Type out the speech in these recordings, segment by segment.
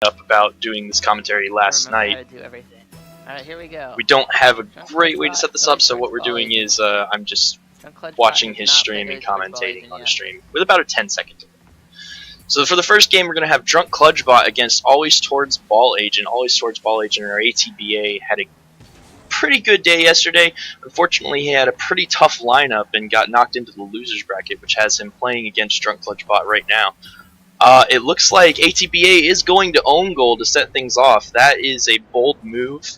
up about doing this commentary last night. How to do everything. Alright, here we go. We don't have a great way to set this up, so what we're doing is I'm just watching his stream and commentating on the stream with about a 10-second delay. So for the first game, we're going to have Drunk Cludgebot against Always Towards Ball Agent. Always Towards Ball Agent, our ATBA, had a pretty good day yesterday. Unfortunately, he had a pretty tough lineup and got knocked into the loser's bracket, which has him playing against Drunk Cludgebot right now. It looks like ATBA is going to own goal to set things off. That is a bold move.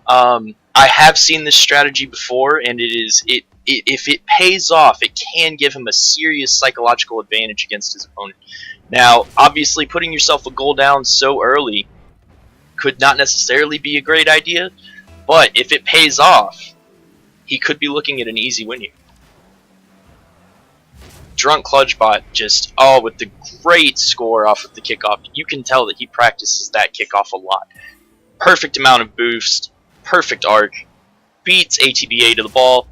I have seen this strategy before, and if it pays off, it can give him a serious psychological advantage against his opponent. Now, obviously, putting yourself a goal down so early could not necessarily be a great idea, but if it pays off, he could be looking at an easy win here. Drunk Cludgebot just, with the great score off of the kickoff. You can tell that he practices that kickoff a lot. Perfect amount of boost, perfect arc, beats ATBA to the ball,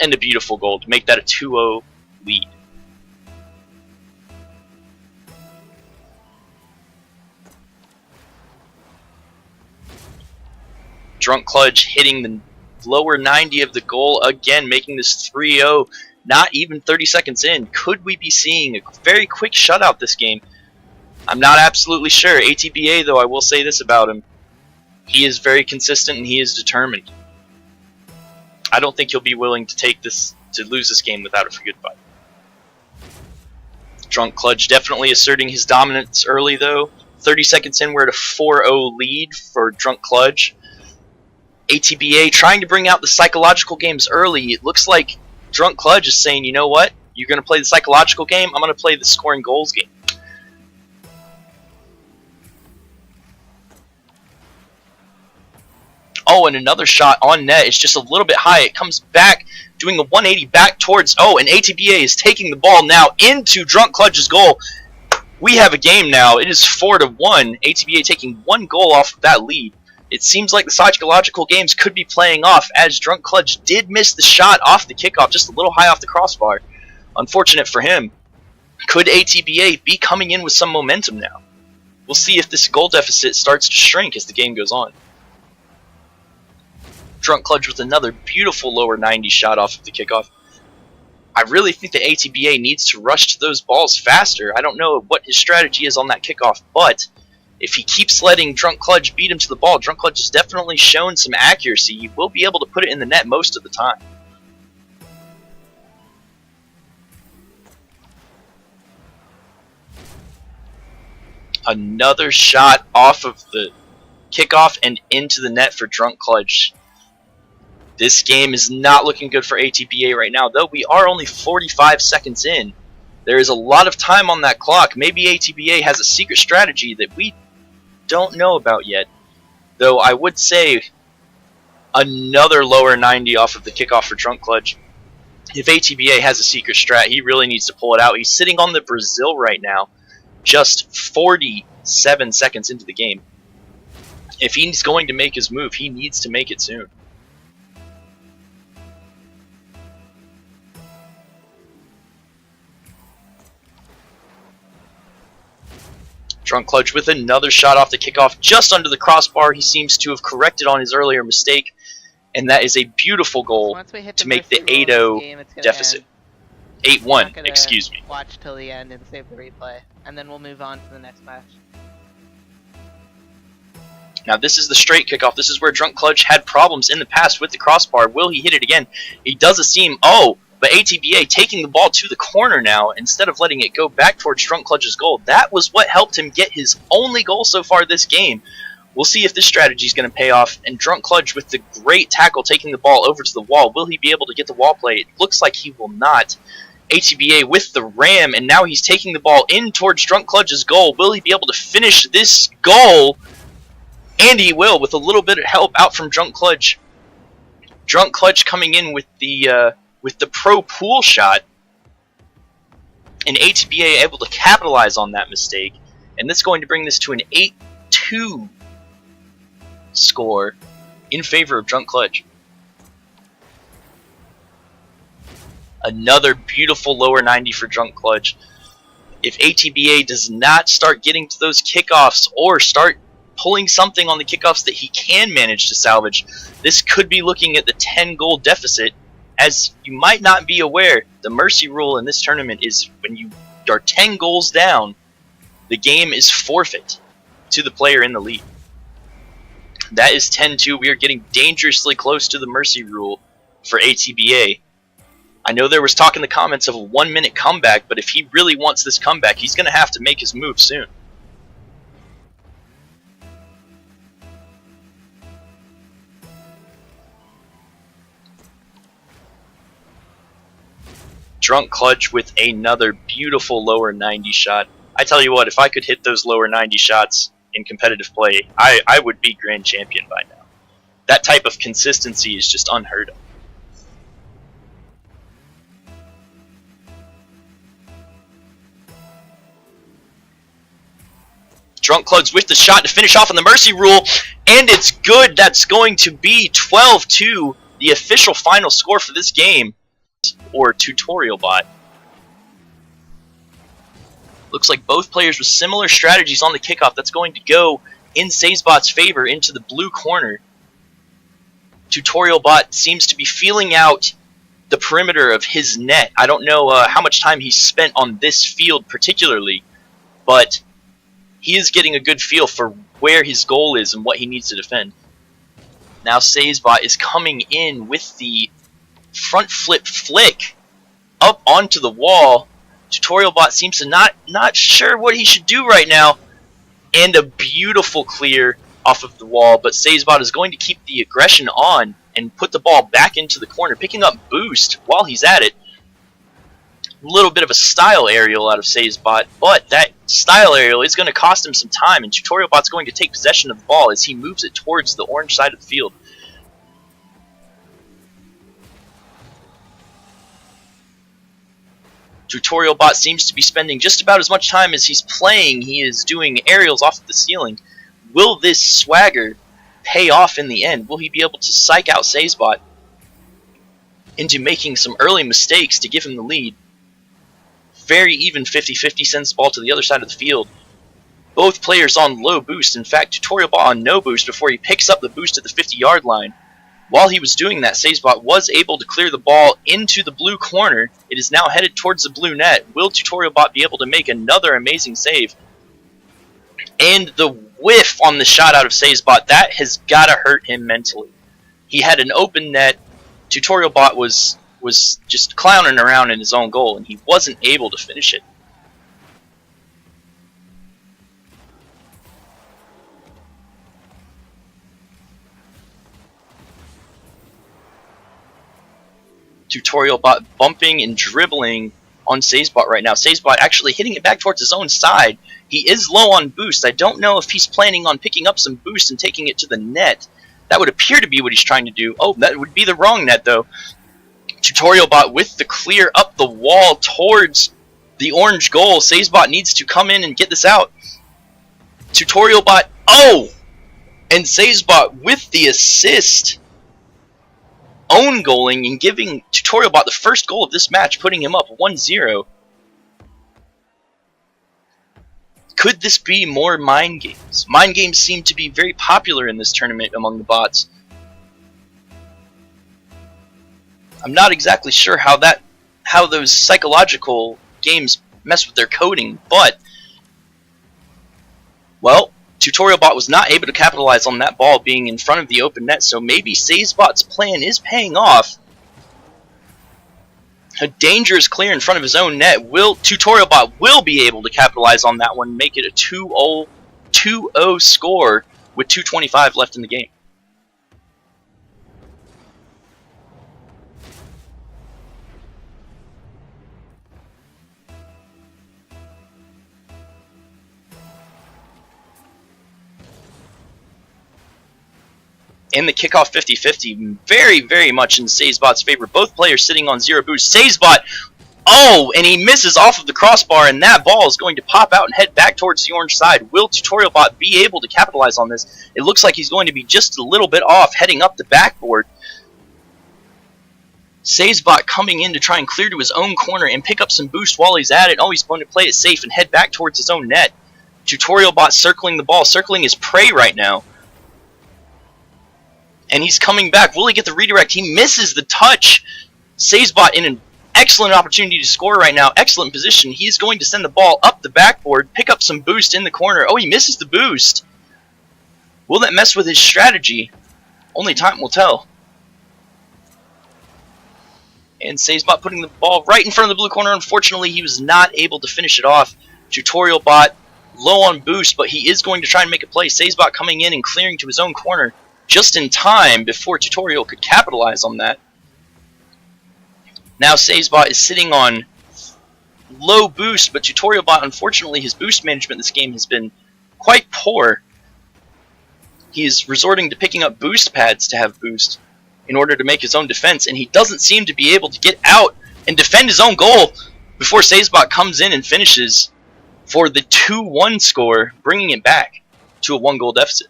and a beautiful goal to make that a 2-0 lead. Drunk Cludge hitting the lower 90 of the goal again, making this 3-0. Not even 30 seconds in. Could we be seeing a very quick shutout this game? I'm not absolutely sure. ATBA, though, I will say this about him. He is very consistent and he is determined. I don't think he'll be willing to lose this game without a good fight. Drunk Cludge definitely asserting his dominance early, though. 30 seconds in, we're at a 4-0 lead for Drunk Cludge. ATBA trying to bring out the psychological games early. It looks like Drunk Cludge is saying, you know what? You're going to play the psychological game. I'm going to play the scoring goals game. Oh, and another shot on net. It's just a little bit high. It comes back, doing a 180 back towards... Oh, and ATBA is taking the ball now into Drunk Cludge's goal. We have a game now. It is 4-1. ATBA taking one goal off of that lead. It seems like the psychological games could be playing off, as Drunk Cludge did miss the shot off the kickoff, just a little high off the crossbar. Unfortunate for him. Could ATBA be coming in with some momentum now? We'll see if this goal deficit starts to shrink as the game goes on. Drunk Cludge with another beautiful lower 90 shot off of the kickoff. I really think that ATBA needs to rush to those balls faster. I don't know what his strategy is on that kickoff, but if he keeps letting Drunk Cludge beat him to the ball, Drunk Cludge has definitely shown some accuracy. He will be able to put it in the net most of the time. Another shot off of the kickoff and into the net for Drunk Cludge. This game is not looking good for ATBA right now, though we are only 45 seconds in. There is a lot of time on that clock. Maybe ATBA has a secret strategy that we don't know about yet. Though I would say another lower 90 off of the kickoff for Drunk Cludge. If ATBA has a secret strat, he really needs to pull it out. He's sitting on the Brazil right now, just 47 seconds into the game. If he's going to make his move, he needs to make it soon. Drunk Cludge with another shot off the kickoff just under the crossbar. He seems to have corrected on his earlier mistake, and that is a beautiful goal to make the 8-0 deficit. 8-1, excuse me. Watch till the end and save the replay, and then we'll move on to the next match. Now this is the straight kickoff. This is where Drunk Cludge had problems in the past with the crossbar. Will he hit it again? He does seem... But ATBA taking the ball to the corner now instead of letting it go back towards Drunk Cludge's goal. That was what helped him get his only goal so far this game. We'll see if this strategy is going to pay off. And Drunk Cludge with the great tackle taking the ball over to the wall. Will he be able to get the wall play? It looks like he will not. ATBA with the ram, and now he's taking the ball in towards Drunk Cludge's goal. Will he be able to finish this goal? And he will, with a little bit of help out from Drunk Cludge. Drunk Cludge coming in with the pro pool shot, and ATBA able to capitalize on that mistake, and that's going to bring this to an 8-2 score in favor of Drunk Cludge. Another beautiful lower 90 for Drunk Cludge. If ATBA does not start getting to those kickoffs or start pulling something on the kickoffs that he can manage to salvage, this could be looking at the 10-goal deficit. As you might not be aware, the mercy rule in this tournament is when you are 10 goals down, the game is forfeit to the player in the lead. That is 10-2. We are getting dangerously close to the mercy rule for ATBA. I know there was talk in the comments of a 1-minute comeback, but if he really wants this comeback, he's going to have to make his move soon. Drunk Clutch with another beautiful lower 90 shot. I tell you what, if I could hit those lower 90 shots in competitive play, I would be grand champion by now. That type of consistency is just unheard of. Drunk Clutch with the shot to finish off on the mercy rule, and it's good. That's going to be 12-2, the official final score for this game. Or RLBot. Looks like both players with similar strategies on the kickoff. That's going to go in RLBot's favor into the blue corner. RLBot seems to be feeling out the perimeter of his net. I don't know how much time he's spent on this field particularly, but he is getting a good feel for where his goal is and what he needs to defend. Now RLBot is coming in with the front flip flick up onto the wall. RLBot seems to not sure what he should do right now, and a beautiful clear off of the wall, but RLBot is going to keep the aggression on and put the ball back into the corner, picking up boost while he's at it. A little bit of a style aerial out of RLBot, but that style aerial is going to cost him some time, and RLBot's going to take possession of the ball as he moves it towards the orange side of the field. RLBot seems to be spending just about as much time as he's playing. He is doing aerials off of the ceiling. Will this swagger pay off in the end? Will he be able to psych out RLBot into making some early mistakes to give him the lead? Very even 50-50, sends the ball to the other side of the field. Both players on low boost. In fact, RLBot on no boost before he picks up the boost at the 50-yard line. While he was doing that, RLBot was able to clear the ball into the blue corner. It is now headed towards the blue net. Will RLBot be able to make another amazing save? And the whiff on the shot out of RLBot, that has got to hurt him mentally. He had an open net. RLBot was just clowning around in his own goal, and he wasn't able to finish it. RLBot bumping and dribbling on RLBot right now. RLBot actually hitting it back towards his own side. He is low on boost. I don't know if he's planning on picking up some boost and taking it to the net. That would appear to be what he's trying to do. Oh, that would be the wrong net though. RLBot with the clear up the wall towards the orange goal. RLBot needs to come in and get this out. RLBot, oh! And RLBot with the assist. Own goaling and giving RLBot the first goal of this match, putting him up 1-0. Could this be more mind games? Mind games seem to be very popular in this tournament among the bots. I'm not exactly sure how those psychological games mess with their coding, but well, RLBot was not able to capitalize on that ball being in front of the open net, so maybe RLBot's plan is paying off. A dangerous clear in front of his own net. RLBot will be able to capitalize on that one, make it a 2-0 score with 2:25 left in the game. In the kickoff 50-50, very, very much in RLBot's favor. Both players sitting on 0 boost. RLBot, oh, and he misses off of the crossbar, and that ball is going to pop out and head back towards the orange side. Will RLBot be able to capitalize on this? It looks like he's going to be just a little bit off, heading up the backboard. SazeBot coming in to try and clear to his own corner and pick up some boost while he's at it. Oh, he's going to play it safe and head back towards his own net. TutorialBot circling the ball, circling his prey right now. And he's coming back. Will he get the redirect? He misses the touch. SazeBot in an excellent opportunity to score right now. Excellent position. He's going to send the ball up the backboard, pick up some boost in the corner. Oh, he misses the boost. Will that mess with his strategy? Only time will tell. And SazeBot putting the ball right in front of the blue corner. Unfortunately, he was not able to finish it off. TutorialBot low on boost, but he is going to try and make a play. SazeBot coming in and clearing to his own corner just in time before Tutorial could capitalize on that. Now SazeBot is sitting on low boost, but TutorialBot, unfortunately, his boost management in this game has been quite poor. He is resorting to picking up boost pads to have boost in order to make his own defense, and he doesn't seem to be able to get out and defend his own goal before SazeBot comes in and finishes for the 2-1 score, bringing it back to a 1-goal deficit.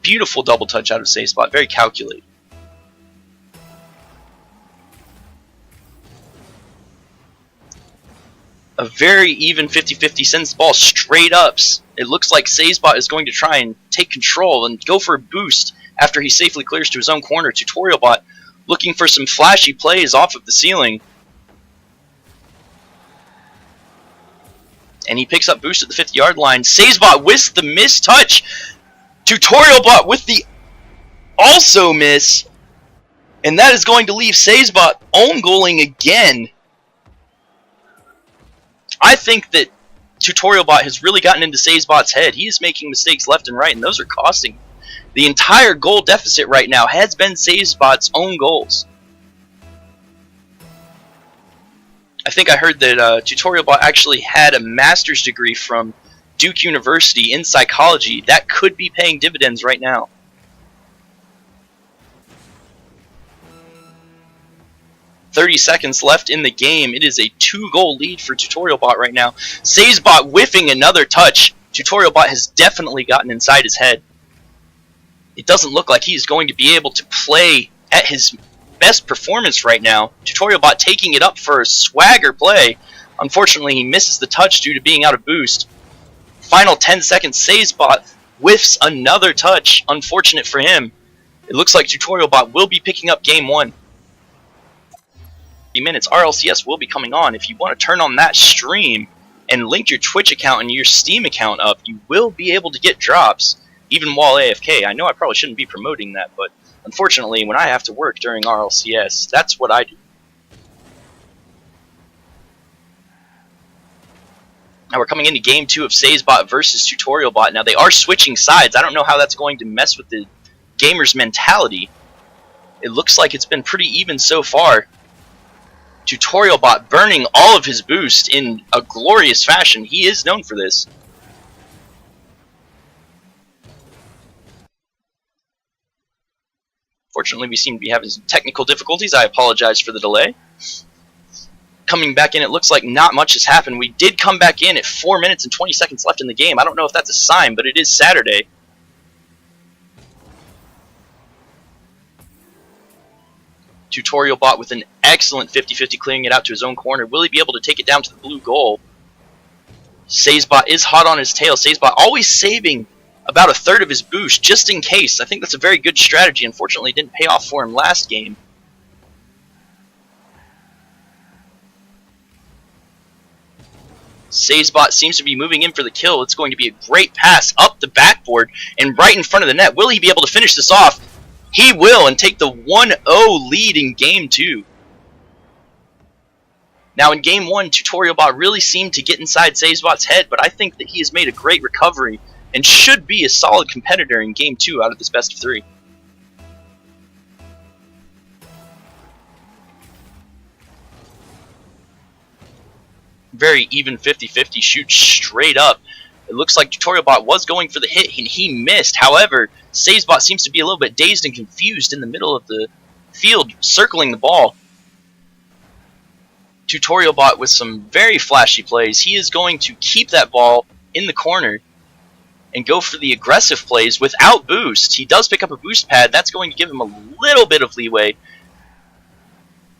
Beautiful double touch out of SazeBot, very calculated. A very even 50-50, sends the ball straight ups. It looks like SazeBot is going to try and take control and go for a boost after he safely clears to his own corner. TutorialBot looking for some flashy plays off of the ceiling. And he picks up boost at the 50-yard line. SazeBot with the missed touch. TutorialBot with the also miss. And that is going to leave SazeBot own goaling again. I think that TutorialBot has really gotten into SazeBot's head. He is making mistakes left and right, and those are costing him. The entire goal deficit right now has been SazeBot's own goals. I think I heard that TutorialBot actually had a master's degree from Duke University in psychology. That could be paying dividends right now. .30 seconds left in the game. It is a 2-goal lead for TutorialBot right now. SazeBot whiffing another touch. TutorialBot has definitely gotten inside his head. It doesn't look like he's going to be able to play at his best performance right now. TutorialBot taking it up for a swagger play. Unfortunately, he misses the touch due to being out of boost. Final 10 seconds, SazeBot whiffs another touch. Unfortunate for him. It looks like TutorialBot will be picking up game 1. Minutes, RLCS will be coming on. If you want to turn on that stream and link your Twitch account and your Steam account up, you will be able to get drops even while AFK. I know I probably shouldn't be promoting that, but unfortunately when I have to work during RLCS, that's what I do. Now we're coming into game 2 of SazeBot versus TutorialBot. Now they are switching sides. I don't know how that's going to mess with the gamer's mentality. It looks like it's been pretty even so far. TutorialBot burning all of his boost in a glorious fashion. He is known for this. Fortunately, we seem to be having some technical difficulties. I apologize for the delay. Coming back in, it looks like not much has happened. We did come back in at 4 minutes and 20 seconds left in the game. I don't know if that's a sign, but it is Saturday. TutorialBot with an excellent 50-50 clearing it out to his own corner. Will he be able to take it down to the blue goal? SazeBot is hot on his tail. SazeBot always saving about a third of his boost just in case. I think that's a very good strategy. Unfortunately, it didn't pay off for him last game. SazeBot seems to be moving in for the kill. It's going to be a great pass up the backboard and right in front of the net. Will he be able to finish this off? He will, and take the 1-0 lead in Game 2. Now in Game 1, TutorialBot really seemed to get inside SazeBot's head, but I think that he has made a great recovery and should be a solid competitor in Game 2 out of this best of 3. Very even 50-50, shoots straight up. It looks like TutorialBot was going for the hit, and he missed. However, SazeBot seems to be a little bit dazed and confused in the middle of the field, circling the ball. TutorialBot with some very flashy plays. He is going to keep that ball in the corner and go for the aggressive plays without boost. He does pick up a boost pad. That's going to give him a little bit of leeway.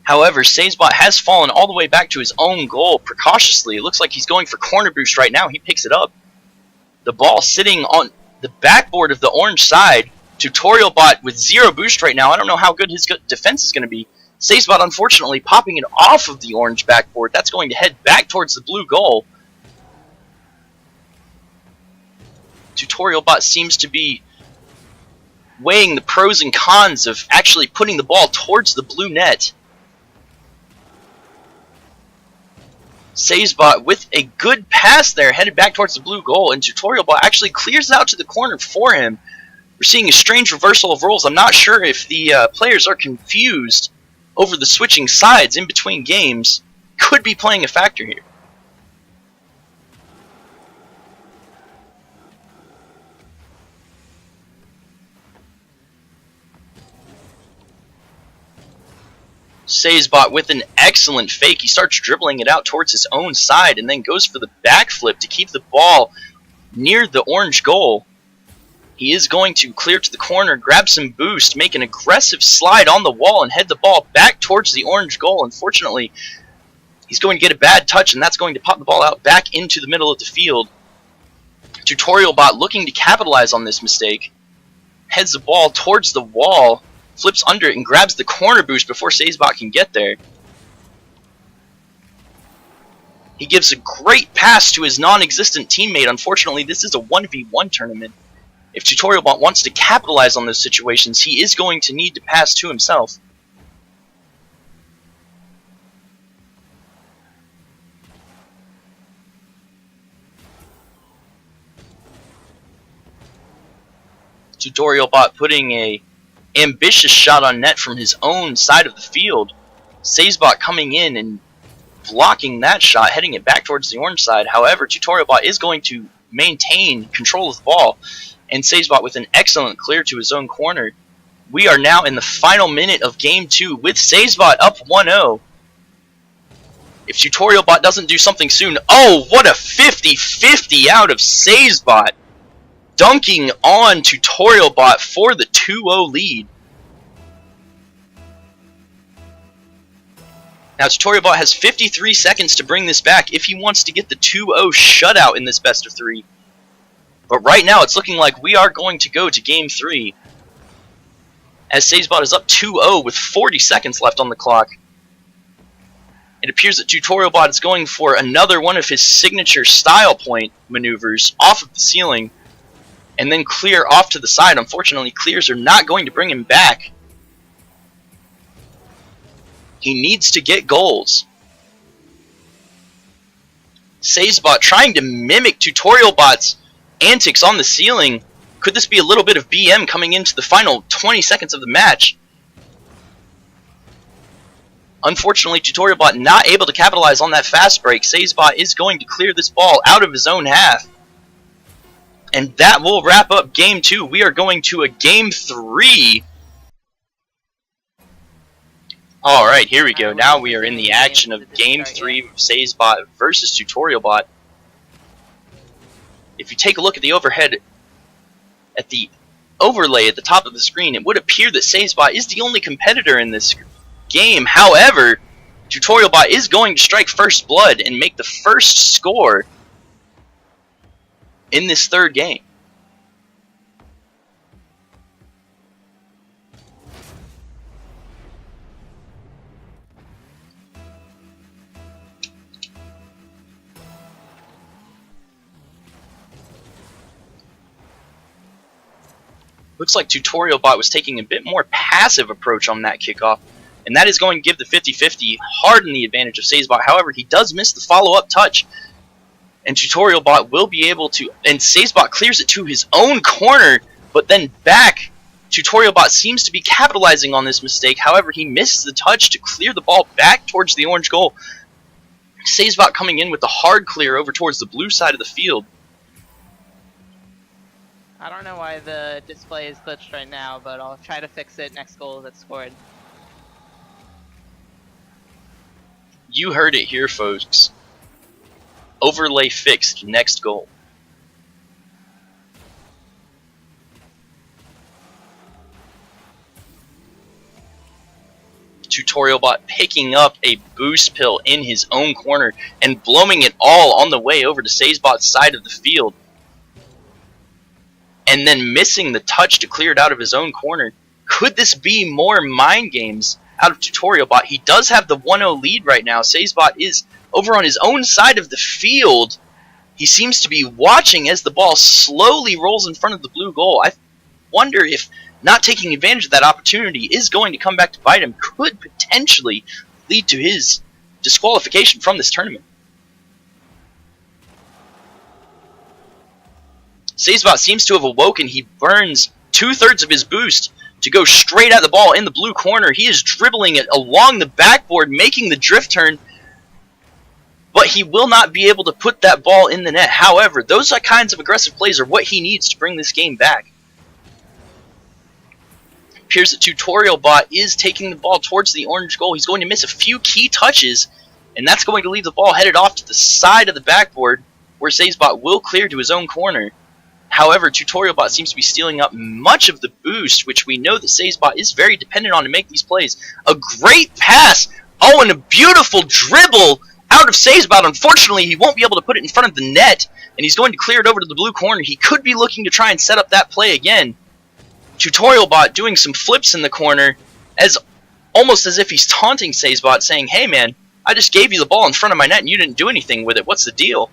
However, RLBot has fallen all the way back to his own goal precautiously. It looks like he's going for corner boost right now. He picks it up. The ball sitting on the backboard of the orange side. RLBot with 0 boost right now. I don't know how good his defense is going to be. RLBot unfortunately popping it off of the orange backboard. That's going to head back towards the blue goal. RLBot seems to be weighing the pros and cons of actually putting the ball towards the blue net. RLBot with a good pass there, headed back towards the blue goal, and RLBot actually clears out to the corner for him. We're seeing a strange reversal of roles. I'm not sure if the players are confused over the switching sides in between games. Could be playing a factor here. RLBot with an excellent fake. He starts dribbling it out towards his own side and then goes for the backflip to keep the ball near the orange goal. He is going to clear to the corner, grab some boost, make an aggressive slide on the wall, and head the ball back towards the orange goal. Unfortunately, he's going to get a bad touch, and that's going to pop the ball out back into the middle of the field. RLBot looking to capitalize on this mistake. Heads the ball towards the wall, flips under it, and grabs the corner boost before RLBot can get there. He gives a great pass to his non-existent teammate. Unfortunately, this is a 1v1 tournament. If RLBot wants to capitalize on those situations, he is going to need to pass to himself. RLBot putting a ambitious shot on net from his own side of the field. RLBot coming in and blocking that shot, heading it back towards the orange side. However, RLBot is going to maintain control of the ball, and RLBot with an excellent clear to his own corner. We are now in the final minute of Game 2 with RLBot up 1-0. If RLBot doesn't do something soon... Oh, what a 50-50 out of RLBot! Dunking on RLBot for the 2-0 lead. Now RLBot has 53 seconds to bring this back if he wants to get the 2-0 shutout in this best of 3. But right now it's looking like we are going to go to Game 3. As RLBot is up 2-0 with 40 seconds left on the clock. It appears that RLBot is going for another one of his signature style point maneuvers off of the ceiling and then clear off to the side. Unfortunately, clears are not going to bring him back. He needs to get goals. RLBot trying to mimic RLBot's antics on the ceiling. Could this be a little bit of BM coming into the final 20 seconds of the match? Unfortunately, RLBot not able to capitalize on that fast break. RLBot is going to clear this ball out of his own half. And that will wrap up Game 2. We are going to a Game 3. Alright, here we go. Now we are in the action of Game 3 of RLBot versus RLBot. If you take a look at the overhead, at the overlay at the top of the screen, it would appear that RLBot is the only competitor in this game. However, RLBot is going to strike first blood and make the first score in this third game. Looks like RLBot was taking a bit more passive approach on that kickoff, and that is going to give the 50-50 harden the advantage of RLBot. However, he does miss the follow-up touch, and RLBot will be able to, and RLBot clears it to his own corner, but then back. RLBot seems to be capitalizing on this mistake. However, he missed the touch to clear the ball back towards the orange goal. RLBot coming in with the hard clear over towards the blue side of the field. I don't know why the display is glitched right now, but I'll try to fix it next goal that's scored. You heard it here, folks. Overlay fixed, next goal. TutorialBot picking up a boost pill in his own corner and blowing it all on the way over to SazeBot's side of the field. And then missing the touch to clear it out of his own corner. Could this be more mind games out of TutorialBot? He does have the 1-0 lead right now. SazeBot is over on his own side of the field. He seems to be watching as the ball slowly rolls in front of the blue goal. I wonder if not taking advantage of that opportunity is going to come back to bite him. Could potentially lead to his disqualification from this tournament. SazeBot seems to have awoken. He burns 2/3 of his boost to go straight at the ball in the blue corner. He is dribbling it along the backboard, making the drift turn, but he will not be able to put that ball in the net. However, those kinds of aggressive plays are what he needs to bring this game back. Appears that TutorialBot is taking the ball towards the orange goal. He's going to miss a few key touches, and that's going to leave the ball headed off to the side of the backboard, where SazeBot will clear to his own corner. However, TutorialBot seems to be stealing up much of the boost, which we know that SazeBot is very dependent on to make these plays. A great pass! Oh, and a beautiful dribble out of SazeBot. Unfortunately, he won't be able to put it in front of the net, and he's going to clear it over to the blue corner. He could be looking to try and set up that play again. TutorialBot doing some flips in the corner, almost as if he's taunting SazeBot, saying, "Hey man, I just gave you the ball in front of my net and you didn't do anything with it. What's the deal?"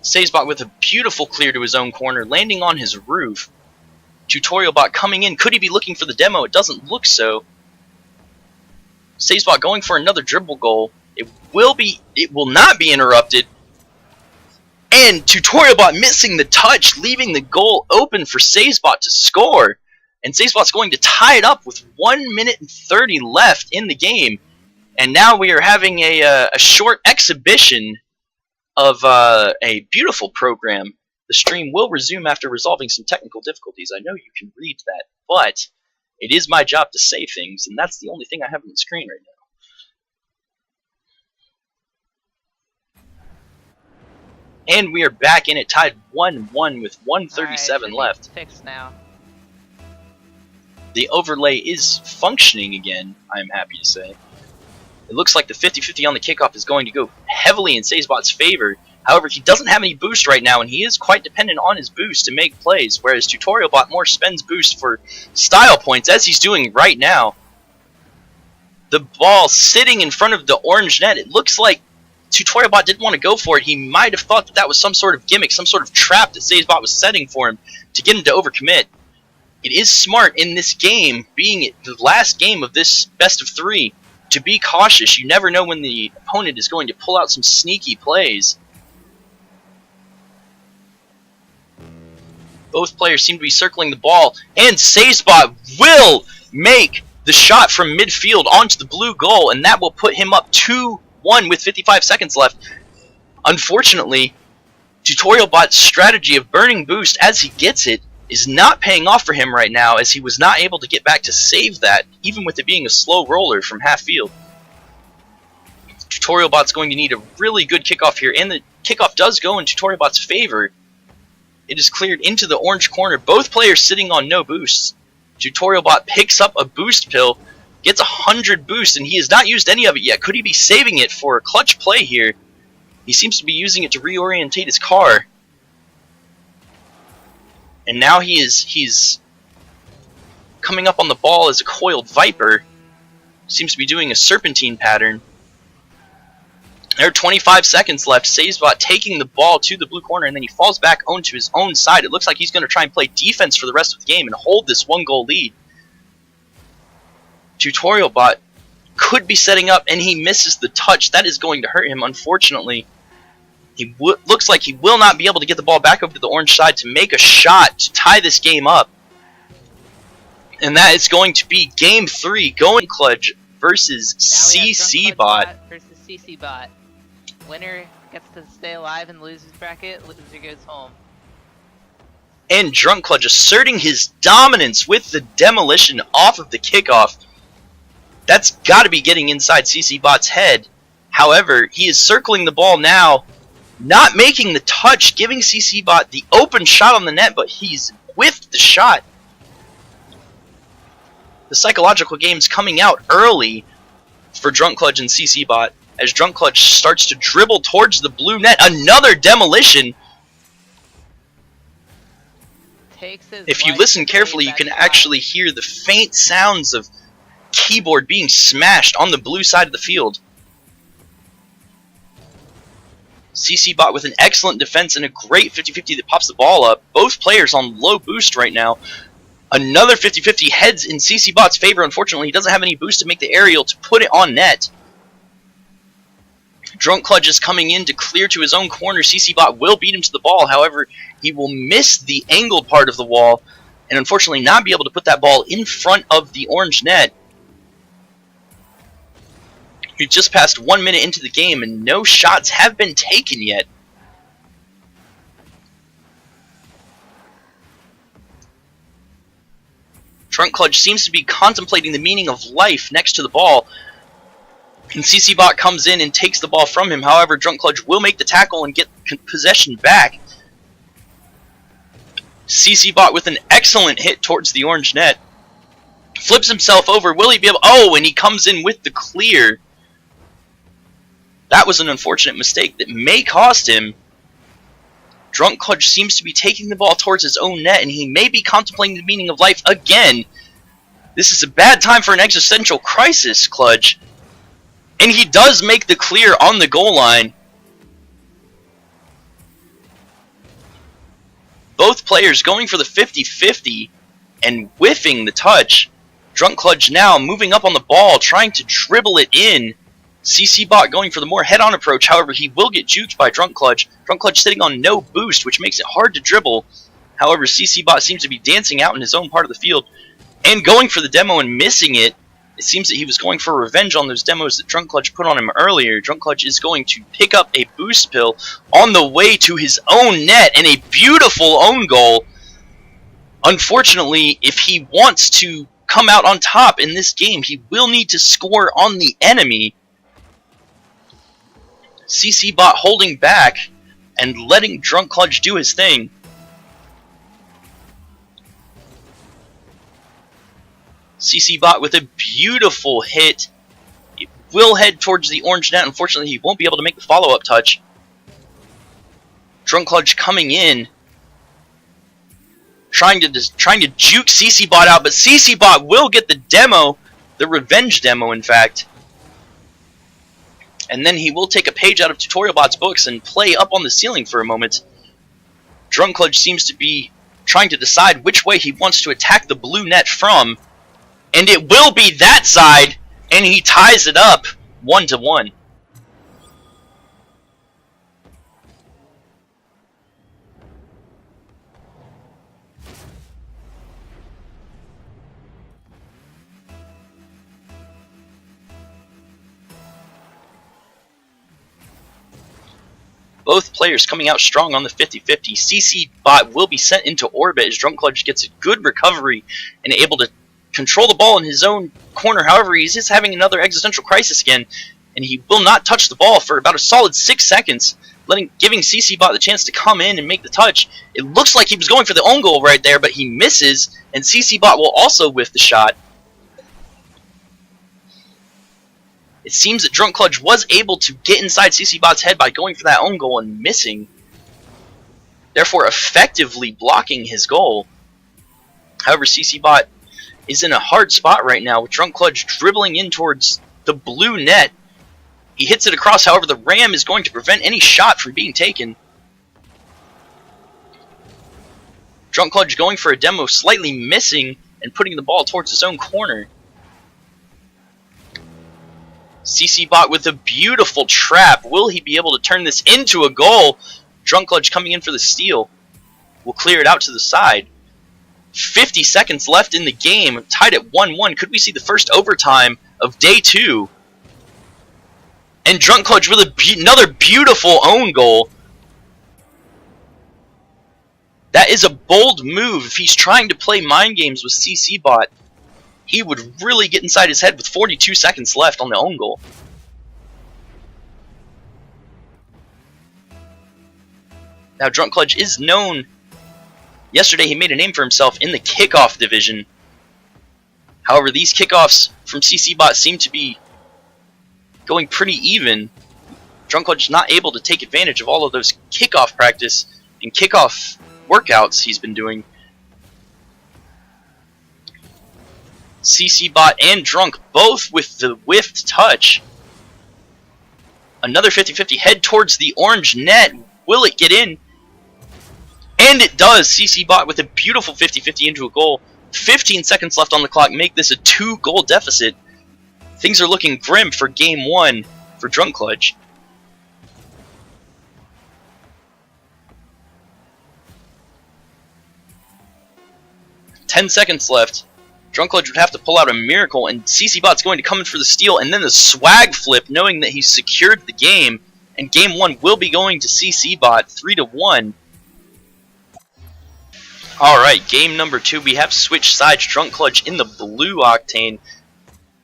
SazeBot with a beautiful clear to his own corner, landing on his roof. TutorialBot coming in. Could he be looking for the demo? It doesn't look so. SazeBot going for another dribble goal. It will not be interrupted. And TutorialBot missing the touch, leaving the goal open for SazeBot to score. And SazeBot's going to tie it up with 1 minute and 30 left in the game. And now we are having a short exhibition of a beautiful program. The stream will resume after resolving some technical difficulties. I know you can read that, but it is my job to say things, and that's the only thing I have on the screen right now. And we are back in it, tied 1-1 with 1:37 left. Fixed now. The overlay is functioning again, I'm happy to say. It looks like the 50-50 on the kickoff is going to go heavily in SazeBot's favor. However, he doesn't have any boost right now, and he is quite dependent on his boost to make plays, whereas TutorialBot more spends boost for style points, as he's doing right now. The ball sitting in front of the orange net. It looks like TutorialBot didn't want to go for it. He might have thought that that was some sort of gimmick, some sort of trap that SazeBot was setting for him to get him to overcommit. It is smart in this game, being the last game of this best of 3, to be cautious. You never know when the opponent is going to pull out some sneaky plays. Both players seem to be circling the ball, and SazeBot will make the shot from midfield onto the blue goal, and that will put him up 2-1 with 55 seconds left. Unfortunately, TutorialBot's strategy of burning boost as he gets it is not paying off for him right now, as he was not able to get back to save that, even with it being a slow roller from half field. TutorialBot's going to need a really good kickoff here, and the kickoff does go in TutorialBot's favor. It is cleared into the orange corner, both players sitting on no boosts. TutorialBot picks up a boost pill, gets 100 boost, and he has not used any of it yet. Could he be saving it for a clutch play here? He seems to be using it to reorientate his car. And now he's coming up on the ball as a coiled viper. Seems to be doing a serpentine pattern. There are 25 seconds left. SazeBot taking the ball to the blue corner, and then he falls back onto his own side. It looks like he's going to try and play defense for the rest of the game and hold this 1-goal lead. TutorialBot could be setting up, and he misses the touch. That is going to hurt him, unfortunately. He looks like he will not be able to get the ball back over to the orange side to make a shot to tie this game up. And that is going to be Game 3, going clutch versus CCBot. Versus CCBot. Winner gets to stay alive in the loser's bracket, loser goes home. And Drunk Clutch asserting his dominance with the demolition off of the kickoff. That's got to be getting inside CCBot's head. However, he is circling the ball now, not making the touch, giving CCBot the open shot on the net, but he's whiffed the shot. The psychological game's coming out early for Drunk Clutch and CCBot as Drunk Clutch starts to dribble towards the blue net. Another demolition. If you listen carefully, you can actually hear the faint sounds of keyboard being smashed on the blue side of the field. CCBot with an excellent defense and a great 50-50 that pops the ball up. Both players on low boost right now. Another 50-50 heads in CCBot's favor. Unfortunately, he doesn't have any boost to make the aerial to put it on net. Drunk Clutch is coming in to clear to his own corner. CCBot will beat him to the ball. However, he will miss the angled part of the wall and unfortunately not be able to put that ball in front of the orange net. We just passed 1 minute into the game and no shots have been taken yet. Drunk Clutch seems to be contemplating the meaning of life next to the ball. And CCBot comes in and takes the ball from him. However, Drunk Clutch will make the tackle and get possession back. CCBot with an excellent hit towards the orange net. Flips himself over. Will he be able... Oh, and he comes in with the clear. That was an unfortunate mistake that may cost him. Drunk Clutch seems to be taking the ball towards his own net, and he may be contemplating the meaning of life again. This is a bad time for an existential crisis, Clutch. And he does make the clear on the goal line. Both players going for the 50-50 and whiffing the touch. Drunk Clutch now moving up on the ball, trying to dribble it in. CCBot going for the more head-on approach. However, he will get juked by Drunk Clutch. Drunk Clutch sitting on no boost, which makes it hard to dribble. However, CCBot seems to be dancing out in his own part of the field and going for the demo and missing it. It seems that he was going for revenge on those demos that Drunk Clutch put on him earlier. Drunk Clutch is going to pick up a boost pill on the way to his own net and a beautiful own goal. Unfortunately, if he wants to come out on top in this game, he will need to score on the enemy. CCBot holding back and letting Drunk Clutch do his thing. CCBot with a beautiful hit. It will head towards the orange net. Unfortunately, he won't be able to make the follow-up touch. Drunk Clutch coming in, trying to juke CCBot out, but CCBot will get the demo, the revenge demo, in fact. And then he will take a page out of TutorialBot's books and play up on the ceiling for a moment. Drunk Clutch seems to be trying to decide which way he wants to attack the blue net from. And it will be that side, and he ties it up 1-1. Both players coming out strong on the 50-50. CCBot will be sent into orbit as Drunk Clutch gets a good recovery and able to control the ball in his own corner. However, he's just having another existential crisis again, and he will not touch the ball for about a solid 6 seconds, giving CCBot the chance to come in and make the touch. It looks like he was going for the own goal right there, but he misses, and CCBot will also whiff the shot. It seems that Drunk Clutch was able to get inside CCBot's head by going for that own goal and missing, therefore effectively blocking his goal. However, CCBot is in a hard spot right now with Drunk Clutch dribbling in towards the blue net. He hits it across, however, the ram is going to prevent any shot from being taken. Drunk Clutch going for a demo, slightly missing and putting the ball towards his own corner. CCBot with a beautiful trap. Will he be able to turn this into a goal? Drunk Clutch coming in for the steal. Will clear it out to the side. 50 seconds left in the game, tied at 1-1. Could we see the first overtime of day 2? And Drunk Clutch with another beautiful own goal. That is a bold move. If he's trying to play mind games with CCBot, he would really get inside his head with 42 seconds left on the own goal. Now, Drunk Clutch is known. Yesterday, he made a name for himself in the kickoff division. However, these kickoffs from CCBot seem to be going pretty even. Drunk Clutch not able to take advantage of all of those kickoff practice and kickoff workouts he's been doing. CCBot and Drunk both with the whiffed touch. Another 50-50 head towards the orange net. Will it get in? And it does. CCBot with a beautiful 50-50 into a goal. 15 seconds left on the clock. Make this a 2-goal deficit. Things are looking grim for game 1 for Drunk Clutch. Seconds left. Drunk Clutch would have to pull out a miracle, and CCBot's going to come in for the steal, and then the swag flip, knowing that he's secured the game, and game 1 will be going to CCBot 3-1. Alright, game number 2, we have switched sides. Drunk Clutch in the blue octane,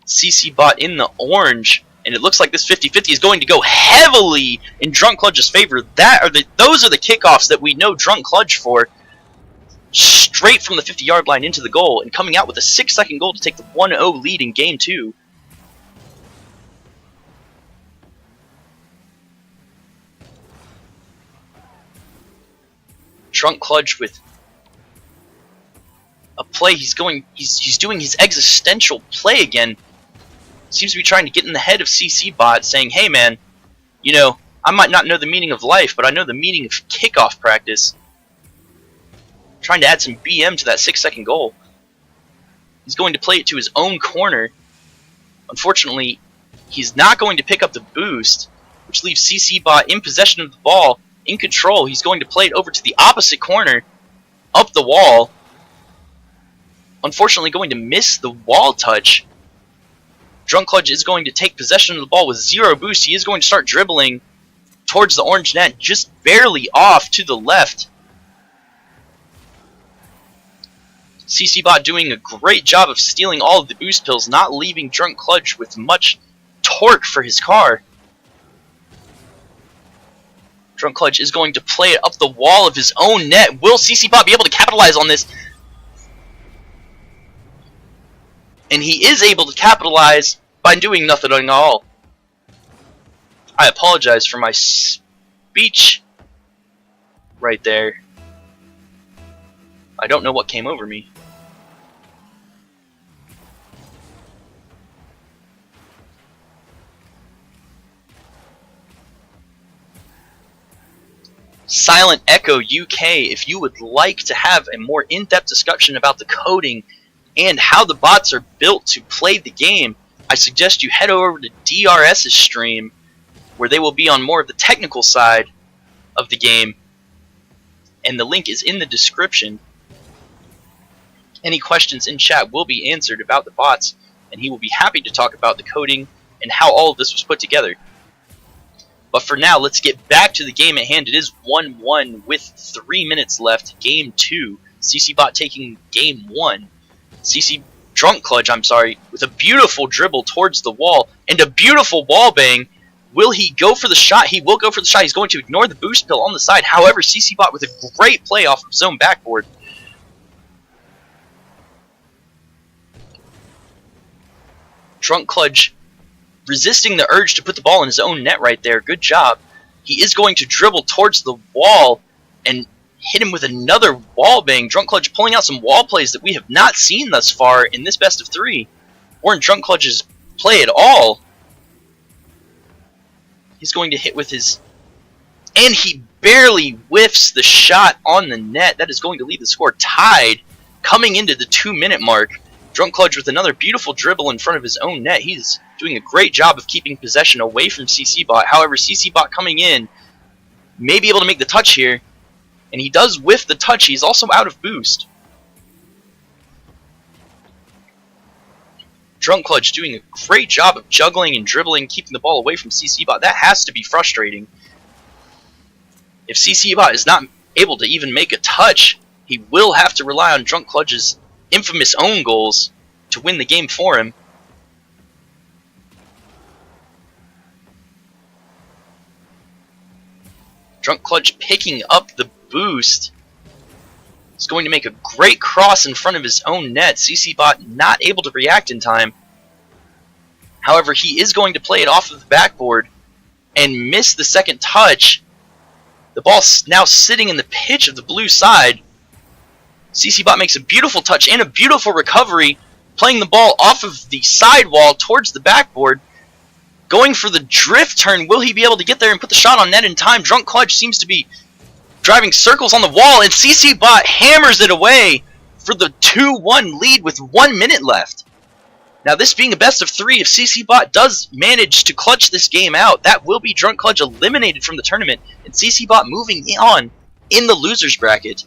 CCBot in the orange, and it looks like this 50-50 is going to go heavily in Drunk Clutch's favor. Those are the kickoffs that we know Drunk Clutch for. Straight from the 50-yard line into the goal, and coming out with a 6-second goal to take the 1-0 lead in game 2. Drunk Clutch with a play. He's doing his existential play again. Seems to be trying to get in the head of CCBot, saying, "Hey man, you know, I might not know the meaning of life, but I know the meaning of kickoff practice." Trying to add some BM to that 6-second goal. He's going to play it to his own corner. Unfortunately, he's not going to pick up the boost, which leaves CCBot in possession of the ball, in control. He's going to play it over to the opposite corner, up the wall. Unfortunately, going to miss the wall touch. Drunk Clutch is going to take possession of the ball with 0 boost. He is going to start dribbling towards the orange net, just barely off to the left. CCBot doing a great job of stealing all of the boost pills, not leaving Drunk Clutch with much torque for his car. Drunk Clutch is going to play it up the wall of his own net. Will CCBot be able to capitalize on this? And he is able to capitalize by doing nothing at all. I apologize for my speech right there. I don't know what came over me. Silent Echo UK, if you would like to have a more in-depth discussion about the coding and how the bots are built to play the game, I suggest you head over to DRS's stream, where they will be on more of the technical side of the game, and the link is in the description. Any questions in chat will be answered about the bots, and he will be happy to talk about the coding and how all of this was put together. But for now, let's get back to the game at hand. It is 1-1 with 3 minutes left. Game 2. CCBot taking game 1. Drunk Clutch, with a beautiful dribble towards the wall and a beautiful wall bang. Will he go for the shot? He will go for the shot. He's going to ignore the boost pill on the side. However, CCBot with a great play off of zone backboard. Drunk Clutch resisting the urge to put the ball in his own net right there. Good job. He is going to dribble towards the wall and hit him with another wall bang. Drunk Clutch pulling out some wall plays that we have not seen thus far in this best of 3, or in Drunk Clutch's play at all. He's going to hit with his... and he barely whiffs the shot on the net. That is going to leave the score tied coming into the 2-minute mark. Drunk Clutch with another beautiful dribble in front of his own net. He's doing a great job of keeping possession away from CCBot. However, CCBot coming in may be able to make the touch here, and he does whiff the touch. He's also out of boost. Drunk Clutch doing a great job of juggling and dribbling, keeping the ball away from CCBot. That has to be frustrating. If CCBot is not able to even make a touch, he will have to rely on Drunk Clutch's infamous own goals to win the game for him. Drunk Clutch picking up the boost. He's going to make a great cross in front of his own net. CCBot not able to react in time. However, he is going to play it off of the backboard and miss the second touch. The ball's now sitting in the pitch of the blue side. CCBot makes a beautiful touch and a beautiful recovery, playing the ball off of the sidewall towards the backboard. Going for the drift turn. Will he be able to get there and put the shot on net in time? Drunk Clutch seems to be driving circles on the wall, and CCBot hammers it away for the 2-1 lead with 1 minute left. Now, this being a best of 3, if CCBot does manage to clutch this game out, that will be Drunk Clutch eliminated from the tournament, and CCBot moving on in the losers bracket.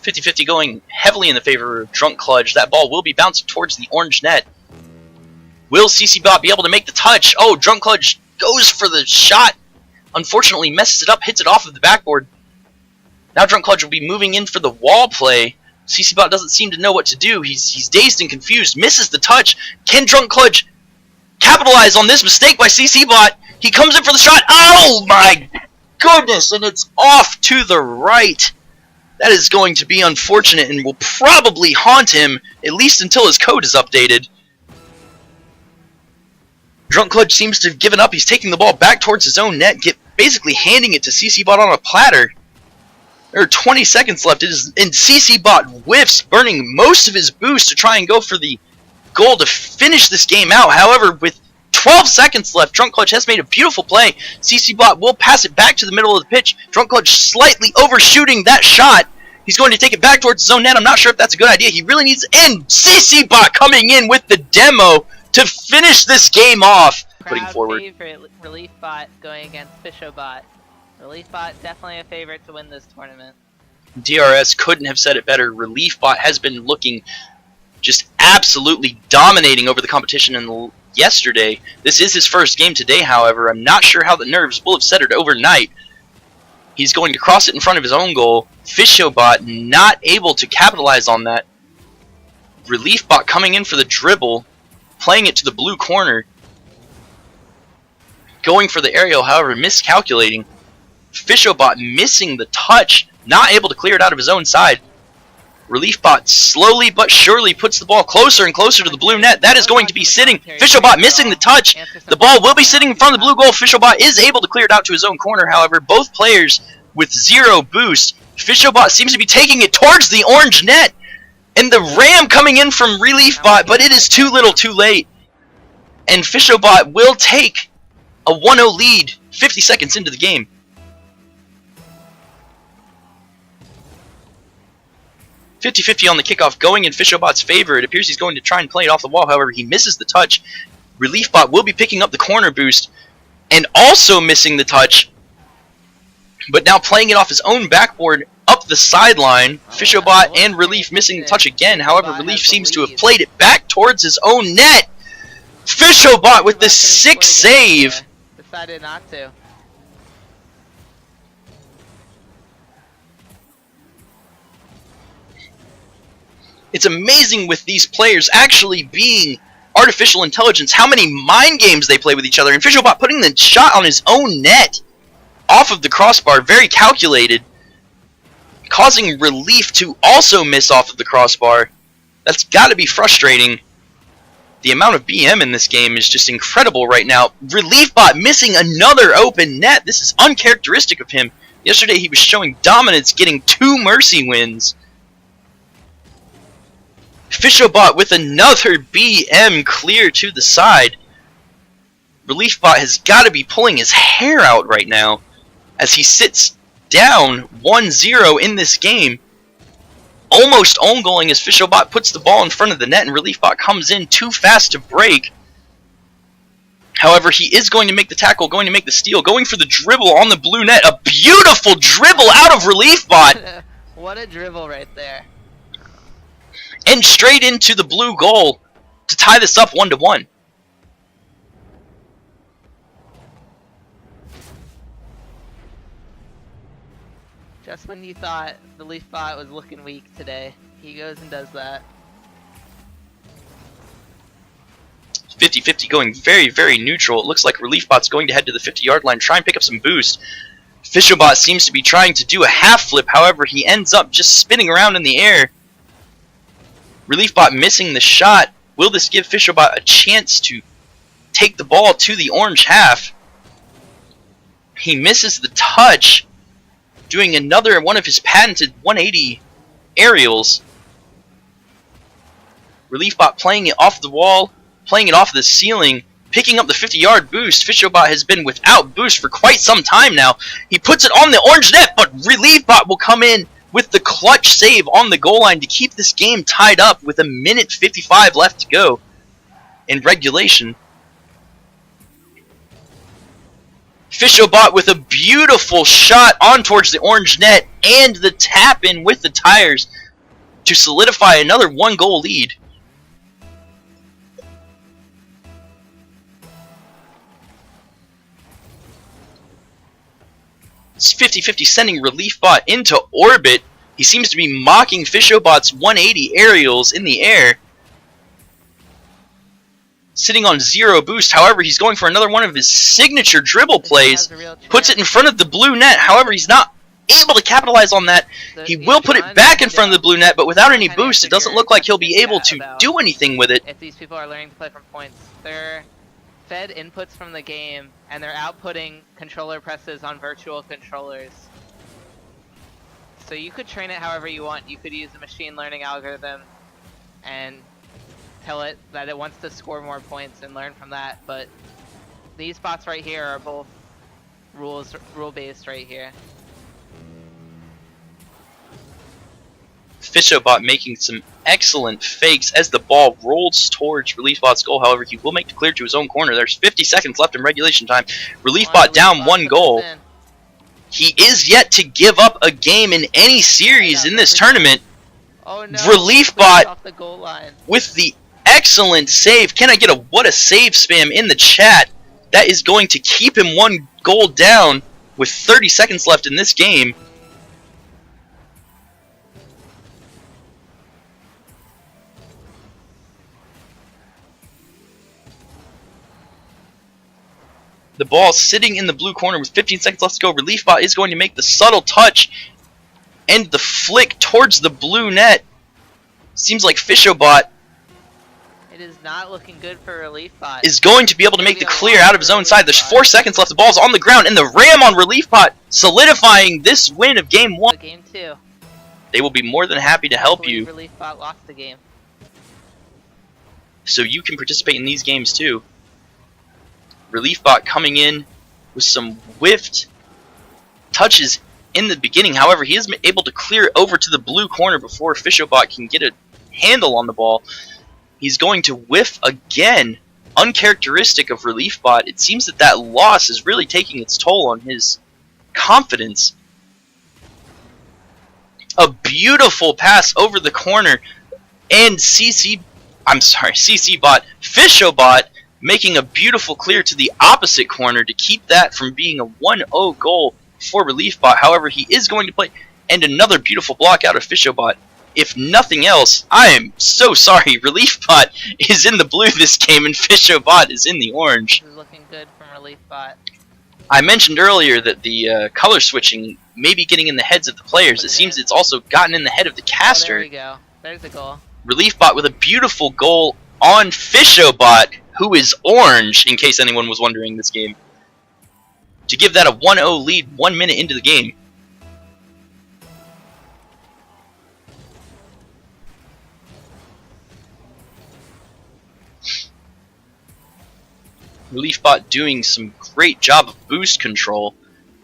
.50-50 going heavily in the favor of Drunk Clutch. That ball will be bounced towards the orange net. Will CCBot be able to make the touch? Oh, Drunk Clutch goes for the shot. Unfortunately, messes it up, hits it off of the backboard. Now Drunk Clutch will be moving in for the wall play. CCBot doesn't seem to know what to do. He's dazed and confused. Misses the touch. Can Drunk Clutch capitalize on this mistake by CCBot? He comes in for the shot. Oh my goodness! And it's off to the right. That is going to be unfortunate and will probably haunt him, at least until his code is updated. Drunk Clutch seems to have given up. He's taking the ball back towards his own net, basically handing it to CCBot on a platter. There are 20 seconds left, and CCBot whiffs, burning most of his boost to try and go for the goal to finish this game out. However, with 12 seconds left, Drunk Clutch has made a beautiful play. CCBot will pass it back to the middle of the pitch. Drunk Clutch slightly overshooting that shot. He's going to take it back towards his own net. I'm not sure if that's a good idea. He really needs to end. CCBot coming in with the demo to finish this game off. Putting forward. Favorite RLBot going against FishoBot. RLBot definitely a favorite to win this tournament. DRS couldn't have said it better. RLBot has been looking just absolutely dominating over the competition yesterday. This is his first game today, however. I'm not sure how the nerves will have settled overnight. He's going to cross it in front of his own goal. FishoBot not able to capitalize on that. RLBot coming in for the dribble, playing it to the blue corner. Going for the aerial, however, miscalculating. FishoBot missing the touch, not able to clear it out of his own side. RLBot slowly but surely puts the ball closer and closer to the blue net. That is going to be sitting. FishoBot missing the touch. The ball will be sitting in front of the blue goal. FishoBot is able to clear it out to his own corner. However, both players with 0 boost. FishoBot seems to be taking it towards the orange net. And the ram coming in from RLBot, but it is too little too late. And FishoBot will take a 1-0 lead 50 seconds into the game. .50-50 on the kickoff, going in FishoBot's favor. It appears he's going to try and play it off the wall. However, he misses the touch. RLBot will be picking up the corner boost and also missing the touch, but now playing it off his own backboard up the sideline. FishoBot and RLBot missing the touch again. However, RLBot seems to have played it back towards his own net. FishoBot with the 6th save. Decided not to. It's amazing with these players actually being artificial intelligence, how many mind games they play with each other. And FishoBot putting the shot on his own net off of the crossbar, very calculated, causing RLBot to also miss off of the crossbar. That's got to be frustrating. The amount of BM in this game is just incredible right now. RLBot missing another open net. This is uncharacteristic of him. Yesterday he was showing dominance, getting 2 mercy wins. FishoBot with another BM clear to the side. RLBot has got to be pulling his hair out right now as he sits down 1-0 in this game. Almost own goaling as FishoBot puts the ball in front of the net and RLBot comes in too fast to break. However, he is going to make the tackle, going to make the steal, going for the dribble on the blue net. A beautiful dribble out of RLBot. What a dribble right there. And straight into the blue goal to tie this up 1-1. Just when you thought the RLBot was looking weak today, he goes and does that. 50-50 going very, very neutral. It looks like ReliefBot's going to head to the 50-yard line, try and pick up some boost. FishoBot seems to be trying to do a half flip, however, he ends up just spinning around in the air. ReliefBot missing the shot. Will this give FishoBot a chance to take the ball to the orange half? He misses the touch, doing another one of his patented 180 aerials. ReliefBot playing it off the wall, playing it off the ceiling, picking up the 50-yard boost. FishoBot has been without boost for quite some time now. He puts it on the orange net, but ReliefBot will come in with the clutch save on the goal line to keep this game tied up with 1:55 left to go in regulation. FishoBot with a beautiful shot on towards the orange net and the tap-in with the tires to solidify another 1-goal lead. It's 50-50 sending ReliefBot into orbit. He seems to be mocking FishoBot's 180 aerials in the air. Sitting on 0 boost, however, he's going for another one of his signature dribble plays. Puts it in front of the blue net, however, he's not able to capitalize on that. He will put it back in front of the blue net, but without any boost, it doesn't look like he'll be able to do anything with it. If these people are learning to play from points, they're fed inputs from the game, and they're outputting controller presses on virtual controllers. So you could train it however you want. You could use a machine learning algorithm and tell it that it wants to score more points and learn from that, but these spots right here are both rule-based right here. FishoBot making some excellent fakes as the ball rolls towards ReliefBot's goal. However, he will make the clear to his own corner. There's 50 seconds left in regulation time. ReliefBot down 1 goal. He is yet to give up a game in any series in this tournament. Oh no, ReliefBot off the goal line with the excellent save. Can I get a what a save spam in the chat? That is going to keep him 1 goal down with 30 seconds left in this game. The ball sitting in the blue corner with 15 seconds left to go. ReliefBot is going to make the subtle touch and the flick towards the blue net. Seems like FishoBot It is not looking good for ReliefBot. is going to be able to make the clear out of his own side. There's 4 seconds left. The ball's on the ground, and the ram on ReliefBot solidifying this win of Game 1. Game 2. They will be more than happy to help you, ReliefBot lost the game. so you can participate in these games too. ReliefBot coming in with some whiffed touches in the beginning. However, he is able to clear over to the blue corner before FishoBot can get a handle on the ball. He's going to whiff again. Uncharacteristic of ReliefBot. It seems that that loss is really taking its toll on his confidence. A beautiful pass over the corner, and FishoBot, making a beautiful clear to the opposite corner to keep that from being a 1-0 goal for ReliefBot. However, he is going to play, and another beautiful block out of FishoBot. If nothing else, I am so sorry, ReliefBot is in the blue this game and FishoBot is in the orange. This is looking good from ReliefBot. I mentioned earlier that the color switching may be getting in the heads of the players. It seems it's also gotten in the head of the caster. Oh, there we go. There's the goal. ReliefBot with a beautiful goal on FishoBot, who is orange, in case anyone was wondering this game, to give that a 1-0 lead 1 minute into the game. ReliefBot doing some great job of boost control.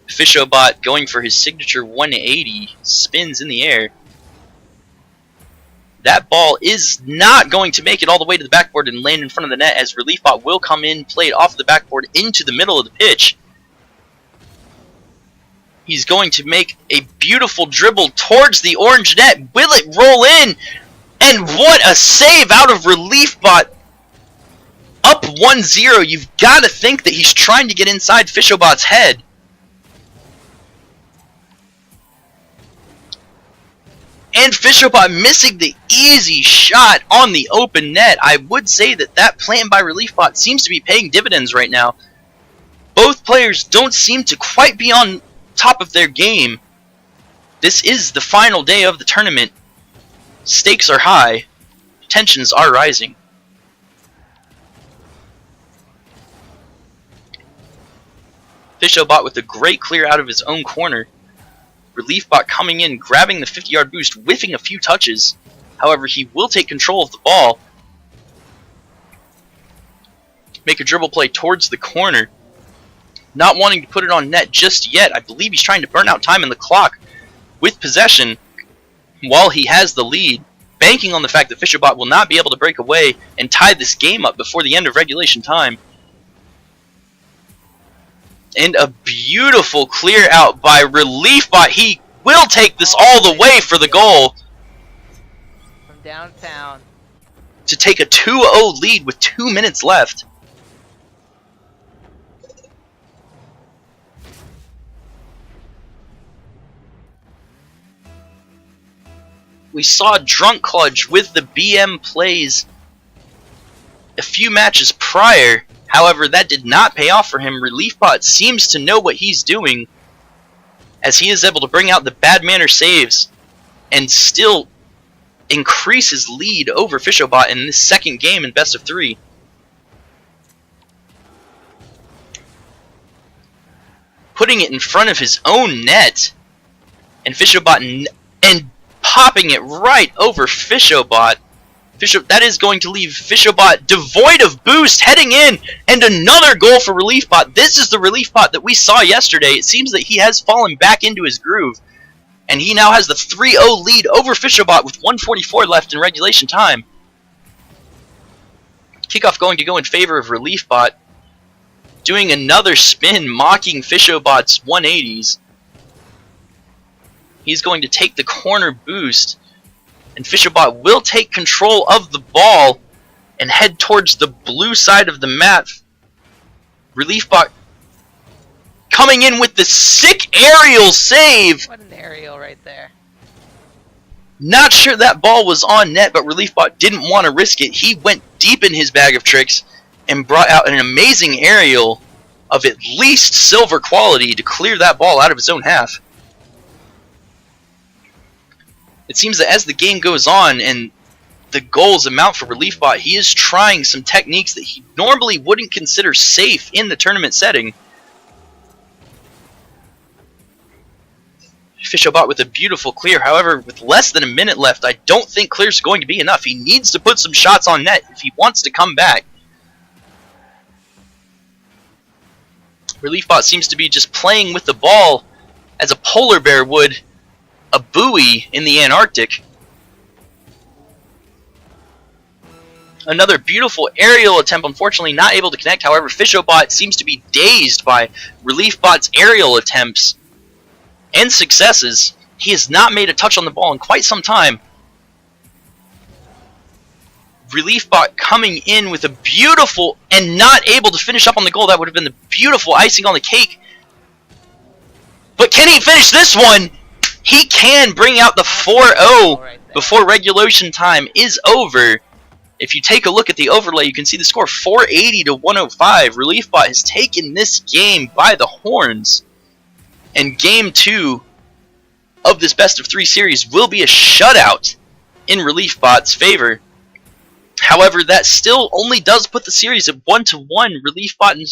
FishoBot going for his signature 180 spins in the air. That ball is not going to make it all the way to the backboard and land in front of the net, as ReliefBot will come in, play it off the backboard into the middle of the pitch. He's going to make a beautiful dribble towards the orange net. Will it roll in? And what a save out of ReliefBot. Up 1-0. You've got to think that he's trying to get inside FishoBot's head. And Fisherbot missing the easy shot on the open net. I would say that that plan by RelBot seems to be paying dividends right now. Both players don't seem to quite be on top of their game. This is the final day of the tournament. Stakes are high. Tensions are rising. RelBot with a great clear out of his own corner. RelBot coming in, grabbing the 50-yard boost, whiffing a few touches. However, he will take control of the ball. Make a dribble play towards the corner. Not wanting to put it on net just yet. I believe he's trying to burn out time in the clock with possession while he has the lead, banking on the fact that Fisherbot will not be able to break away and tie this game up before the end of regulation time. And a beautiful clear out by RelBot. He will take this all the way for the goal. From downtown. To take a 2-0 lead with 2 minutes left. We saw Drunk Clutch with the BM plays a few matches prior. However, that did not pay off for him. RelBot seems to know what he's doing, as he is able to bring out the bad manner saves and still increase his lead over Fisherbot in this second game in best of 3. Putting it in front of his own net, and Fisherbot and popping it right over Fisherbot. That is going to leave Fisherbot devoid of boost heading in, and another goal for RelBot. This is the RelBot that we saw yesterday. It seems that he has fallen back into his groove, and he now has the 3-0 lead over Fisherbot with 1:44 left in regulation time. Kickoff going to go in favor of RelBot, doing another spin, mocking Fisherbot's 180s. He's going to take the corner boost, and Fisherbot will take control of the ball and head towards the blue side of the mat. RelBot coming in with the sick aerial save. What an aerial right there. Not sure that ball was on net, but RelBot didn't want to risk it. He went deep in his bag of tricks and brought out an amazing aerial of at least silver quality to clear that ball out of his own half. It seems that as the game goes on and the goals amount for RelBot, he is trying some techniques that he normally wouldn't consider safe in the tournament setting. Fisherbot with a beautiful clear. However, with less than a minute left, I don't think clear's going to be enough. He needs to put some shots on net if he wants to come back. RelBot seems to be just playing with the ball as a polar bear would a buoy in the Antarctic. Another beautiful aerial attempt, unfortunately not able to connect. However, Fisherbot seems to be dazed by RelBot's aerial attempts and successes. He has not made a touch on the ball in quite some time. RelBot coming in with a beautiful and not able to finish up on the goal. That would have been the beautiful icing on the cake. But can he finish this one? He can bring out the 4-0 before regulation time is over. If you take a look at the overlay, you can see the score 480 to 105. RelBot has taken this game by the horns. And game 2 of this best of 3 series will be a shutout in RelBot's favor. However, that still only does put the series at 1-1. RelBot and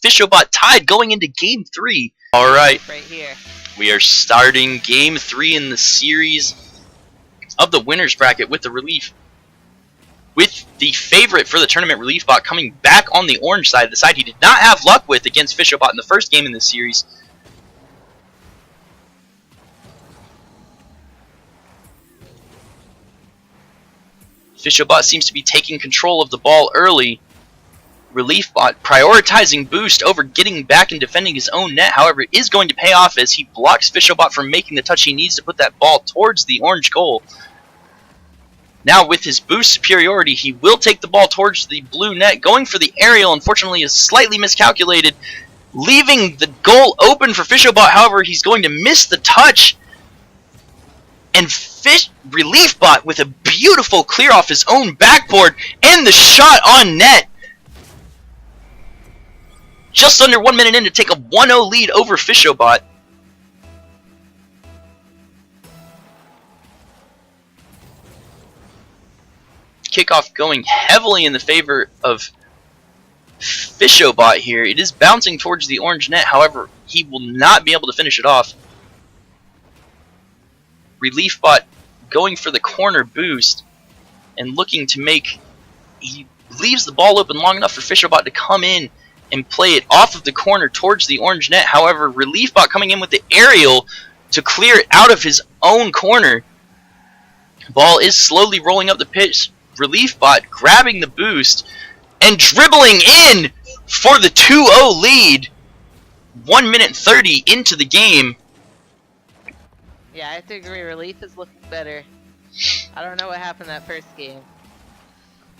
Fisherbot tied going into game 3. Alright. Right here. We are starting game 3 in the series of the winners bracket with the favorite for the tournament, RelBot, coming back on the orange side, the side he did not have luck with against Fisherbot in the first game in this series. Fisherbot seems to be taking control of the ball early. RelBot prioritizing boost over getting back and defending his own net. However, it is going to pay off as he blocks Fisherbot from making the touch he needs to put that ball towards the orange goal. Now with his boost superiority, he will take the ball towards the blue net. Going for the aerial, unfortunately, is slightly miscalculated, leaving the goal open for Fisherbot. However, he's going to miss the touch and RelBot with a beautiful clear off his own backboard, and the shot on net. Just under 1 minute in to take a 1-0 lead over RLBot. Kickoff going heavily in the favor of RLBot here. It is bouncing towards the orange net, however, he will not be able to finish it off. RelBot going for the corner boost and looking to make... He leaves the ball open long enough for RelBot to come in and play it off of the corner towards the orange net. However, RelBot coming in with the aerial to clear it out of his own corner. Ball is slowly rolling up the pitch. RelBot grabbing the boost and dribbling in for the 2-0 lead. 1 minute 30 into the game. Yeah, I have to agree. Relief is looking better. I don't know what happened that first game,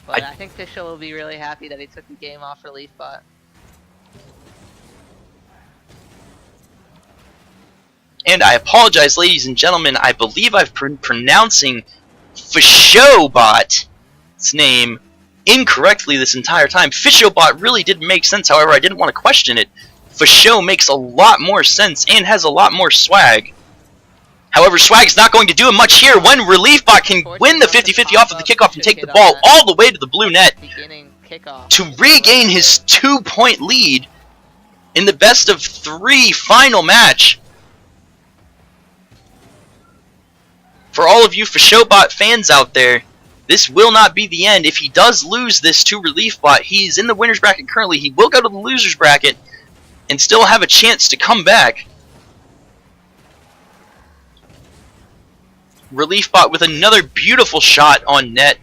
but I think Fischl will be really happy that he took the game off RelBot. And I apologize, ladies and gentlemen. I believe I've been pronouncing RLBot's name incorrectly this entire time. RLBot really did make sense, however, I didn't want to question it. Fischl makes a lot more sense and has a lot more swag. However, swag's not going to do much here when RelBot can win the 50-50 off of the kickoff and take the ball all the way to the blue net to regain his 2-point lead in the best of 3 final match. For all of you RLBot fans out there, this will not be the end. If he does lose this to RelBot, he's in the winner's bracket currently. He will go to the loser's bracket and still have a chance to come back. RelBot with another beautiful shot on net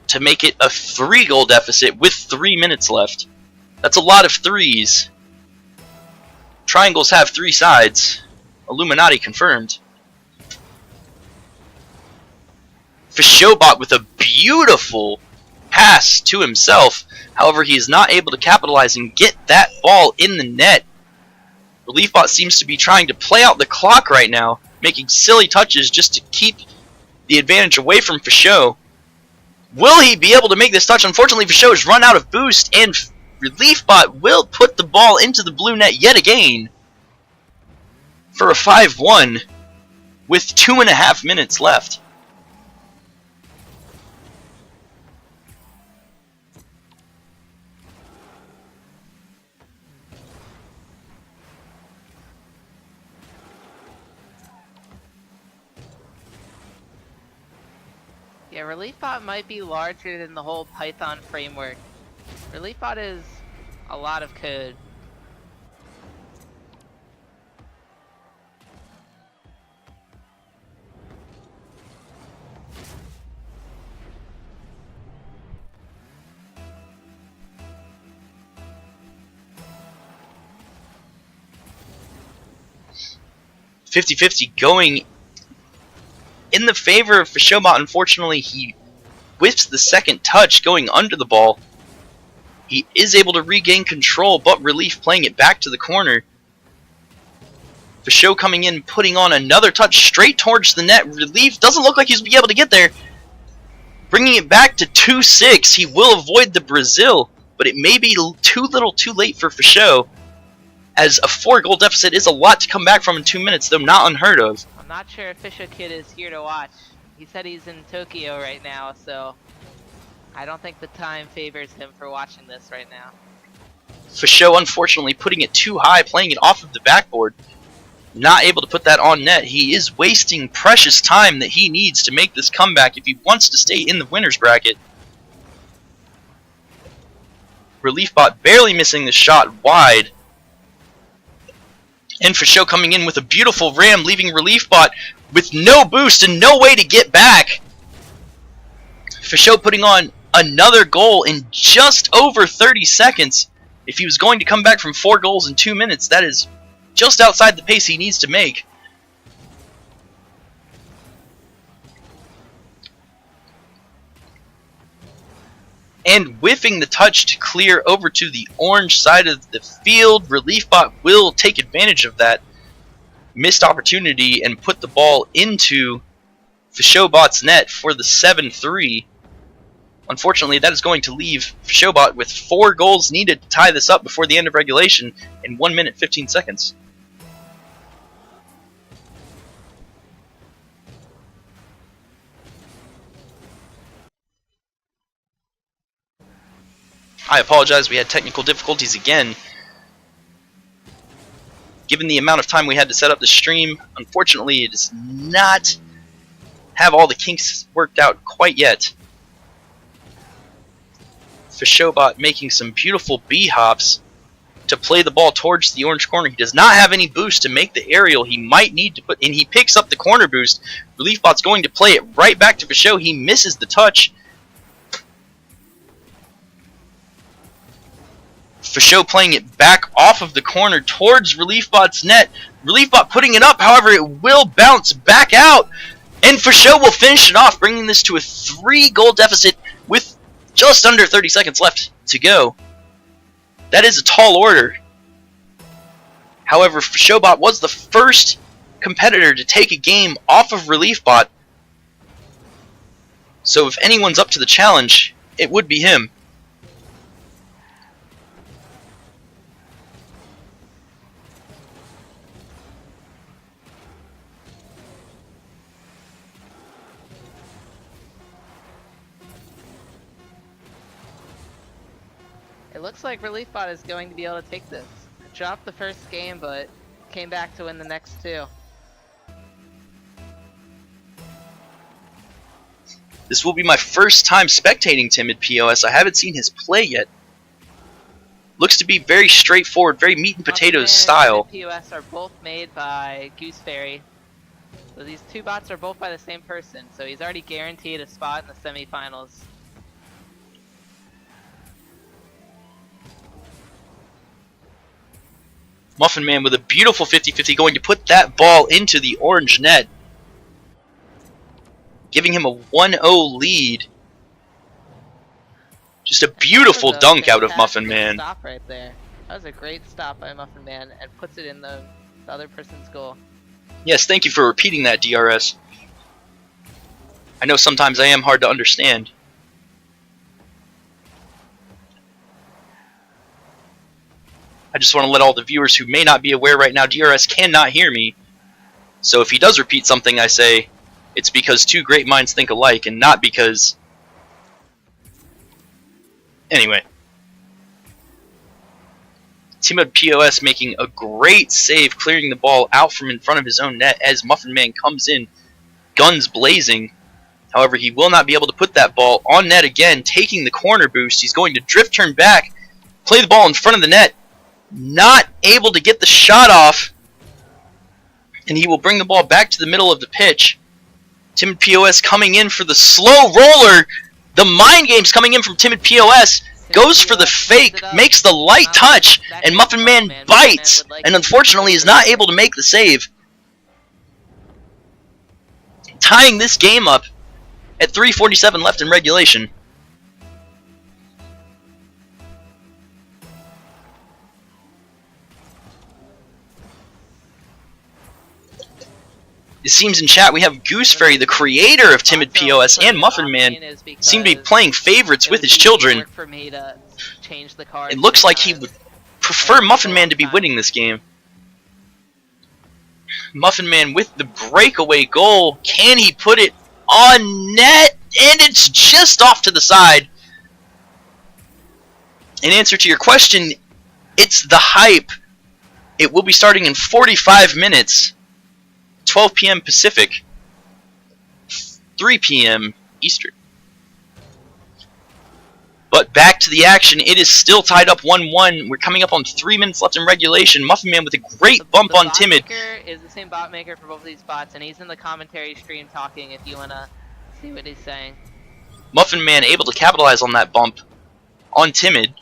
to make it a 3-goal deficit with 3 minutes left. That's a lot of threes. Triangles have 3 sides. Illuminati confirmed. RelBot with a beautiful pass to himself. However, he is not able to capitalize and get that ball in the net. RelBot seems to be trying to play out the clock right now, making silly touches just to keep the advantage away from Fischl. Will he be able to make this touch? Unfortunately, Fischl has run out of boost, and RelBot will put the ball into the blue net yet again for a 5-1 with 2.5 minutes left. Yeah, RelBot might be larger than the whole Python framework. RelBot is a lot of code. .50 going in the favor of RelBot. Unfortunately, he whiffs the second touch going under the ball. He is able to regain control, but Relief playing it back to the corner. RelBot coming in, putting on another touch straight towards the net. Relief doesn't look like he's be able to get there. Bringing it back to 2-6. He will avoid the Brazil, but it may be too little too late for RelBot, as a 4-goal deficit is a lot to come back from in 2 minutes, though not unheard of. I'm not sure if Kid is here to watch. He said he's in Tokyo right now, so I don't think the time favors him for watching this right now. RelBot, unfortunately, putting it too high, playing it off of the backboard. Not able to put that on net. He is wasting precious time that he needs to make this comeback if he wants to stay in the winner's bracket. RelBot barely missing the shot wide. And RelBot coming in with a beautiful ram, leaving RelBot with no boost and no way to get back. RelBot putting on another goal in just over 30 seconds. If he was going to come back from 4 goals in 2 minutes, that is just outside the pace he needs to make. And whiffing the touch to clear over to the orange side of the field. RelBot will take advantage of that. missed opportunity and put the ball into RLBot's net for the 7-3. Unfortunately, that is going to leave RLBot with 4 goals needed to tie this up before the end of regulation in 1 minute 15 seconds. I apologize, we had technical difficulties again. Given the amount of time we had to set up the stream, unfortunately it does not have all the kinks worked out quite yet. RLBot making some beautiful B-hops to play the ball towards the orange corner. He does not have any boost to make the aerial he might need to put, and he picks up the corner boost. RLBot's going to play it right back to RLBot. He misses the touch. RLBot playing it back off of the corner towards RLBot's net. RLBot putting it up, however, it will bounce back out. And RLBot will finish it off, bringing this to a 3-goal deficit with just under 30 seconds left to go. That is a tall order. However, RLBot was the first competitor to take a game off of RLBot. So if anyone's up to the challenge, it would be him. It looks like RLBot is going to be able to take this. Dropped the first game, but came back to win the next 2. This will be my first time spectating Timid POS. I haven't seen his play yet. Looks to be very straightforward, very meat and potatoes style. Timid POS are both made by Goose Fairy. So these 2 bots are both by the same person, so he's already guaranteed a spot in the semifinals. Muffin Man with a beautiful 50-50 going to put that ball into the orange net, giving him a 1-0 lead. Just a beautiful dunk out of Muffin Man. Stop right there. That was a great stop by Muffin Man and puts it in the other person's goal. Yes, thank you for repeating that, DRS. I know sometimes I am hard to understand. I just want to let all the viewers who may not be aware right now, DRS cannot hear me. So if he does repeat something I say, it's because 2 great minds think alike and not because... Anyway. Timid POS making a great save, clearing the ball out from in front of his own net as Muffin Man comes in, guns blazing. However, he will not be able to put that ball on net again, taking the corner boost. He's going to drift turn back, play the ball in front of the net. Not able to get the shot off, and he will bring the ball back to the middle of the pitch. Timid POS coming in for the slow roller. The mind games coming in from Timid POS. Goes for the fake, makes the light touch, and Muffin Man bites, and unfortunately is not able to make the save. Tying this game up at 3:47 left in regulation. It seems in chat we have Goose Fairy, the creator of Timid POS, and Muffin Man, seem to be playing favorites with his children. It looks like he would prefer Muffin Man to be winning this game. Muffin Man with the breakaway goal. Can he put it on net? And it's just off to the side. In answer to your question, it's the hype. It will be starting in 45 minutes. 12 p.m. Pacific, 3 p.m. Eastern. But back to the action. It is still tied up 1-1. We're coming up on 3 minutes left in regulation. Muffin Man with a great bump on Timid. The bot maker is the same bot maker for both of these bots, and he's in the commentary stream talking if you want to see what he's saying. Muffin Man able to capitalize on that bump on Timid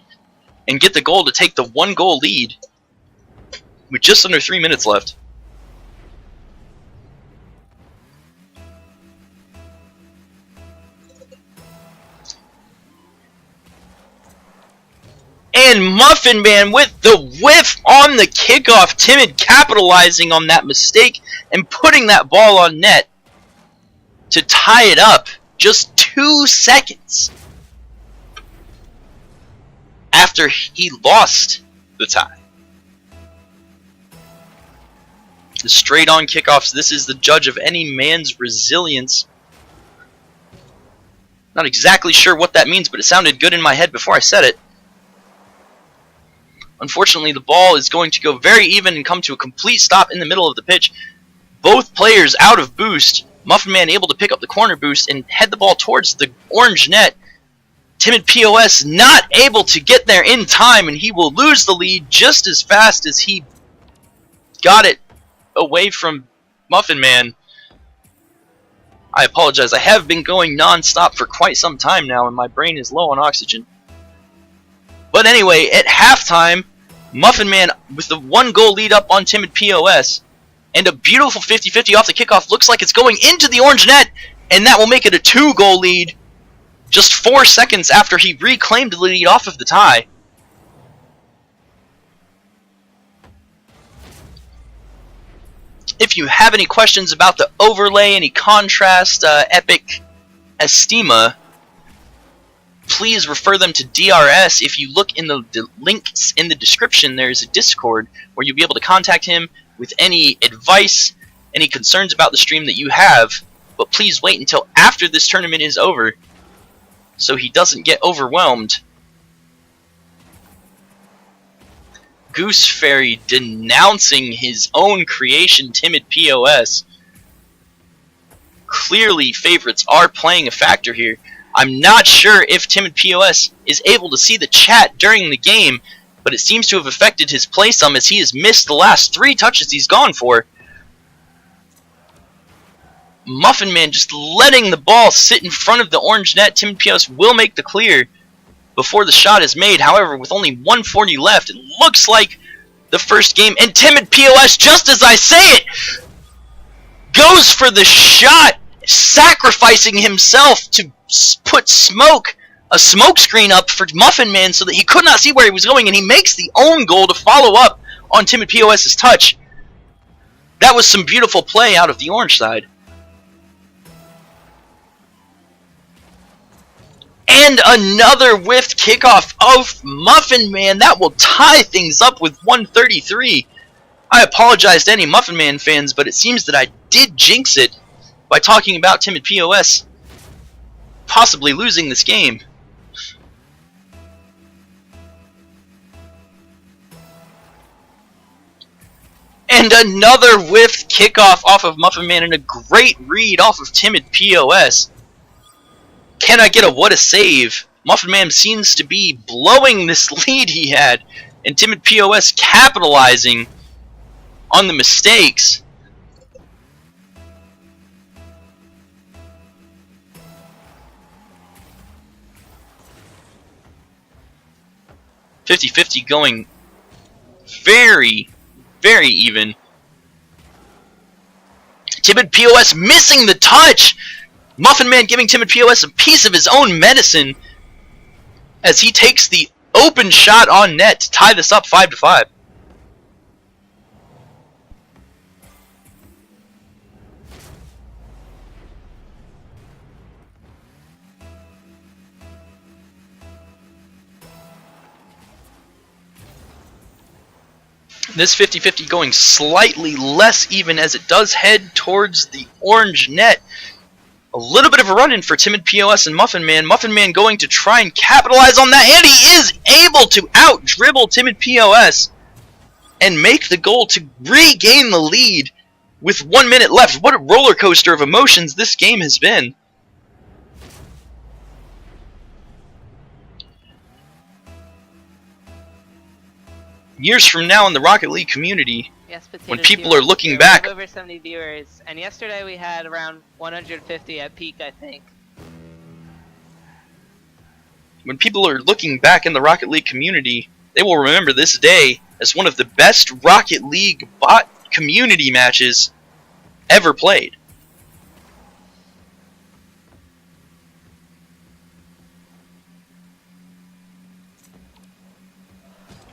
and get the goal to take the 1-goal lead with just under 3 minutes left. And Muffin Man with the whiff on the kickoff. Timid capitalizing on that mistake and putting that ball on net to tie it up just 2 seconds after he lost the tie. The straight on kickoffs, this is the judge of any man's resilience. Not exactly sure what that means, but it sounded good in my head before I said it. Unfortunately, the ball is going to go very even and come to a complete stop in the middle of the pitch. Both players out of boost. Muffin Man able to pick up the corner boost and head the ball towards the orange net. Timid POS not able to get there in time, and he will lose the lead just as fast as he got it away from Muffin Man. I apologize. I have been going non-stop for quite some time now, and my brain is low on oxygen. But anyway, at halftime, Muffin Man with the 1-goal lead up on Timid POS, and a beautiful 50-50 off the kickoff. Looks like it's going into the orange net, and that will make it a 2-goal lead just 4 seconds after he reclaimed the lead off of the tie. If you have any questions about the overlay, any contrast, epic estima, please refer them to DRS. If you look in the links in the description, there's a Discord where you'll be able to contact him with any advice, any concerns about the stream that you have. But please wait until after this tournament is over so he doesn't get overwhelmed. Goose Fairy denouncing his own creation, Timid POS. Clearly, favorites are playing a factor here. I'm not sure if Timid POS is able to see the chat during the game, but it seems to have affected his play some as he has missed the last 3 touches he's gone for. Muffin Man just letting the ball sit in front of the orange net. Timid POS will make the clear before the shot is made. However, with only 1:40 left, it looks like the first game. And Timid POS, just as I say it, goes for the shot, sacrificing himself to put a smoke screen up for Muffin Man so that he could not see where he was going, and he makes the own goal to follow up on Timid POS's touch. That was some beautiful play out of the orange side. And another whiffed kickoff of Muffin Man. That will tie things up with 1:33. I apologize to any Muffin Man fans, but it seems that I did jinx it by talking about Timid POS possibly losing this game. And another whiffed kickoff off of Muffin Man and a great read off of Timid POS. Can I get a what a save? Muffin Man seems to be blowing this lead he had, and Timid POS capitalizing on the mistakes. .50-50 going very, very even. Timid POS missing the touch. Muffin Man giving Timid POS a piece of his own medicine as he takes the open shot on net to tie this up 5-5. This 50-50 going slightly less even as it does head towards the orange net. A little bit of a run-in for Timid POS and Muffin Man. Muffin Man going to try and capitalize on that, and he is able to out-dribble Timid POS and make the goal to regain the lead with 1 minute left. What a roller coaster of emotions this game has been. Years from now in the Rocket League community, Yes, when people are looking back, we have over 70 viewers, and yesterday we had around 150 at peak, I think. when people are looking back in the Rocket League community, they will remember this day as one of the best Rocket League bot community matches ever played.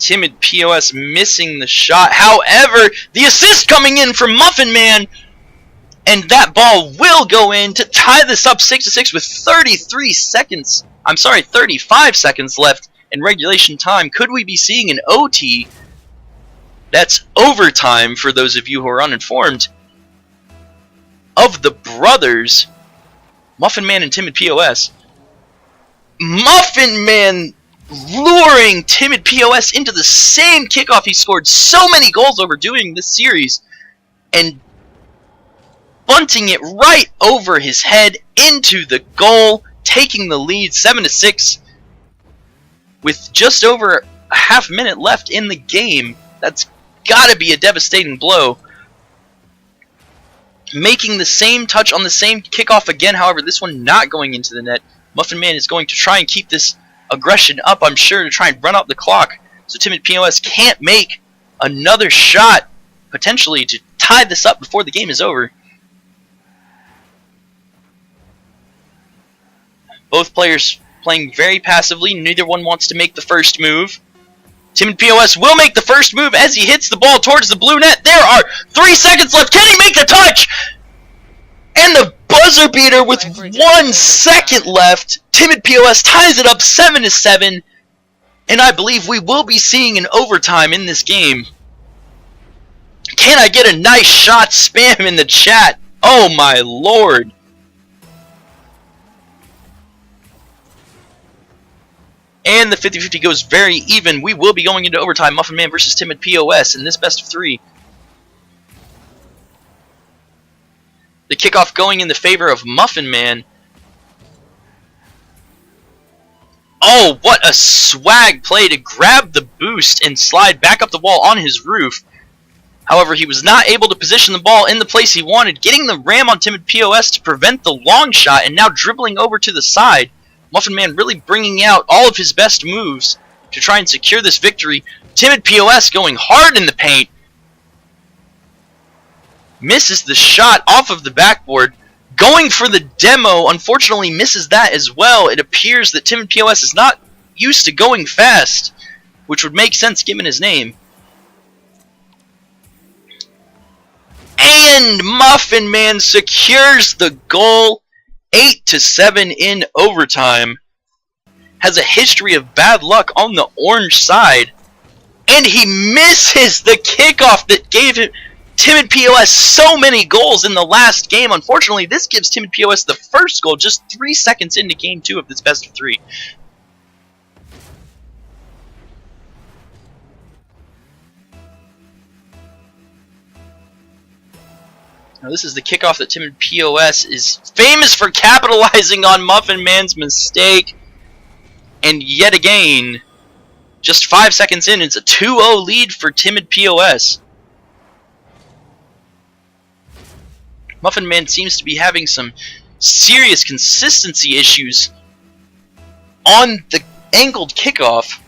Timid POS missing the shot. However, the assist coming in from Muffin Man, and that ball will go in to tie this up 6-6 with 35 seconds left in regulation time. Could we be seeing an OT? That's overtime for those of you who are uninformed. Of the brothers, Muffin Man and Timid POS. Muffin Man luring Timid POS into the same kickoff he scored so many goals over doing this series, and bunting it right over his head into the goal, taking the lead 7-6 with just over a half minute left in the game. That's gotta be a devastating blow. Making the same touch on the same kickoff again, however, this one not going into the net. Muffin Man is going to try and keep this aggression up, I'm sure, to try and run out the clock, so Timid POS can't make another shot, potentially, to tie this up before the game is over. Both players playing very passively. Neither one wants to make the first move. Timid POS will make the first move as he hits the ball towards the blue net. There are 3 seconds left. Can he make the touch? And the buzzer beater with 1 second left. Timid POS ties it up 7-7. And I believe we will be seeing an overtime in this game. Can I get a nice shot spam in the chat? Oh my lord. And the 50-50 goes very even. We will be going into overtime. Muffin Man versus Timid POS in this best of 3. The kickoff going in the favor of Muffin Man. Oh, what a swag play to grab the boost and slide back up the wall on his roof. However, he was not able to position the ball in the place he wanted, getting the ram on Timid POS to prevent the long shot, and now dribbling over to the side. Muffin Man really bringing out all of his best moves to try and secure this victory. Timid POS going hard in the paint. Misses the shot off of the backboard. Going for the demo, unfortunately misses that as well. It appears that Timid POS is not used to going fast, which would make sense given his name. And Muffin Man secures the goal. 8-7 in overtime. Has a history of bad luck on the orange side. And he misses the kickoff that gave him Timid POS so many goals in the last game. Unfortunately, this gives Timid POS the first goal just 3 seconds into game 2 of this best of 3. Now this is the kickoff that Timid POS is famous for capitalizing on Muffin Man's mistake. And yet again, just 5 seconds in, it's a 2-0 lead for Timid POS. Muffin Man seems to be having some serious consistency issues on the angled kickoff.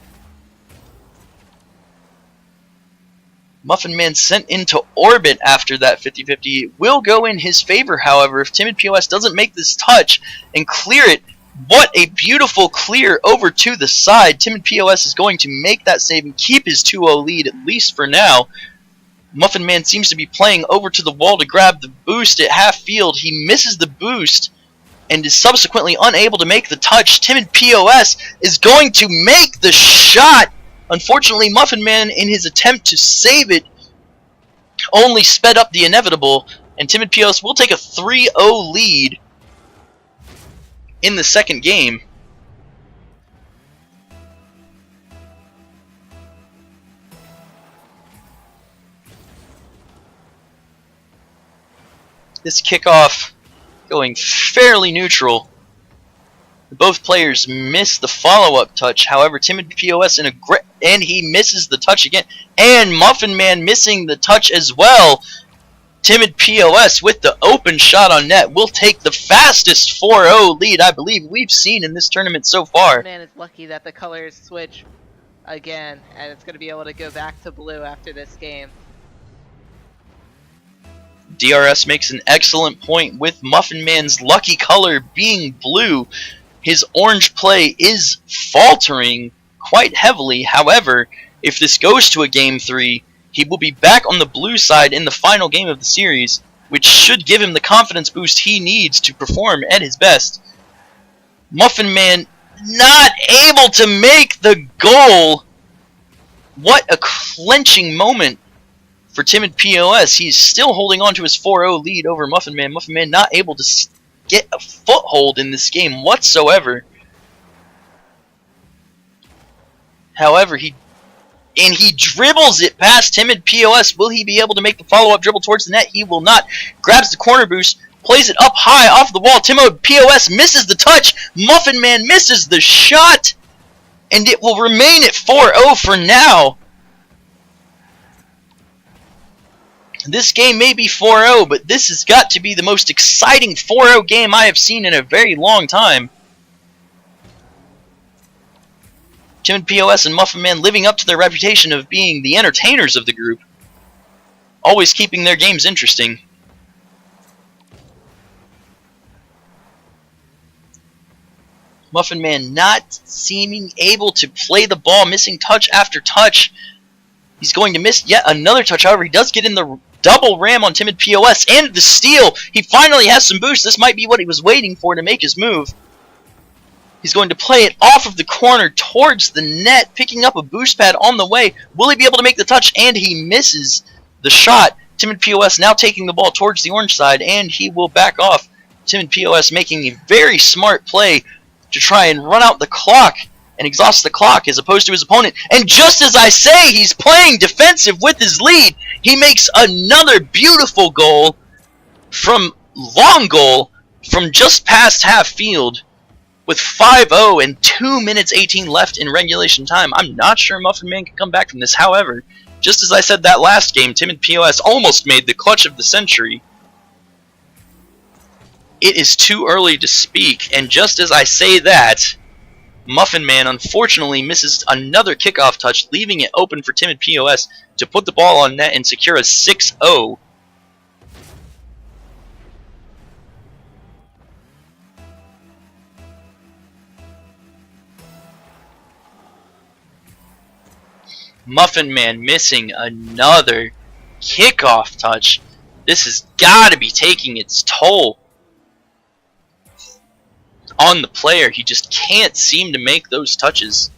Muffin Man sent into orbit after that 50-50 will go in his favor, however, if Timid POS doesn't make this touch and clear it. What a beautiful clear over to the side. Timid POS is going to make that save and keep his 2-0 lead, at least for now. Muffin Man seems to be playing over to the wall to grab the boost at half field. He misses the boost and is subsequently unable to make the touch. Timid POS is going to make the shot. Unfortunately, Muffin Man, in his attempt to save it, only sped up the inevitable, and Timid POS will take a 3-0 lead in the second game. This kickoff going fairly neutral. Both players miss the follow-up touch. However, Timid POS and he misses the touch again. And Muffin Man missing the touch as well. Timid POS with the open shot on net will take the fastest 4-0 lead I believe we've seen in this tournament so far. Man is lucky that the colors switch again, and it's going to be able to go back to blue after this game. DRS makes an excellent point with Muffin Man's lucky color being blue. His orange play is faltering quite heavily. However, If this goes to a Game 3, he will be back on the blue side in the final game of the series, which should give him the confidence boost he needs to perform at his best. Muffin Man not able to make the goal. What a clenching moment for Timid POS. He's still holding on to his 4-0 lead over Muffin Man. Muffin Man not able to get a foothold in this game whatsoever. However, he dribbles it past Timid POS. Will he be able to make the follow-up dribble towards the net? He will not. Grabs the corner boost, plays it up high off the wall. Timid POS misses the touch. Muffin Man misses the shot. And it will remain at 4-0 for now. This game may be 4-0, but this has got to be the most exciting 4-0 game I have seen in a very long time. Timid POS and Muffin Man living up to their reputation of being the entertainers of the group. Always keeping their games interesting. Muffin Man not seeming able to play the ball, missing touch after touch. He's going to miss yet another touch. However, he does get in the double ram on Timid POS and the steal. He finally has some boost. This might be what he was waiting for to make his move. He's going to play it off of the corner towards the net, picking up a boost pad on the way. Will he be able to make the touch? And he misses the shot. Timid POS now taking the ball towards the orange side, and he will back off. Timid POS making a very smart play to try and run out the clock and exhaust the clock as opposed to his opponent. And just as I say, he's playing defensive with his lead. He makes another beautiful goal from long goal from just past half field with 5-0 and 2 minutes 18 left in regulation time. I'm not sure Muffin Man can come back from this. However, just as I said that last game, Timid POS almost made the clutch of the century. It is too early to speak, and just as I say that, Muffin Man unfortunately misses another kickoff touch, leaving it open for Timid POS to put the ball on net and secure a 6-0. Muffin Man missing another kickoff touch. This has got to be taking its toll on the player. He just can't seem to make those touches.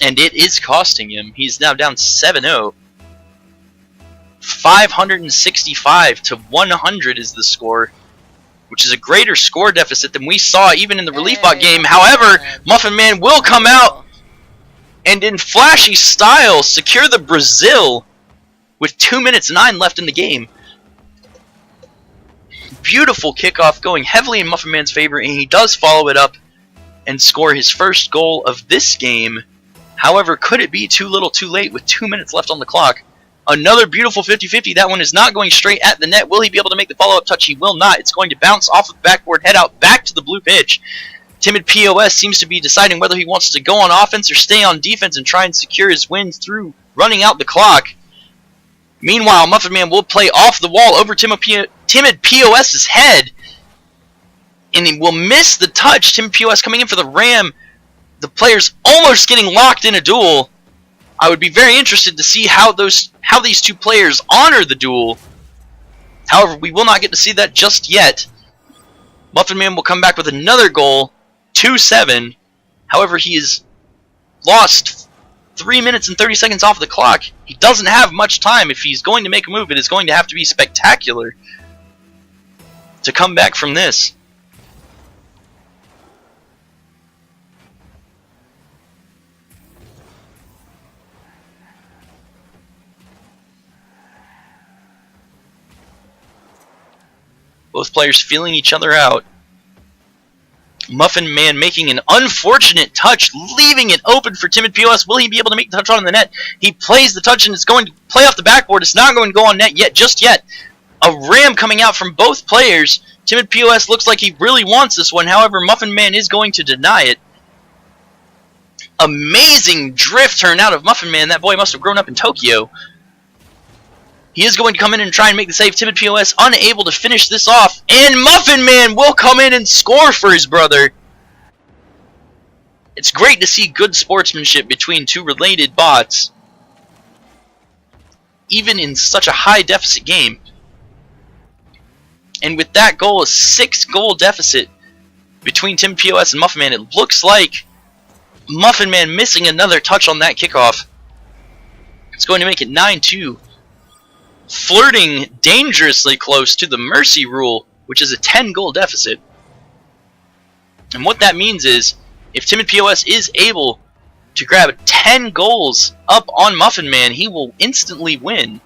And it is costing him. He's now down 7-0. 565 to 100 is the score, which is a greater score deficit than we saw even in the RLBot game. However, Muffin Man will come out and in flashy style secure the Brazil with 2 minutes 9 left in the game. Beautiful kickoff going heavily in Muffin Man's favor, and he does follow it up and score his first goal of this game. However, could it be too little too late with 2 minutes left on the clock? Another beautiful 50-50. That one is not going straight at the net. Will he be able to make the follow-up touch? He will not. It's going to bounce off of the backboard, head out back to the blue pitch. Timid POS seems to be deciding whether he wants to go on offense or stay on defense and try and secure his win through running out the clock. Meanwhile, Muffin Man will play off the wall over Timid POS's head, and he will miss the touch. Timid POS coming in for the ram. The players almost getting locked in a duel. I would be very interested to see how these two players honor the duel. However, we will not get to see that just yet. Muffin Man will come back with another goal, 2-7. However, he has lost 3 minutes and 30 seconds off the clock. He doesn't have much time. If he's going to make a move, it is going to have to be spectacular to come back from this. Both players feeling each other out. Muffin Man making an unfortunate touch, leaving it open for Timid POS. Will he be able to make the touch on the net? He plays the touch and it's going to play off the backboard. It's not going to go on net yet, just yet. A ram coming out from both players. Timid POS looks like he really wants this one. However, Muffin Man is going to deny it. Amazing drift turn out of Muffin Man. That boy must have grown up in Tokyo. He is going to come in and try and make the save. Timid POS unable to finish this off. And Muffin Man will come in and score for his brother. It's great to see good sportsmanship between two related bots, even in such a high deficit game. And with that goal, a 6-goal deficit between Timid POS and Muffin Man, it looks like Muffin Man missing another touch on that kickoff. It's going to make it 9-2. Flirting dangerously close to the mercy rule, which is a 10-goal deficit. And what that means is, if Timid POS is able to grab 10 goals up on Muffin Man, he will instantly win.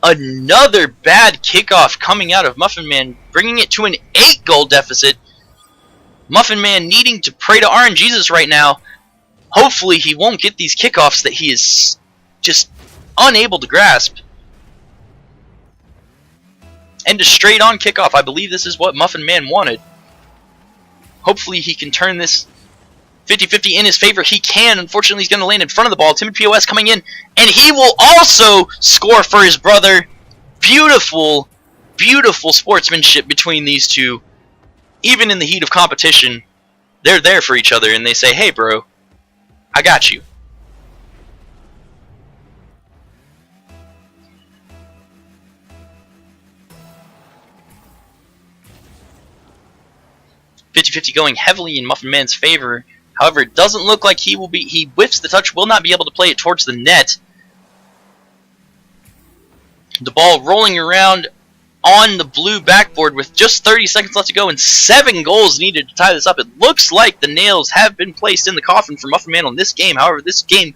Another bad kickoff coming out of Muffin Man, bringing it to an 8-goal deficit. Muffin Man needing to pray to RNGesus right now. Hopefully he won't get these kickoffs that he is just unable to grasp. And a straight on kickoff. I believe this is what Muffin Man wanted. Hopefully he can turn this 50-50 in his favor. He can. Unfortunately, he's going to land in front of the ball. Timid POS coming in, and he will also score for his brother. Beautiful, beautiful sportsmanship between these two. Even in the heat of competition, they're there for each other, and they say, hey, bro, I got you. .50-50 going heavily in Muffin Man's favor. However, it doesn't look like he whiffs the touch, will not be able to play it towards the net. The ball rolling around on the blue backboard with just 30 seconds left to go and 7 goals needed to tie this up. It looks like the nails have been placed in the coffin for Muffin Man on this game. However, this game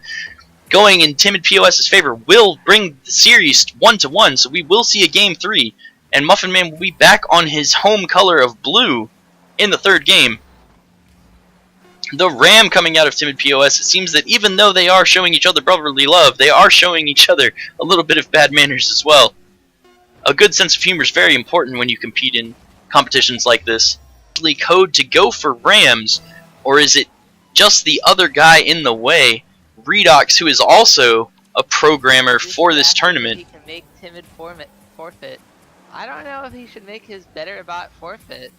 going in Timid POS's favor will bring the series 1-1, so we will see a game 3, and Muffin Man will be back on his home color of blue in the third game. The Ram coming out of Timid POS, it seems that even though they are showing each other brotherly love, they are showing each other a little bit of bad manners as well. A good sense of humor is very important when you compete in competitions like this. Code to go for Rams, or is it just the other guy in the way, Redox, who is also a programmer for this tournament? He can make Timid forfeit. I don't know if he should make his better bot forfeit.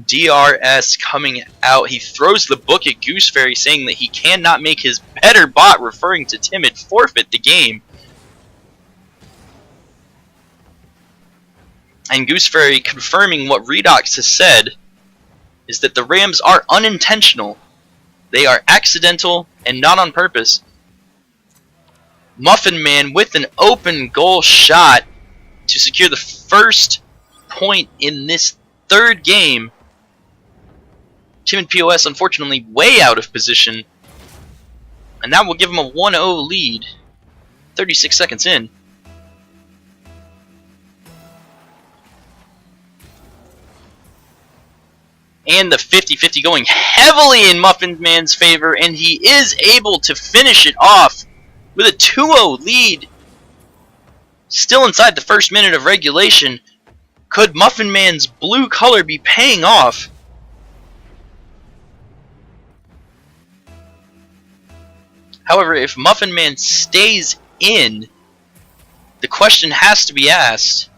DRS coming out. He throws the book at Goose Fairy, saying that he cannot make his better bot, referring to Timid, forfeit the game. And Goose Fairy confirming what Redox has said, is that the Rams are unintentional. They are accidental and not on purpose. Muffin Man with an open goal shot to secure the first point in this third game. Timid POS, unfortunately, way out of position. And that will give him a 1-0 lead. 36 seconds in. And the 50-50 going heavily in Muffin Man's favor. And he is able to finish it off with a 2-0 lead. Still inside the first minute of regulation. Could Muffin Man's blue color be paying off? However, if Muffin Man stays in, the question has to be asked.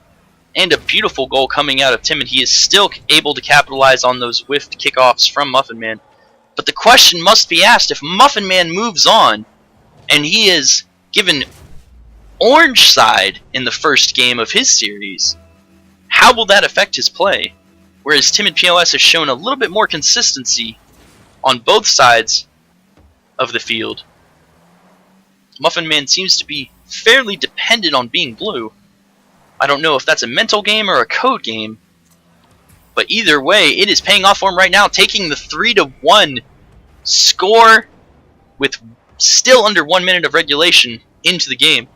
And a beautiful goal coming out of Timid. He is still able to capitalize on those whiffed kickoffs from Muffin Man. But the question must be asked, if Muffin Man moves on, and he is given orange side in the first game of his series, how will that affect his play? Whereas Timid POS has shown a little bit more consistency on both sides of the field. Muffin Man seems to be fairly dependent on being blue. I don't know if that's a mental game or a code game, but either way, it is paying off for him right now, taking the 3-1 score with still under 1 minute of regulation into the game.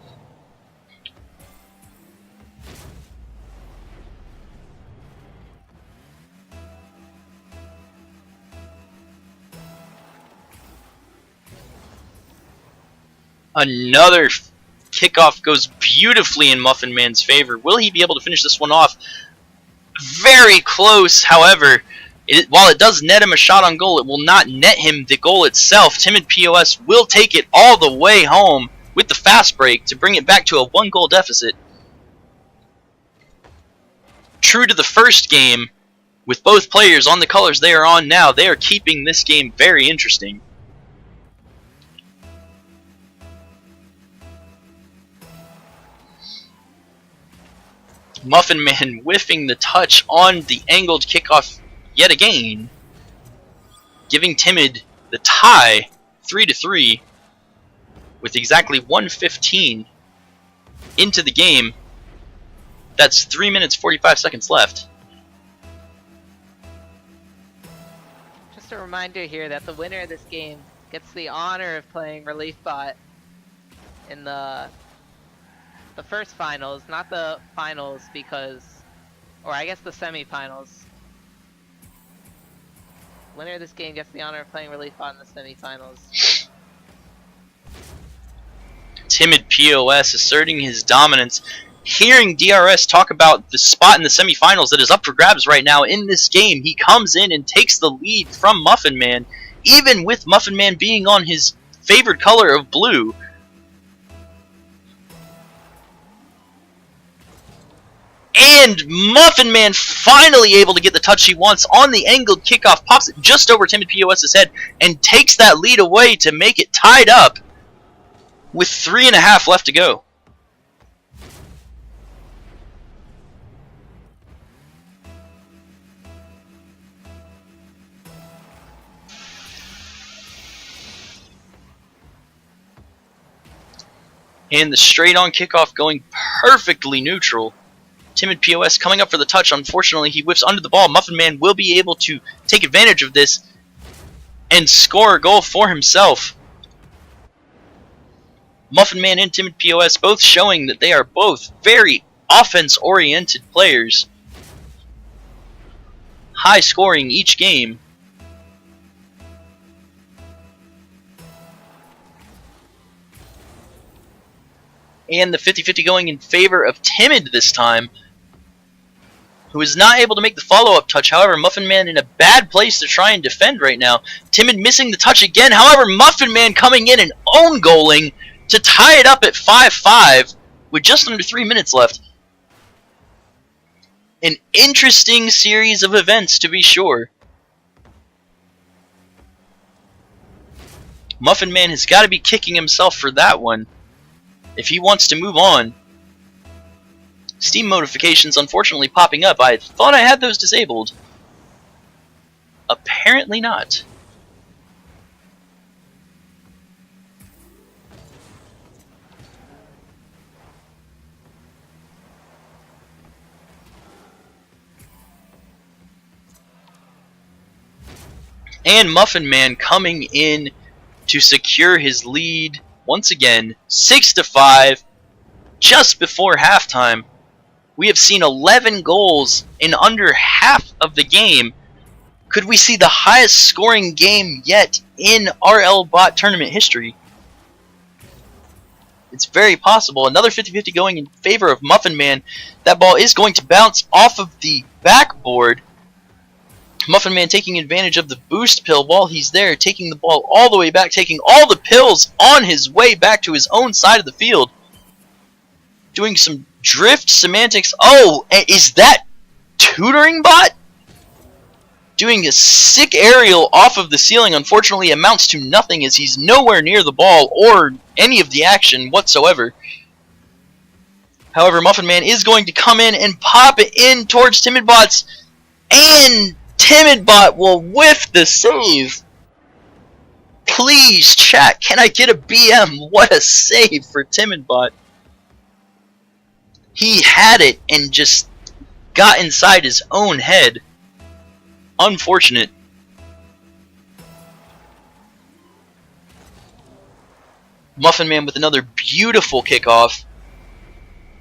Another kickoff goes beautifully in Muffin Man's favor. Will he be able to finish this one off? Very close, however. While it does net him a shot on goal, it will not net him the goal itself. Timid POS will take it all the way home with the fast break to bring it back to a 1-goal deficit. True to the first game, With both players on the colors they are on now, they are keeping this game very interesting. Muffin Man whiffing the touch on the angled kickoff yet again, giving Timid the tie 3-3 with exactly 1:15 into the game. That's 3 minutes 45 seconds left. Just a reminder here that the winner of this game gets the honor of playing RLBot in the first finals, not the finals, because, or I guess the semifinals. Winner of this game gets the honor of playing RLBot in the semifinals. Timid POS asserting his dominance. Hearing DRS talk about the spot in the semifinals that is up for grabs right now in this game, he comes in and takes the lead from Muffin Man, even with Muffin Man being on his favored color of blue. And Muffin Man finally able to get the touch he wants on the angled kickoff, pops it just over Timid POS's head, and takes that lead away to make it tied up with 3.5 left to go. And the straight-on kickoff going perfectly neutral. Timid POS coming up for the touch. Unfortunately, he whiffs under the ball. Muffin Man will be able to take advantage of this and score a goal for himself. Muffin Man and Timid POS both showing that they are both very offense-oriented players. High scoring each game. And the 50-50 going in favor of Timid this time, who is not able to make the follow-up touch. However, Muffin Man in a bad place to try and defend right now. Timid missing the touch again. However, Muffin Man coming in and own goaling to tie it up at 5-5 with just under 3 minutes left. An interesting series of events, to be sure. Muffin Man has got to be kicking himself for that one if he wants to move on. Steam notifications unfortunately popping up. I thought I had those disabled. Apparently not. And Muffin Man coming in to secure his lead once again, 6-5, just before halftime. We have seen 11 goals in under half of the game. Could we see the highest scoring game yet in RLBot tournament history? It's very possible. Another 50-50 going in favor of Muffin Man. That ball is going to bounce off of the backboard. Muffin Man taking advantage of the boost pill while he's there, taking the ball all the way back, taking all the pills on his way back to his own side of the field. Doing some drift semantics. Oh, is that tutoring bot? Doing a sick aerial off of the ceiling. Unfortunately, amounts to nothing as he's nowhere near the ball or any of the action whatsoever. However, Muffin Man is going to come in and pop it in towards Timid Bots, and Timid Bot will whiff the save. Please, chat, can I get a BM? What a save for Timid Bot. He had it and just got inside his own head. Unfortunate. Muffin Man with another beautiful kickoff.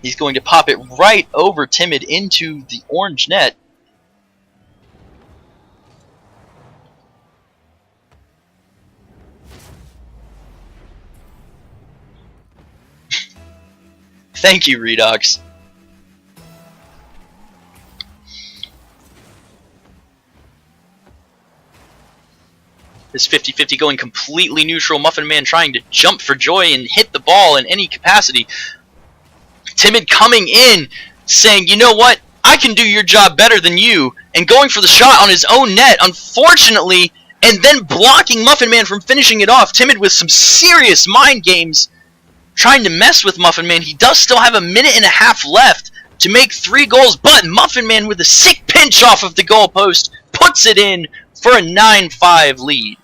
He's going to pop it right over Timid into the orange net. Thank you, Redox. This 50-50 going completely neutral. Muffin Man trying to jump for joy and hit the ball in any capacity. Timid coming in, saying, you know what? I can do your job better than you. and going for the shot on his own net, unfortunately, and then blocking Muffin Man from finishing it off. Timid with some serious mind games, trying to mess with Muffin Man. He does still have a minute and a half left to make 3 goals, but Muffin Man with a sick pinch off of the goalpost puts it in for a 9-5 lead.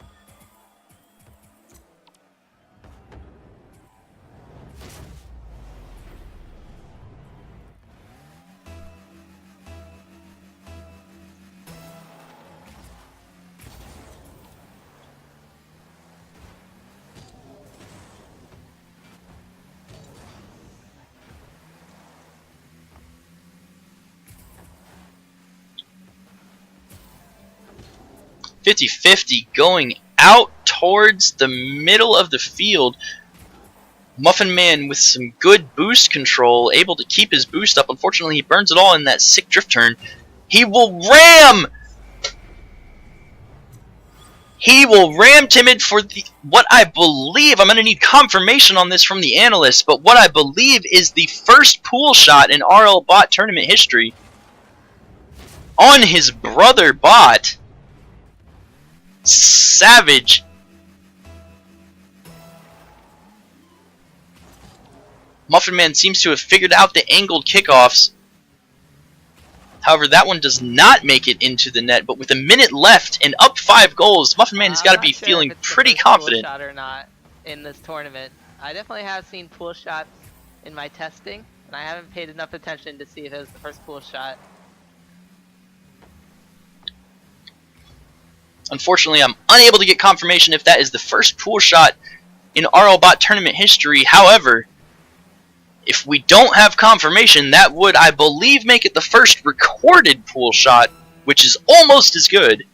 .50-50 going out towards the middle of the field. Muffin Man with some good boost control, able to keep his boost up. Unfortunately, he burns it all in that sick drift turn. He will ram! He will ram Timid for what I believe, I'm going to need confirmation on this from the analysts, but what I believe is the first pool shot in RLBot tournament history on his brother bot. Savage. Muffin Man seems to have figured out the angled kickoffs. However, that one does not make it into the net, but with a minute left and up 5 goals, Muffin Man has got to be feeling pretty confident. Pool shot or not in this tournament. I definitely have seen pool shots in my testing, and I haven't paid enough attention to see if it was the first pool shot. Unfortunately, I'm unable to get confirmation if that is the first pool shot in RLBot tournament history. However, if we don't have confirmation, that would, I believe, make it the first recorded pool shot, which is almost as good.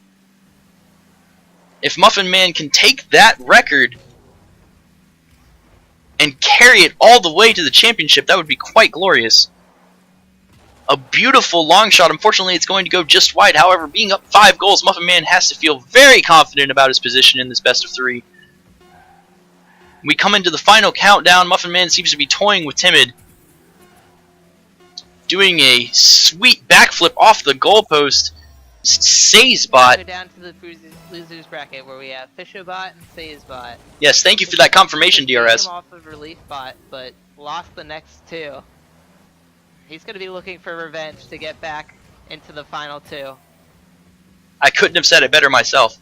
If Muffin Man can take that record and carry it all the way to the championship, that would be quite glorious. A beautiful long shot. Unfortunately, it's going to go just wide. However, being up 5 goals, Muffin Man has to feel very confident about his position in this best of 3. We come into the final countdown. Muffin Man seems to be toying with Timid, doing a sweet backflip off the goalpost. RLBot. We're down to the losers bracket where we have RLBot and RLBot. Yes, thank you for that confirmation, DRS. Off of RLBot, but lost the next 2. He's going to be looking for revenge to get back into the final 2. I couldn't have said it better myself.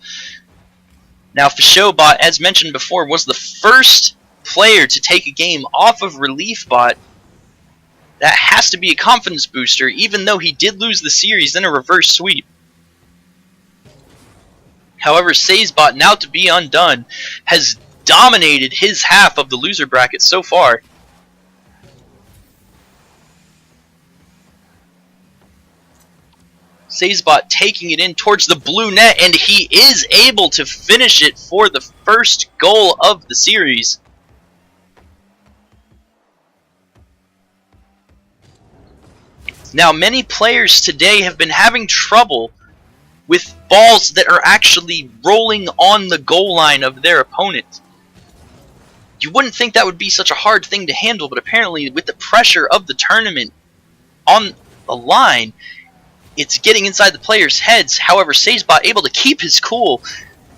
Now, RLBot, as mentioned before, was the first player to take a game off of RLBot. That has to be a confidence booster, even though he did lose the series in a reverse sweep. However, RLBot, now to be undone, has dominated his half of the loser bracket so far. RLBot taking it in towards the blue net, and he is able to finish it for the first goal of the series. Now, many players today have been having trouble with balls that are actually rolling on the goal line of their opponent. You wouldn't think that would be such a hard thing to handle, but apparently with the pressure of the tournament on the line, it's getting inside the players' heads. However, RLBot able to keep his cool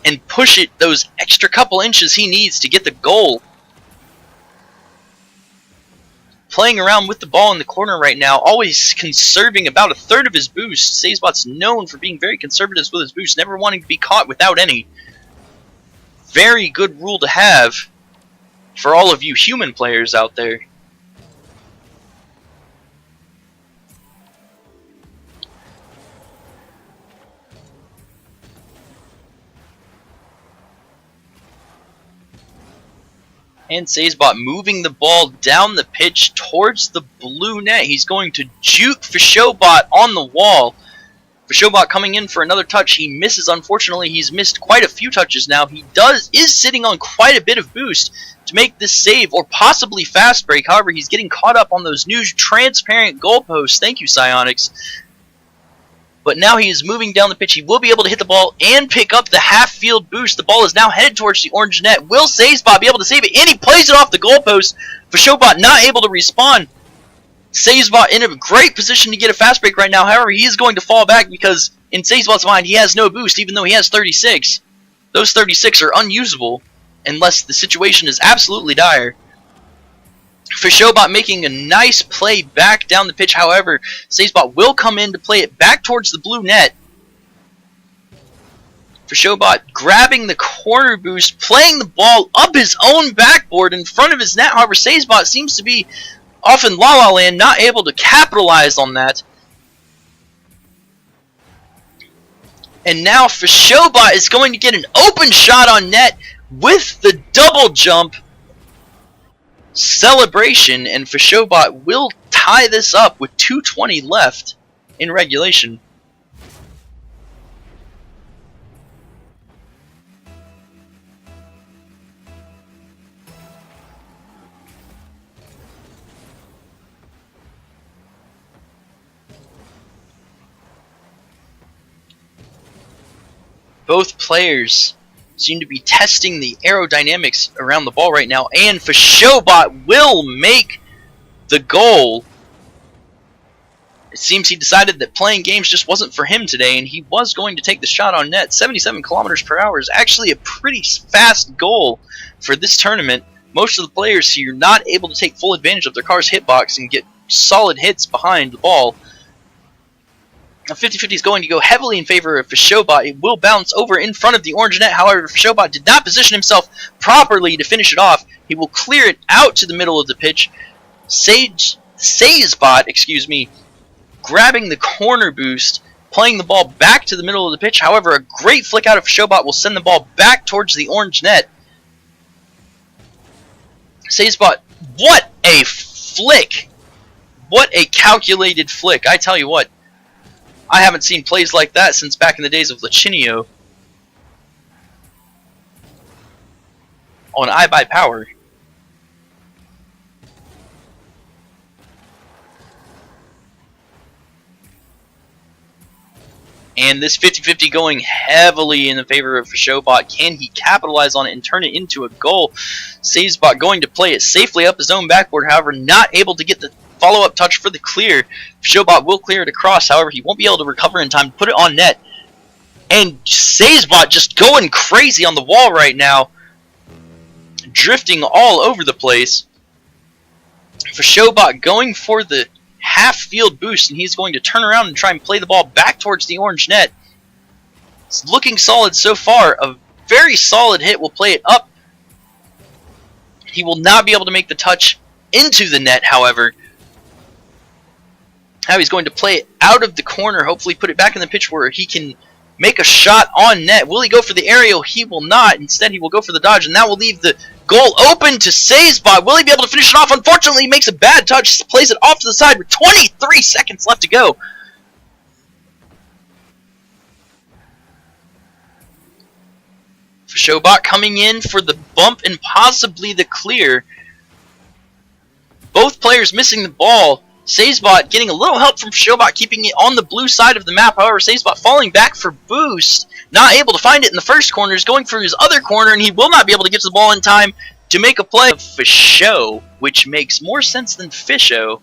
and push it those extra couple inches he needs to get the goal. Playing around with the ball in the corner right now, always conserving about a third of his boost. RLBot's known for being very conservative with his boost, never wanting to be caught without any. Very good rule to have for all of you human players out there. And RLBot moving the ball down the pitch towards the blue net. He's going to juke RLBot on the wall. RLBot coming in for another touch. He misses, unfortunately. He's missed quite a few touches now. He is sitting on quite a bit of boost to make this save, or possibly fast break. However, he's getting caught up on those new transparent goalposts. Thank you, Psyonix. But now he is moving down the pitch. He will be able to hit the ball and pick up the half-field boost. The ball is now headed towards the orange net. Will RLBot be able to save it? And he plays it off the goalpost. RLBot not able to respawn. RLBot in a great position to get a fast break right now. However, he is going to fall back because in Sagebot's mind, he has no boost, even though he has 36. Those 36 are unusable unless the situation is absolutely dire. Fishobot making a nice play back down the pitch. However, Sagebot will come in to play it back towards the blue net. Fishobot grabbing the corner boost, playing the ball up his own backboard in front of his net. However, Sagebot seems to be off in La La Land, not able to capitalize on that. And now Fishobot is going to get an open shot on net with the double jump celebration, and Fishobot will tie this up with 2:20 left in regulation. Both players seem to be testing the aerodynamics around the ball right now, and Fishobot will make the goal. It seems he decided that playing games just wasn't for him today, and he was going to take the shot on net. 77 kilometers per hour is actually a pretty fast goal for this tournament. Most of the players here are not able to take full advantage of their car's hitbox and get solid hits behind the ball. Now 50-50 is going to go heavily in favor of Fishobot. It will bounce over in front of the orange net. However, Fishobot did not position himself properly to finish it off. He will clear it out to the middle of the pitch. Sagebot, grabbing the corner boost, playing the ball back to the middle of the pitch. However, a great flick out of Fishobot will send the ball back towards the orange net. Sagebot, what a flick! What a calculated flick, I tell you what. I haven't seen plays like that since back in the days of Lachinio on iBuyPower. And this 50-50 going heavily in the favor of Fishobot. Can he capitalize on it and turn it into a goal? Sagebot going to play it safely up his own backboard, however, not able to get the follow-up touch for the clear. Fishobot will clear it across, however, he won't be able to recover in time to put it on net. And Sagebot just going crazy on the wall right now, drifting all over the place. Fishobot going for the half-field boost, and he's going to turn around and try and play the ball back towards the orange net. It's looking solid so far. A very solid hit will play it up. He will not be able to make the touch into the net, however. Now he's going to play it out of the corner, hopefully put it back in the pitch where he can make a shot on net. Will he go for the aerial? He will not. Instead, he will go for the dodge, and that will leave the goal open to Sagebot. Will he be able to finish it off? Unfortunately, he makes a bad touch, plays it off to the side with 23 seconds left to go. Fishobot coming in for the bump and possibly the clear. Both players missing the ball. Sagebot getting a little help from Fishobot, keeping it on the blue side of the map. However, Sagebot falling back for boost, not able to find it in the first corner, is going for his other corner, and he will not be able to get to the ball in time to make a play. Fisho, which makes more sense than Fisho.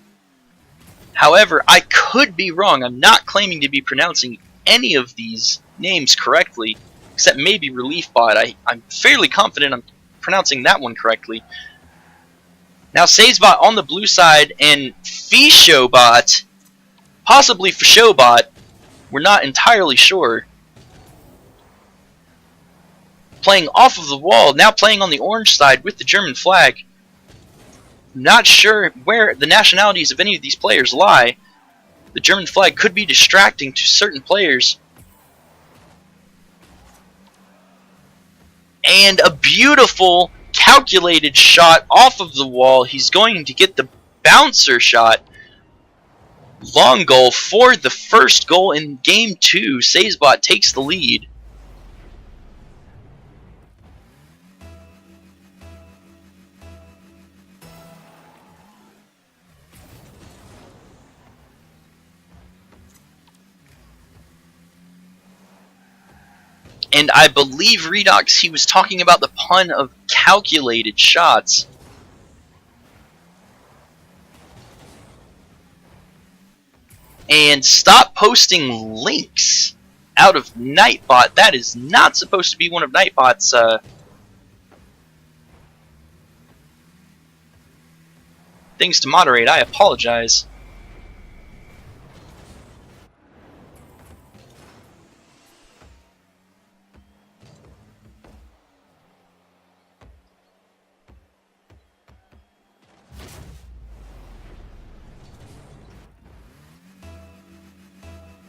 However, I could be wrong. I'm not claiming to be pronouncing any of these names correctly, except maybe RLBot. I'm fairly confident I'm pronouncing that one correctly. Now Sagebot on the blue side, and Fishobot, possibly Fishobot, we're not entirely sure, playing off of the wall, now playing on the orange side with the German flag. Not sure where the nationalities of any of these players lie. The German flag could be distracting to certain players. And a beautiful calculated shot off of the wall. He's going to get the bouncer shot. Long goal for the first goal in game 2. Sagebot takes the lead. And I believe Redox, he was talking about the pun of calculated shots. And stop posting links out of RLBot. That is not supposed to be one of RLBot's things to moderate. I apologize.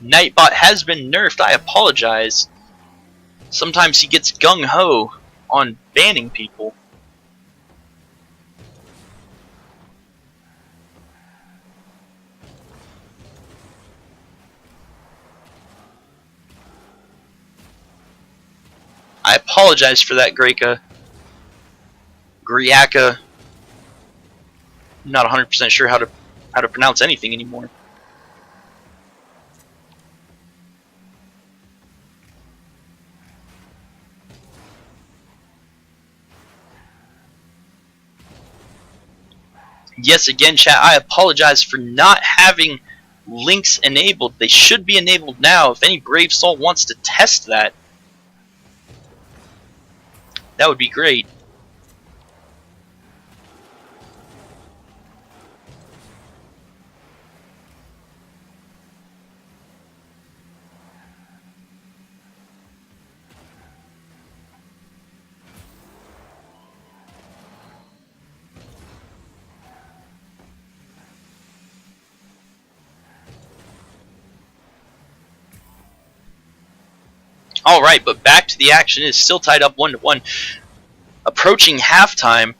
RLBot has been nerfed. I apologize. Sometimes he gets gung-ho on banning people. I apologize for that, Greca. Griaka. I'm not 100% sure how to pronounce anything anymore. Yes, again, chat, I apologize for not having links enabled. They should be enabled now. If any brave soul wants to test that, that would be great. Alright, but back to the action. It is still tied up 1-1. Approaching halftime.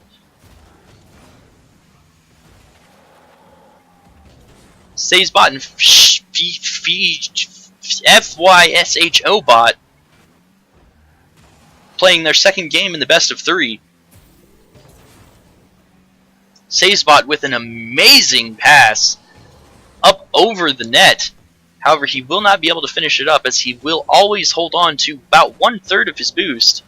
SazeBot and FYSHOBot playing their second game in the best of 3. SazeBot with an amazing pass up over the net. However, he will not be able to finish it up, as he will always hold on to about 1/3 of his boost.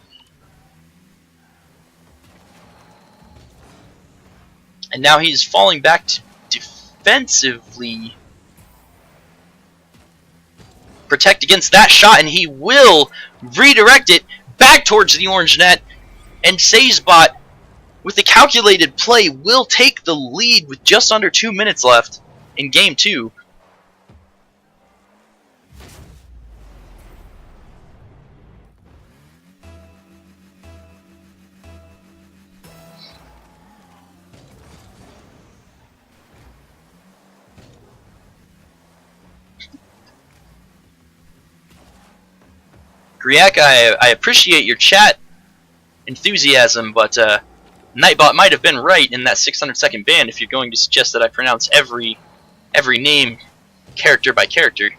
And now he's falling back to defensively protect against that shot, and he will redirect it back towards the orange net. And SazeBot, with the calculated play, will take the lead with just under 2 minutes left in Game 2. Griaka, I appreciate your chat enthusiasm, but RLBot might have been right in that 600-second ban if you're going to suggest that I pronounce every name character by character.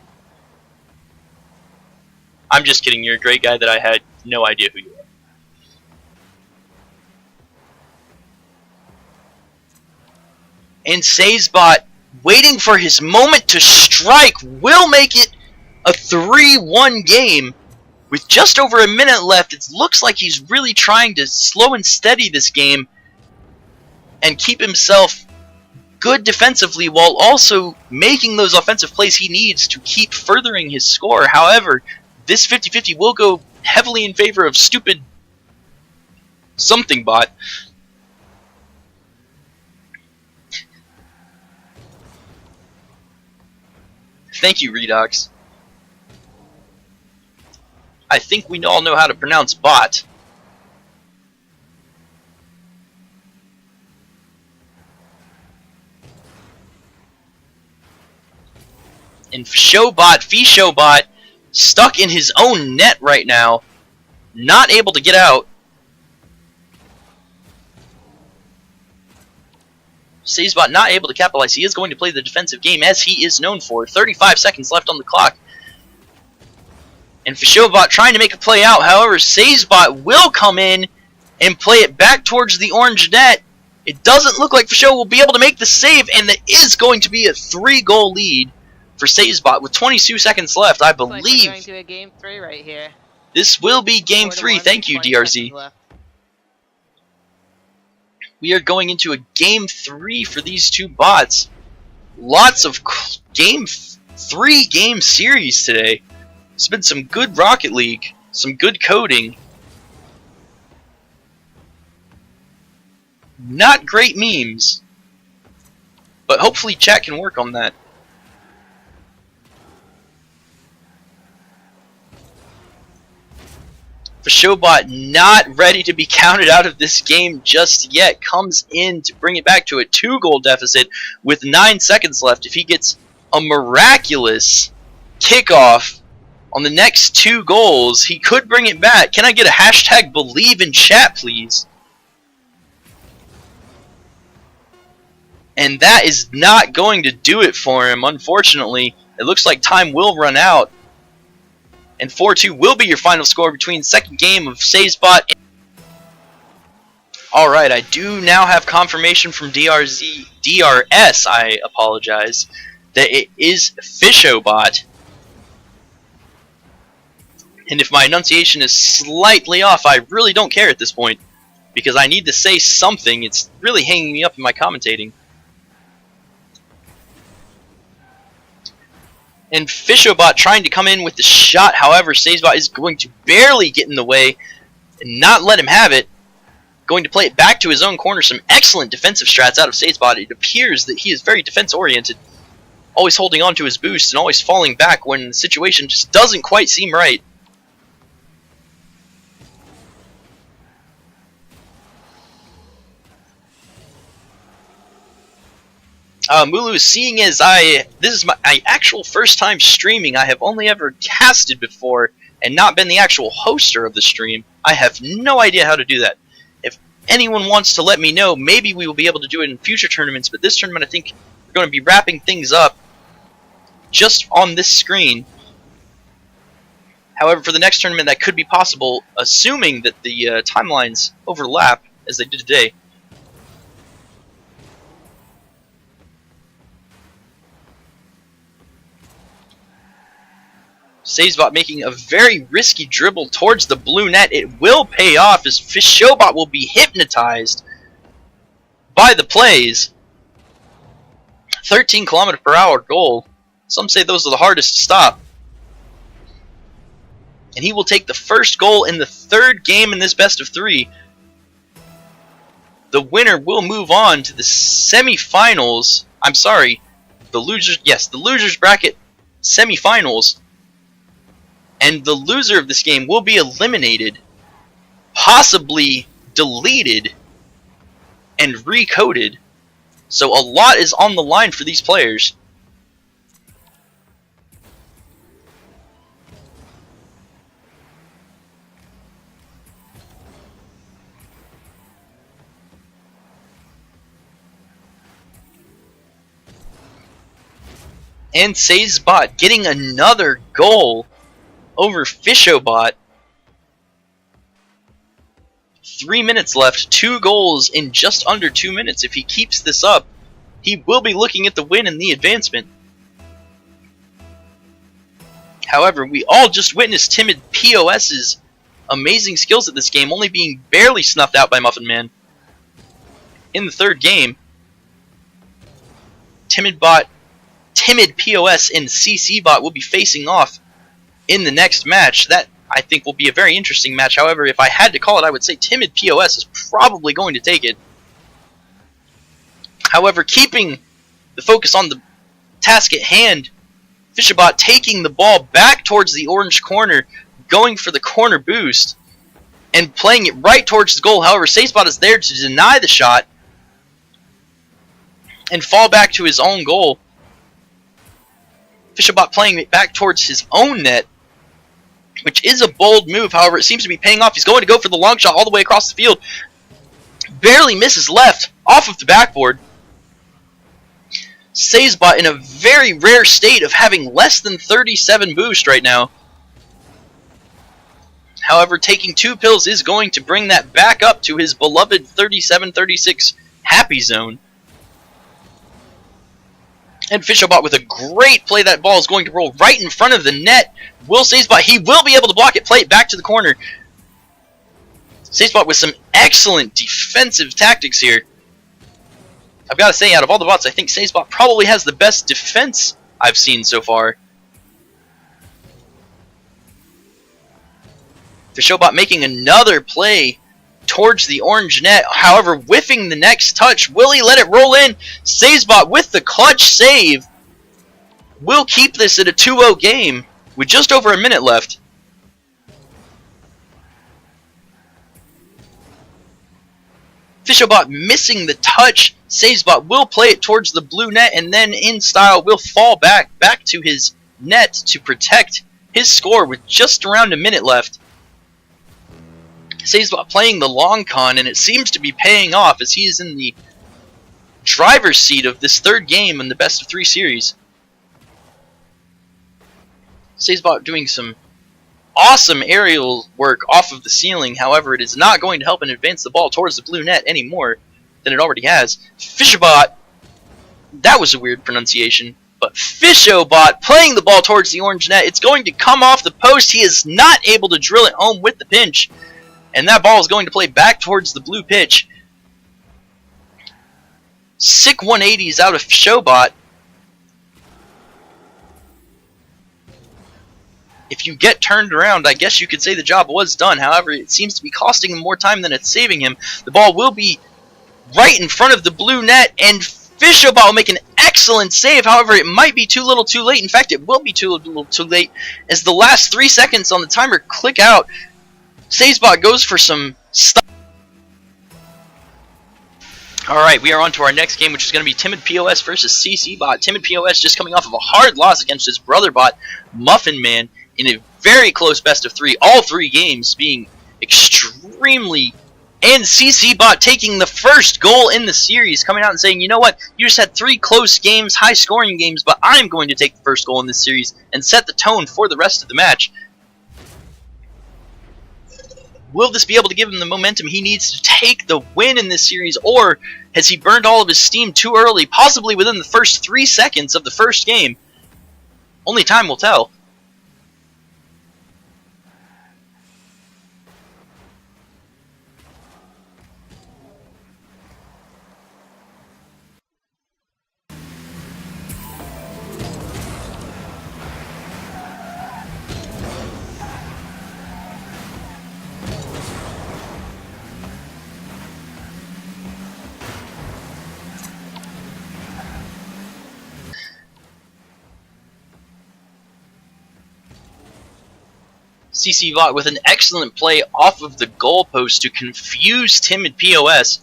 I'm just kidding, you're a great guy that I had no idea who you are. And SazeBot, waiting for his moment to strike, will make it a 3-1 game. With just over a minute left, it looks like he's really trying to slow and steady this game and keep himself good defensively while also making those offensive plays he needs to keep furthering his score. However, this 50-50 will go heavily in favor of stupid something bot. Thank you, Redox. I think we all know how to pronounce bot. And Fishobot, stuck in his own net right now, not able to get out. SazeBot not able to capitalize. He is going to play the defensive game as he is known for. 35 seconds left on the clock. And Fishobot trying to make a play out. However, SazeBot will come in and play it back towards the orange net. It doesn't look like Fisho will be able to make the save, and there is going to be a 3-goal lead for SazeBot with 22 seconds left. I believe like we're going to a game 3 right here. This will be game 3. Thank you, DRZ. We are going into a game 3 for these two bots. Lots of game 3 game series today. It's been some good Rocket League, some good coding. Not great memes, but hopefully chat can work on that. RLBot not ready to be counted out of this game just yet. Comes in to bring it back to a 2-goal deficit with 9 seconds left. If he gets a miraculous kickoff on the next 2 goals, he could bring it back. Can I get a hashtag believe in chat, please? And that is not going to do it for him, unfortunately. It looks like time will run out. And 4-2 will be your final score between second game of RLBot. Alright, I do now have confirmation from DRS, I apologize, that it is RLBot. And if my enunciation is slightly off, I really don't care at this point, because I need to say something. It's really hanging me up in my commentating. And RLBot trying to come in with the shot. However, RLBot is going to barely get in the way and not let him have it. Going to play it back to his own corner. Some excellent defensive strats out of RLBot. It appears that he is very defense-oriented. Always holding on to his boost and always falling back when the situation just doesn't quite seem right. Mulu, seeing as this is my actual first time streaming, I have only ever casted before and not been the actual hoster of the stream. I have no idea how to do that. If anyone wants to let me know, maybe we will be able to do it in future tournaments, but this tournament I think we're going to be wrapping things up just on this screen. However, for the next tournament that could be possible, assuming that the timelines overlap as they did today. RLBot making a very risky dribble towards the blue net. It will pay off as RLBot will be hypnotized by the plays. 13 km/h goal. Some say those are the hardest to stop. And he will take the first goal in the 3rd game in this best of 3. The winner will move on to the semifinals. I'm sorry, the losers. Yes, the losers bracket semifinals. And the loser of this game will be eliminated, possibly deleted, and recoded. So a lot is on the line for these players. And RLBot getting another goal over RLBot. 3 minutes left, 2 goals in just under 2 minutes. If he keeps this up, he will be looking at the win and the advancement. However, we all just witnessed Timid POS's amazing skills at this game, only being barely snuffed out by Muffin Man. In the 3rd game, Timid POS and CCBot will be facing off in the next match. That, I think, will be a very interesting match. However, if I had to call it, I would say Timid POS is probably going to take it. However, keeping the focus on the task at hand, RLBot taking the ball back towards the orange corner, going for the corner boost, and playing it right towards the goal. However, RLBot is there to deny the shot and fall back to his own goal. RLBot playing it back towards his own net, which is a bold move. However, it seems to be paying off. He's going to go for the long shot all the way across the field. Barely misses left, off of the backboard. RLBot in a very rare state of having less than 37 boost right now. However, taking 2 pills is going to bring that back up to his beloved 37-36 happy zone. And RLBot with a great play. That ball is going to roll right in front of the net. Will RLBot, he will be able to block it, play it back to the corner. RLBot with some excellent defensive tactics here. I've got to say, out of all the bots, I think RLBot probably has the best defense I've seen so far. Fishobot making another play towards the orange net, however whiffing the next touch. Will he let it roll in? Savesbot with the clutch save will keep this at a 2-0 game with just over a minute left. Fishobot missing the touch. Savesbot will play it towards the blue net, and then in style will fall back to his net to protect his score with just around a minute left. Savesbot playing the long con, and it seems to be paying off as he is in the driver's seat of this third game in the best of 3 series. Savesbot doing some awesome aerial work off of the ceiling, however it is not going to help him advance the ball towards the blue net any more than it already has. Fishobot, that was a weird pronunciation, but Fishobot playing the ball towards the orange net. It's going to come off the post. He is not able to drill it home with the pinch, and that ball is going to play back towards the blue pitch. Sick 180s out of Fishobot. If you get turned around, I guess you could say the job was done. However, it seems to be costing him more time than it's saving him. The ball will be right in front of the blue net, and Fishobot will make an excellent save. However, it might be too little too late. In fact, it will be too little too late as the last 3 seconds on the timer click out. Savesbot goes for some stuff. Alright, we are on to our next game, which is going to be Timid POS versus CCBot. Timid POS just coming off of a hard loss against his brother bot, Muffin Man, in a very close best of 3. All 3 games being extremely... And CCBot taking the first goal in the series, coming out and saying, you know what, you just had 3 close games, high-scoring games, but I'm going to take the first goal in this series and set the tone for the rest of the match. Will this be able to give him the momentum he needs to take the win in this series, or has he burned all of his steam too early, possibly within the first 3 seconds of the first game? Only time will tell. CCBot with an excellent play off of the goalpost to confuse Timid POS.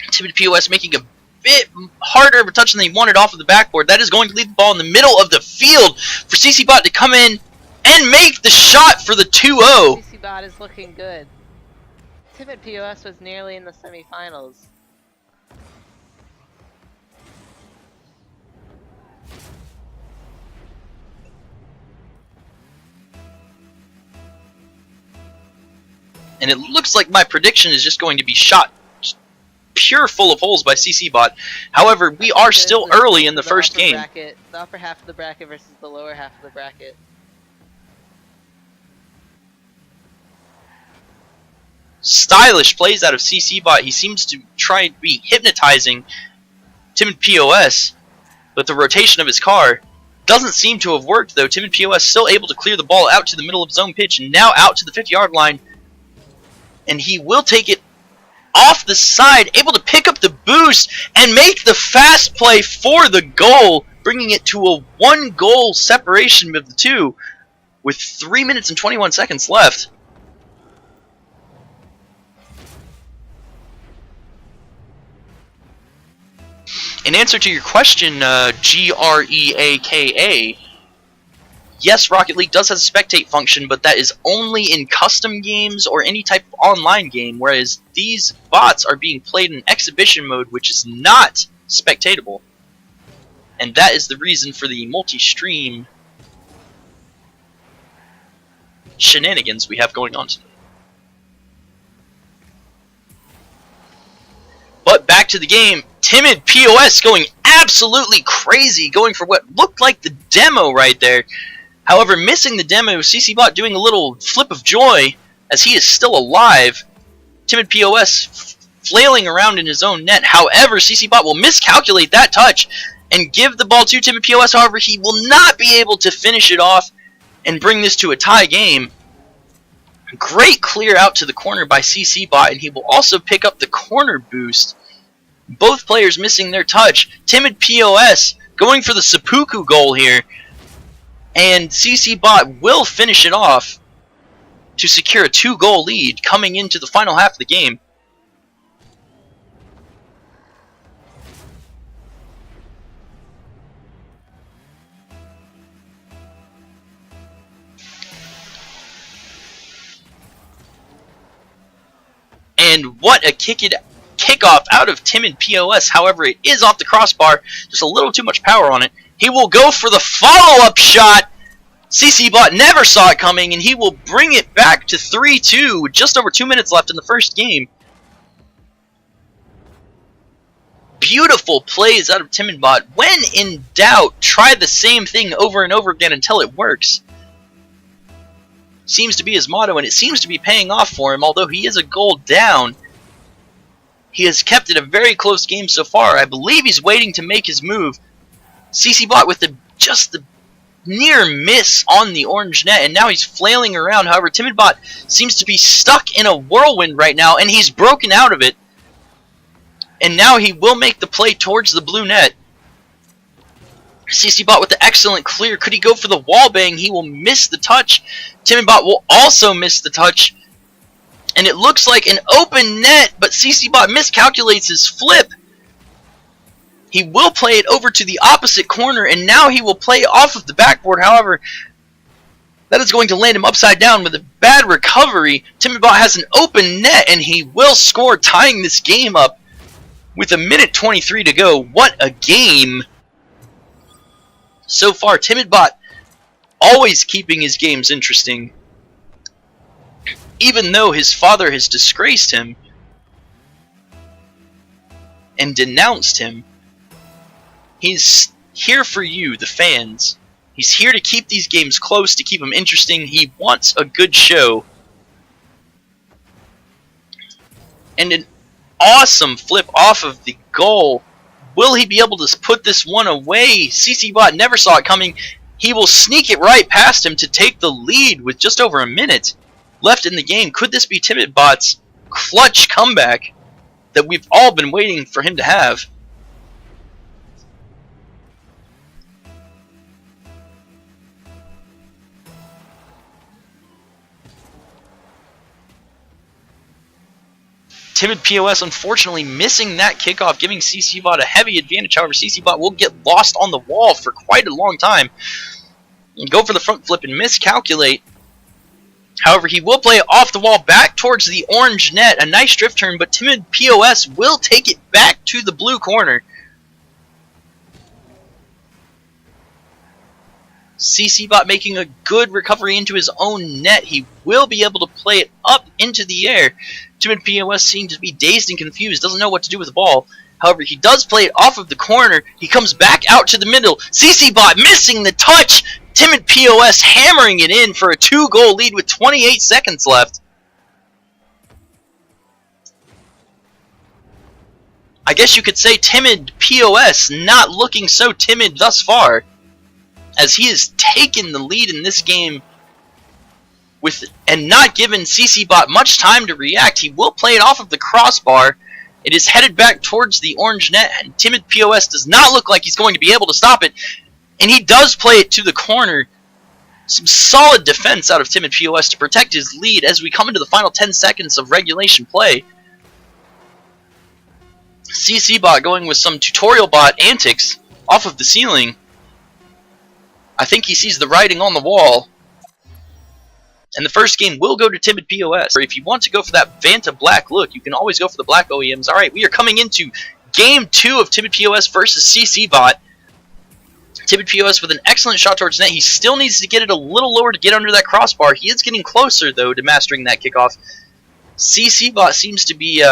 Timid POS making a bit harder of a touch than they wanted off of the backboard. That is going to leave the ball in the middle of the field for CCBot to come in and make the shot for the 2-0. CCBot is looking good. Timid POS was nearly in the semifinals. And it looks like my prediction is just going to be shot pure full of holes by CCBot. However, we are still early in the first game. The upper half of the bracket versus the lower half of the bracket. Stylish plays out of CCBot. He seems to try to be hypnotizing Timid POS, but the rotation of his car doesn't seem to have worked, though. Timid POS still able to clear the ball out to the middle of his own pitch, and now out to the 50-yard line. And he will take it off the side, able to pick up the boost and make the fast play for the goal, bringing it to a 1-goal separation of the two with 3 minutes and 21 seconds left. In answer to your question, GREAKA, yes, Rocket League does have a spectate function, but that is only in custom games or any type of online game, whereas these bots are being played in exhibition mode, which is not spectatable. And that is the reason for the multi-stream shenanigans we have going on today. But back to the game, Timid POS going absolutely crazy, going for what looked like the demo right there. However, missing the demo, CCBot doing a little flip of joy as he is still alive. Timid POS flailing around in his own net. However, CCBot will miscalculate that touch and give the ball to Timid POS. However, he will not be able to finish it off and bring this to a tie game. Great clear out to the corner by CCBot, and he will also pick up the corner boost. Both players missing their touch. Timid POS going for the seppuku goal here, and CCBot will finish it off to secure a 2-goal lead coming into the final half of the game. And what a kickoff out of Timid POS. However, it is off the crossbar. Just a little too much power on it. He will go for the follow-up shot. CCBot never saw it coming, and he will bring it back to 3-2 with just over 2 minutes left in the first game. Beautiful plays out of TimidBot. When in doubt, try the same thing over and over again until it works. Seems to be his motto, and it seems to be paying off for him. Although he is a goal down, he has kept it a very close game so far. I believe he's waiting to make his move. CCBot with just the near miss on the orange net, and now he's flailing around. However, TimidBot seems to be stuck in a whirlwind right now, and he's broken out of it. And now he will make the play towards the blue net. CCBot with the excellent clear. Could he go for the wall bang? He will miss the touch. TimidBot will also miss the touch. And it looks like an open net, but CCBot miscalculates his flip. He will play it over to the opposite corner, and now he will play off of the backboard. However, that is going to land him upside down with a bad recovery. TimidBot has an open net, and he will score, tying this game up with 1:23 to go. What a game so far. TimidBot always keeping his games interesting. Even though his father has disgraced him and denounced him, he's here for you, the fans. He's here to keep these games close, to keep them interesting. He wants a good show. And an awesome flip off of the goal. Will he be able to put this one away? CCBot never saw it coming. He will sneak it right past him to take the lead with just over a minute left in the game. Could this be TimidBot's clutch comeback that we've all been waiting for him to have? Timid POS unfortunately missing that kickoff, giving CCBot a heavy advantage. However, CCBot will get lost on the wall for quite a long time. And go for the front flip and miscalculate. However, he will play it off the wall back towards the orange net. A nice drift turn, but Timid POS will take it back to the blue corner. CCBot making a good recovery into his own net. He will be able to play it up into the air. Timid POS seems to be dazed and confused, doesn't know what to do with the ball. However, he does play it off of the corner. He comes back out to the middle. CCBot missing the touch. Timid POS hammering it in for a 2-goal lead with 28 seconds left. I guess you could say Timid POS not looking so timid thus far, as he has taken the lead in this game and not given CCBot much time to react. He will play it off of the crossbar. It is headed back towards the orange net, and Timid POS does not look like he's going to be able to stop it. And he does play it to the corner. Some solid defense out of Timid POS to protect his lead as we come into the final 10 seconds of regulation play. CCBot going with some tutorial bot antics off of the ceiling. I think he sees the writing on the wall. And the first game will go to Timid POS. Or if you want to go for that Vanta black look, you can always go for the black OEMs. Alright, we are coming into Game 2 of Timid POS versus CCBot. Timid POS with an excellent shot towards net. He still needs to get it a little lower to get under that crossbar. He is getting closer, though, to mastering that kickoff. CCBot seems to be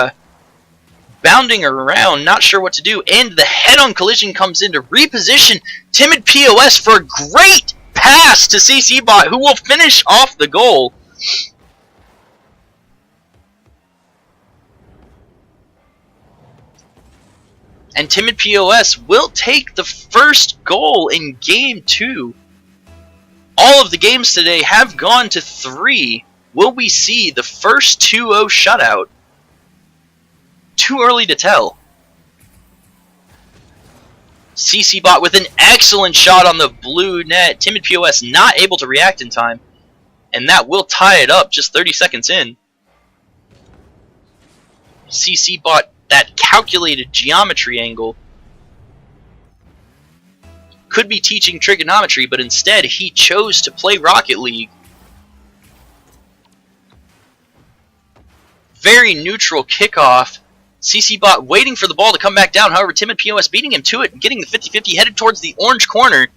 bounding around, not sure what to do. And the head-on collision comes in to reposition Timid POS for a great pass to CCBot, who will finish off the goal. And Timid POS will take the first goal in Game 2. all of the games today have gone to 3. Will we see the first 2-0 shutout? Too early to tell. CCBot with an excellent shot on the blue net. Timid POS not able to react in time. And that will tie it up just 30 seconds in. CCBot, that calculated geometry angle. Could be teaching trigonometry, but instead he chose to play Rocket League. Very neutral kickoff. CCBot waiting for the ball to come back down. However, Timid POS beating him to it and getting the 50-50 headed towards the orange corner.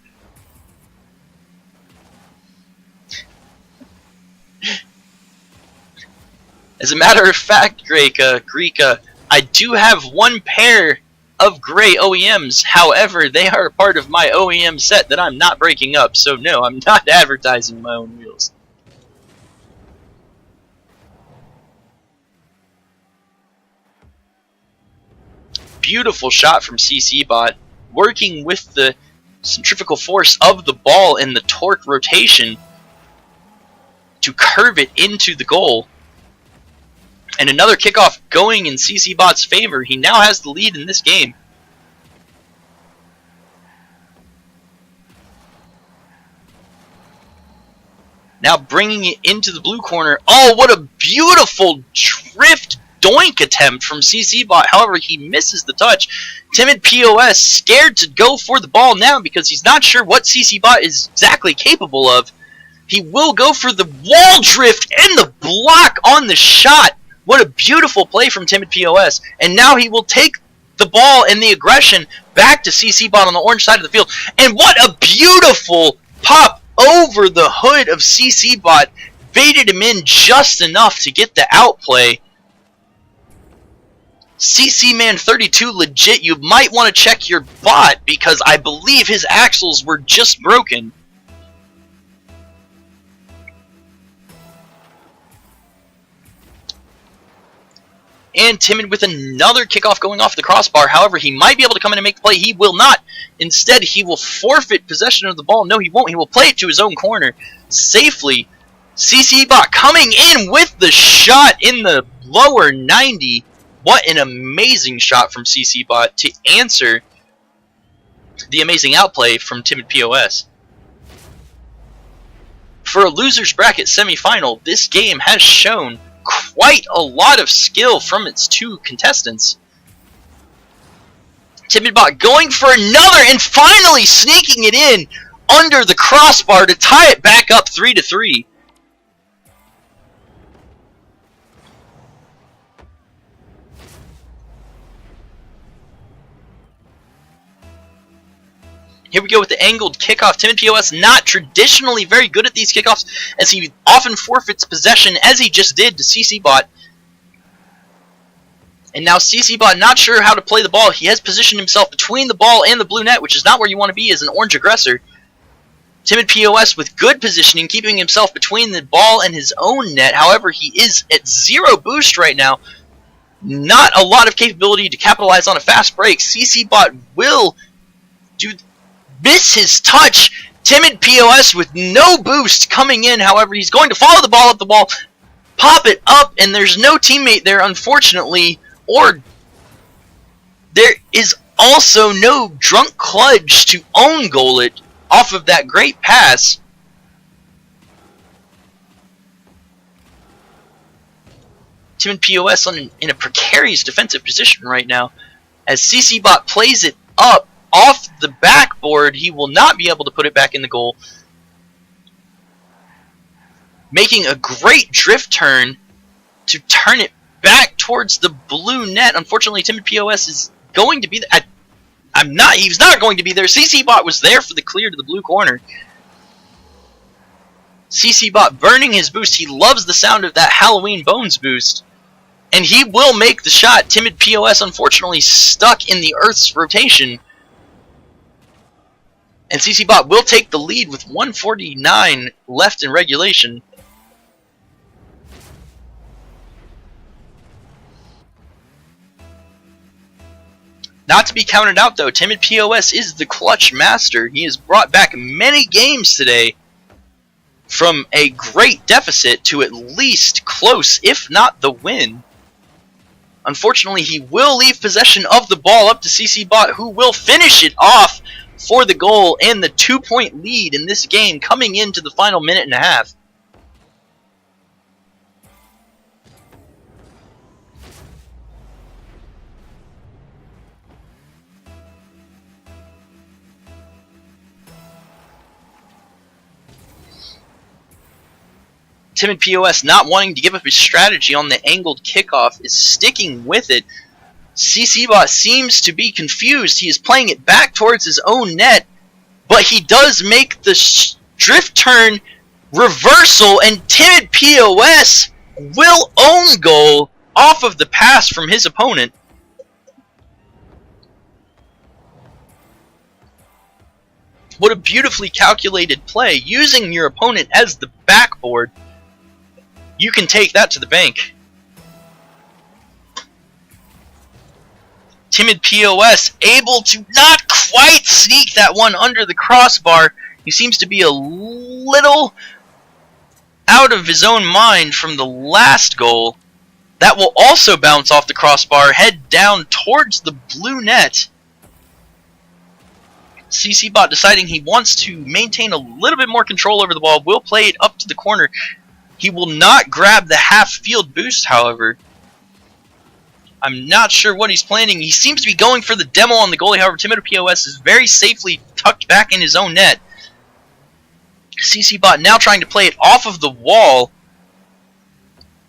As a matter of fact, Greeka, I do have one pair of gray OEMs. However, they are a part of my OEM set that I'm not breaking up. So no, I'm not advertising my own wheels. Beautiful shot from CCBot, working with the centrifugal force of the ball and the torque rotation to curve it into the goal. And another kickoff going in CCBot's favor. He now has the lead in this game. Now bringing it into the blue corner. Oh, what a beautiful drift doink attempt from CCBot. However, he misses the touch. Timid POS scared to go for the ball now because he's not sure what CCBot is exactly capable of. He will go for the wall drift and the block on the shot. What a beautiful play from Timid POS. And now he will take the ball and the aggression back to CCBot on the orange side of the field. And what a beautiful pop over the hood of CCBot. Baited him in just enough to get the outplay. CCman32 legit, you might want to check your bot because I believe his axles were just broken. And Timid with another kickoff going off the crossbar. However, he might be able to come in and make the play. He will not. Instead, he will forfeit possession of the ball. No, he won't. He will play it to his own corner safely. CCBot coming in with the shot in the lower 90. What an amazing shot from CCBot to answer the amazing outplay from Timid POS. For a loser's bracket semifinal, this game has shown quite a lot of skill from its two contestants. TimidBot going for another and finally sneaking it in under the crossbar to tie it back up 3-3. Here we go with the angled kickoff. Timid POS not traditionally very good at these kickoffs, as he often forfeits possession, as he just did to CCBot. And now CCBot not sure how to play the ball. He has positioned himself between the ball and the blue net, which is not where you want to be as an orange aggressor. Timid POS with good positioning, keeping himself between the ball and his own net. However, he is at 0 boost right now. Not a lot of capability to capitalize on a fast break. CCBot will miss his touch. Timid POS with no boost coming in. However, he's going to follow the ball up the wall, pop it up, and there's no teammate there, unfortunately. Or there is also no drunk clutch to own goal it off of that great pass. Timid POS in a precarious defensive position right now. As CCBot plays it up off the backboard, he will not be able to put it back in the goal. Making a great drift turn to turn it back towards the blue net. Unfortunately, Timid POS is going to be there. He's not going to be there. CCBot was there for the clear to the blue corner. CCBot burning his boost. He loves the sound of that Halloween Bones boost. And he will make the shot. Timid POS unfortunately stuck in the Earth's rotation. And CCBot will take the lead with 1:49 left in regulation. Not to be counted out though, Timid POS is the clutch master. He has brought back many games today. from a great deficit to at least close, if not the win. Unfortunately, he will leave possession of the ball up to CCBot, who will finish it off for the goal and the 2-point lead in this game coming into the final minute and a half. Timid POS, not wanting to give up his strategy on the angled kickoff, is sticking with it. CCBot seems to be confused. He is playing it back towards his own net, but he does make the drift turn reversal, and Timid POS will own goal off of the pass from his opponent. What a beautifully calculated play. Using your opponent as the backboard, you can take that to the bank. Timid POS able to not quite sneak that one under the crossbar. He seems to be a little out of his own mind from the last goal. That will also bounce off the crossbar, head down towards the blue net. CCBot deciding he wants to maintain a little bit more control over the ball, will play it up to the corner. He will not grab the half-field boost, however. I'm not sure what he's planning. He seems to be going for the demo on the goalie, however, Timid POS is very safely tucked back in his own net. CCBot now trying to play it off of the wall.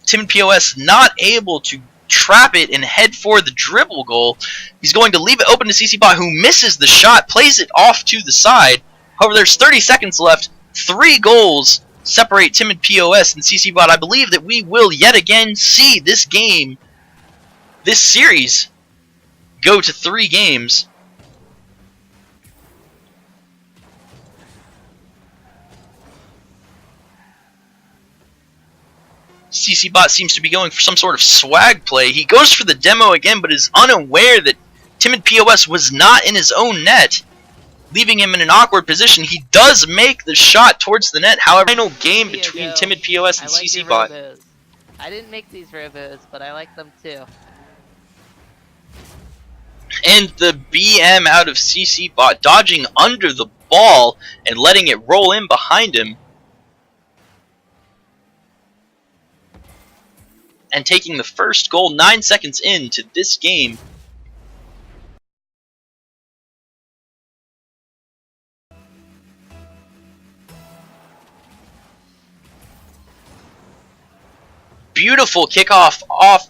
Timid POS not able to trap it and head for the dribble goal. He's going to leave it open to CCBot, who misses the shot, plays it off to the side. However, there's 30 seconds left. 3 goals separate Timid POS and CCBot. I believe that we will yet again see this game, this series, go to 3 games. CCBot seems to be going for some sort of swag play. He goes for the demo again, but is unaware that Timid POS was not in his own net, leaving him in an awkward position. He does make the shot towards the net. However, final game between Timid POS and CCBot. I didn't make these robos, but I like them too. And the BM out of CCBot, dodging under the ball and letting it roll in behind him. And taking the first goal 9 seconds into this game. Beautiful kickoff off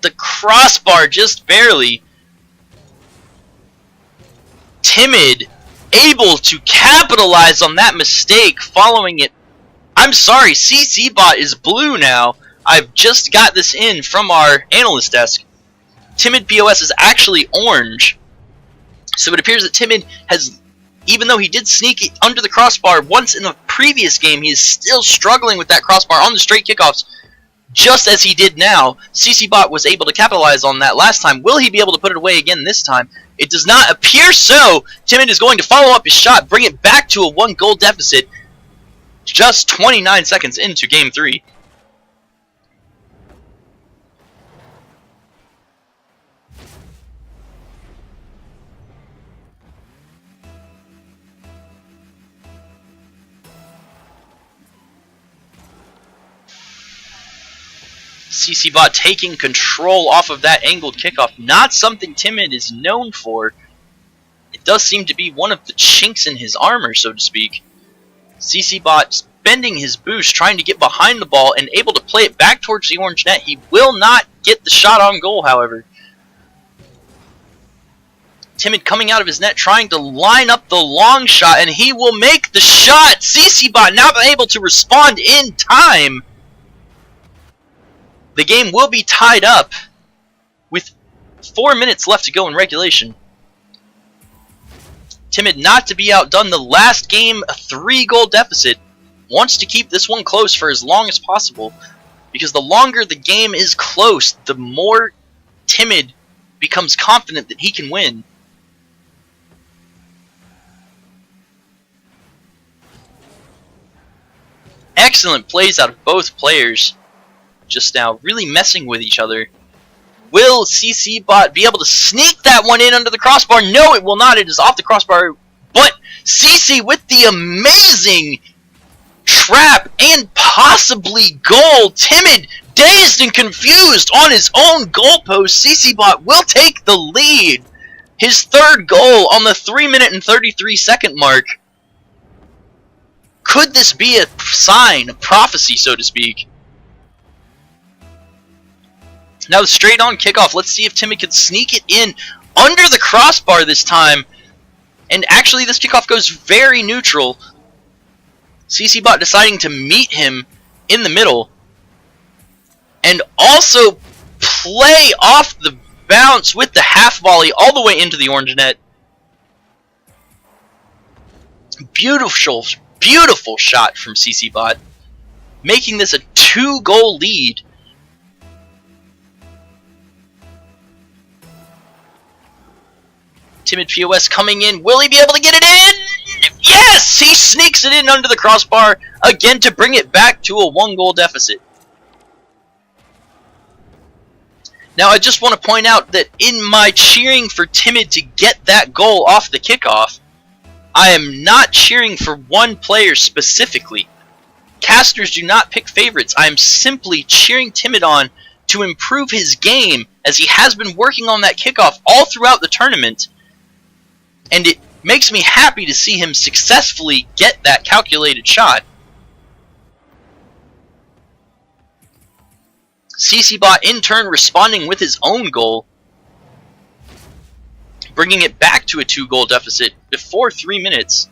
the crossbar, just barely. Timid able to capitalize on that mistake following it. I'm sorry, CCBot is blue now. I've just got this in from our analyst desk. Timid POS is actually orange. So it appears that Timid has, even though he did sneak it under the crossbar once in the previous game, he is still struggling with that crossbar on the straight kickoffs, just as he did now. CCBot was able to capitalize on that last time. Will he be able to put it away again this time? It does not appear so. Timid is going to follow up his shot, bring it back to a 1-goal deficit, just 29 seconds into Game 3. CCBot taking control off of that angled kickoff. Not something Timid is known for. It does seem to be one of the chinks in his armor, so to speak. CCBot bending his boost, trying to get behind the ball and able to play it back towards the orange net. He will not get the shot on goal, however. Timid coming out of his net, trying to line up the long shot, and he will make the shot. CCBot not able to respond in time. The game will be tied up with 4 minutes left to go in regulation. Timid not to be outdone. The last game, a 3-goal deficit. Wants to keep this one close for as long as possible, because the longer the game is close, the more Timid becomes confident that he can win. Excellent plays out of both players just now, really messing with each other. Will CCBot be able to sneak that one in under the crossbar? No, it will not. It is off the crossbar. But CC with the amazing trap and possibly goal. Timid, dazed and confused on his own goalpost. CCBot will take the lead. His third goal on the 3-minute and 33-second mark. Could this be a sign, a prophecy, so to speak? Now the straight on kickoff. Let's see if Timid can sneak it in under the crossbar this time. And actually this kickoff goes very neutral. CCBot deciding to meet him in the middle. And also play off the bounce with the half volley all the way into the orange net. Beautiful, beautiful shot from CCBot. Making this a 2-goal lead. Timid POS coming in. Will he be able to get it in? Yes! He sneaks it in under the crossbar again to bring it back to a 1-goal deficit. Now I just want to point out that in my cheering for Timid to get that goal off the kickoff, I am not cheering for one player specifically. Casters do not pick favorites. I am simply cheering Timid on to improve his game as he has been working on that kickoff all throughout the tournament. And it makes me happy to see him successfully get that calculated shot. CCBot in turn responding with his own goal, bringing it back to a 2-goal deficit before 3 minutes.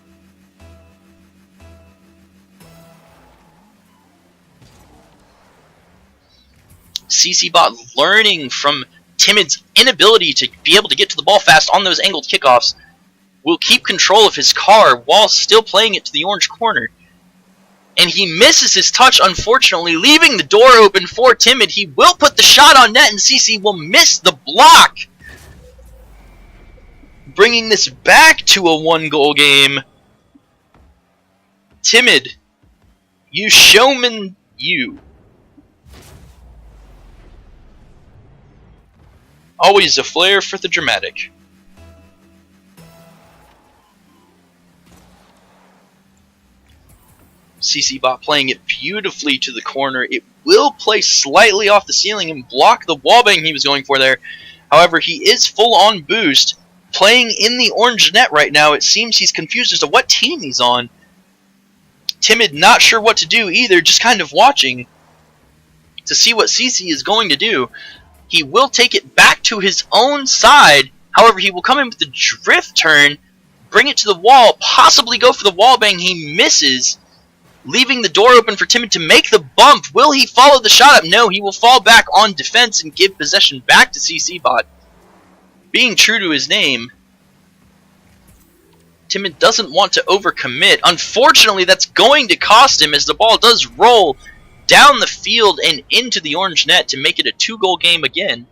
CCBot learning from Timid's inability to be able to get to the ball fast on those angled kickoffs, will keep control of his car while still playing it to the orange corner. And he misses his touch, unfortunately, leaving the door open for Timid. He will put the shot on net, and CC will miss the block, bringing this back to a 1-goal game. Timid, you showman, you. Always a flair for the dramatic. CCBot playing it beautifully to the corner. It will play slightly off the ceiling and block the wallbang he was going for there. However, he is full on boost, playing in the orange net right now. It seems he's confused as to what team he's on. Timid not sure what to do either, just kind of watching to see what CC is going to do. He will take it back to his own side. However, he will come in with the drift turn, bring it to the wall, possibly go for the wallbang. He misses, leaving the door open for Timid to make the bump. Will he follow the shot up? No, he will fall back on defense and give possession back to CCBot. Being true to his name, Timid doesn't want to overcommit. Unfortunately, that's going to cost him as the ball does roll down the field and into the orange net to make it a 2-goal game again.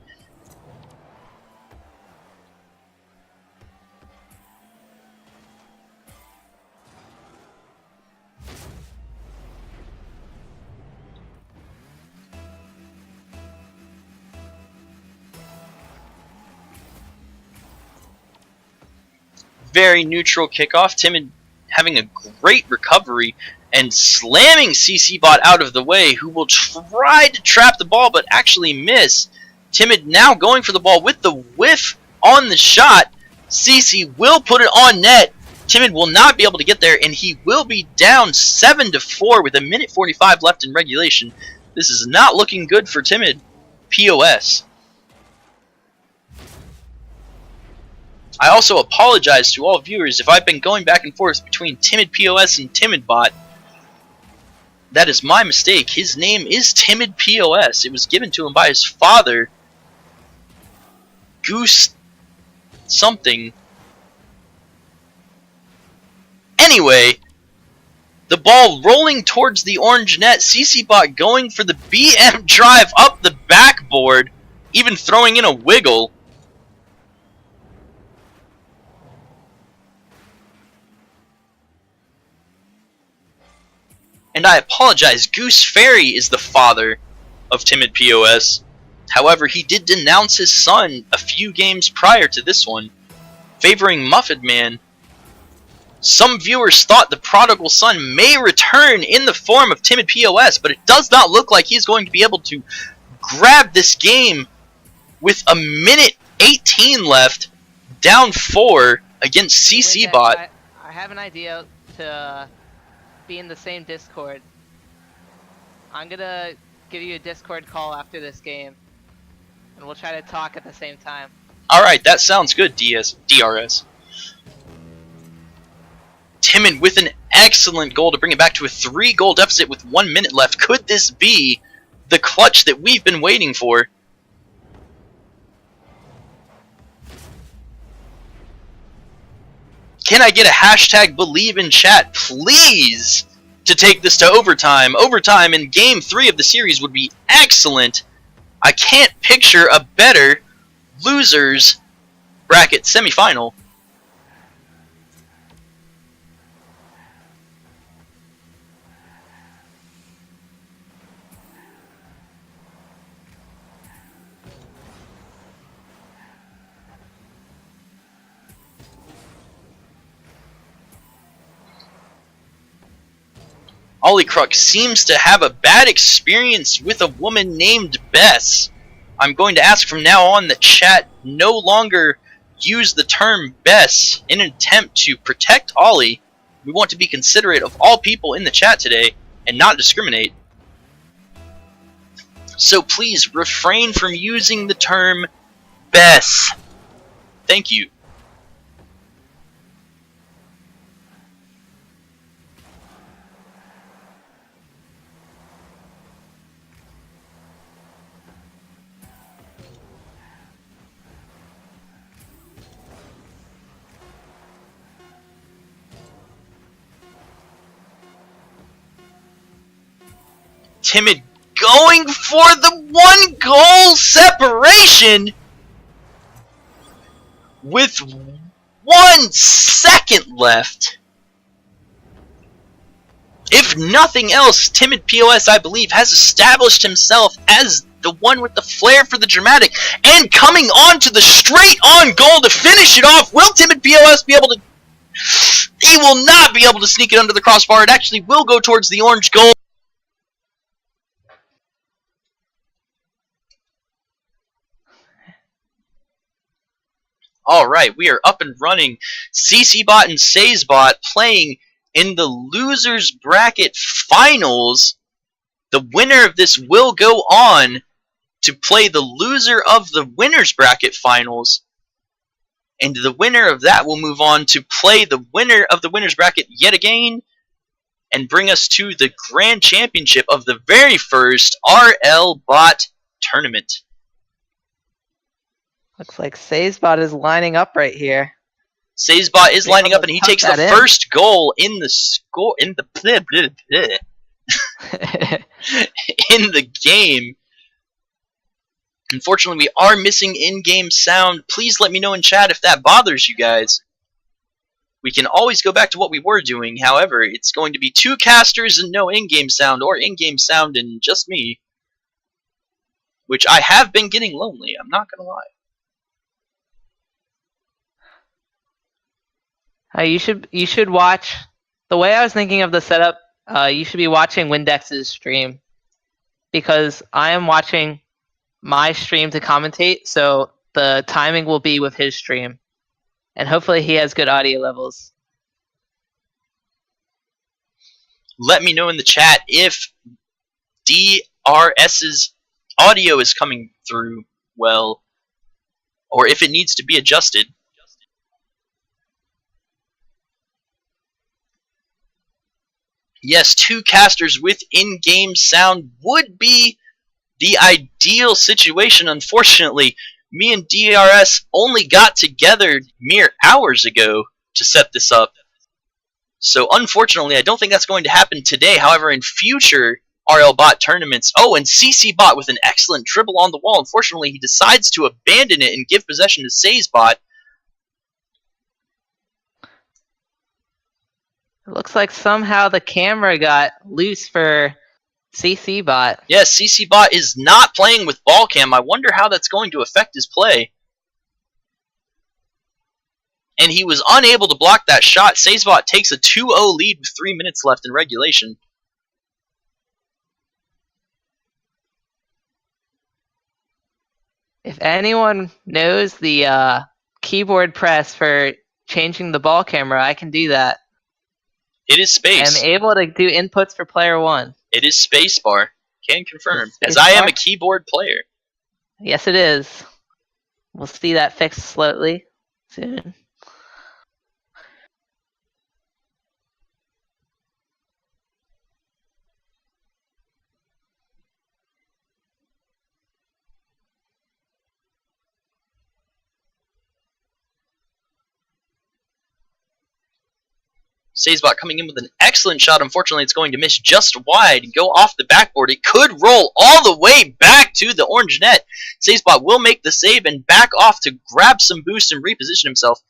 Very neutral kickoff. Timid having a great recovery and slamming CCBot out of the way, who will try to trap the ball but actually miss. Timid now going for the ball with the whiff on the shot. CC will put it on net. Timid will not be able to get there, and he will be down 7-4 with 1:45 left in regulation. This is not looking good for Timid POS. I also apologize to all viewers if I've been going back and forth between Timid POS and Timid Bot. That is my mistake. His name is Timid POS. It was given to him by his father, Goose something. Anyway, the ball rolling towards the orange net. CCBot going for the BM drive up the backboard, even throwing in a wiggle. And I apologize, Goose Fairy is the father of Timid POS. However, he did denounce his son a few games prior to this one, favoring Muffin Man. Some viewers thought the prodigal son may return in the form of Timid POS, but it does not look like he's going to be able to grab this game with a minute 18 left, down 4 against CCBot. I have an idea to be in the same Discord. I'm gonna give you a Discord call after this game, and we'll try to talk at the same time. Alright, that sounds good, DRS. Timid with an excellent goal to bring it back to a 3-goal deficit with 1 minute left. Could this be the clutch that we've been waiting for? Can I get a hashtag believe in chat, please, to take this to overtime? Overtime in Game 3 of the series would be excellent. I can't picture a better losers bracket semifinal. Ollie Kruk seems to have a bad experience with a woman named Bess. I'm going to ask from now on that chat no longer use the term Bess in an attempt to protect Ollie. We want to be considerate of all people in the chat today and not discriminate. So please refrain from using the term Bess. Thank you. Timid going for the 1-goal separation with 1 second left. If nothing else, Timid POS, I believe, has established himself as the one with the flair for the dramatic, and coming on to the straight-on goal to finish it off. Will Timid POS be able to... He will not be able to sneak it under the crossbar. It actually will go towards the orange goal. Alright, we are up and running. CCBot and SazeBot playing in the losers bracket finals. The winner of this will go on to play the loser of the winners bracket finals. And the winner of that will move on to play the winner of the winners bracket yet again and bring us to the grand championship of the very first RLBot tournament. Looks like SazeBot is lining up right here. SazeBot is lining up, and he takes the first goal in the score in the in the game. Unfortunately, we are missing in-game sound. Please let me know in chat if that bothers you guys. We can always go back to what we were doing. However, it's going to be 2 casters and no in-game sound, or in-game sound and just me, which I have been getting lonely. I'm not gonna lie. You should watch. The way I was thinking of the setup, you should be watching Windex's stream, because I am watching my stream to commentate, so the timing will be with his stream, and hopefully he has good audio levels. Let me know in the chat if DRS's audio is coming through well, or if it needs to be adjusted. Yes, 2 casters with in-game sound would be the ideal situation. Unfortunately, me and DRS only got together mere hours ago to set this up. So unfortunately, I don't think that's going to happen today. However, in future RLBot tournaments... Oh, and CCBot with an excellent dribble on the wall. Unfortunately, he decides to abandon it and give possession to SazeBot. looks like somehow the camera got loose for CCBot. Yes, CCBot is not playing with ball cam. I wonder how that's going to affect his play. And he was unable to block that shot. SazeBot takes a 2-0 lead with 3 minutes left in regulation. If anyone knows the keyboard press for changing the ball camera, I can do that. It is space. I'm able to do inputs for player 1. It is spacebar. Can confirm. Space As I am bar? a keyboard player. Yes, it is. We'll see that fixed slowly soon. SazeBot coming in with an excellent shot. Unfortunately, it's going to miss just wide and go off the backboard. It could roll all the way back to the orange net. SazeBot will make the save and back off to grab some boost and reposition himself.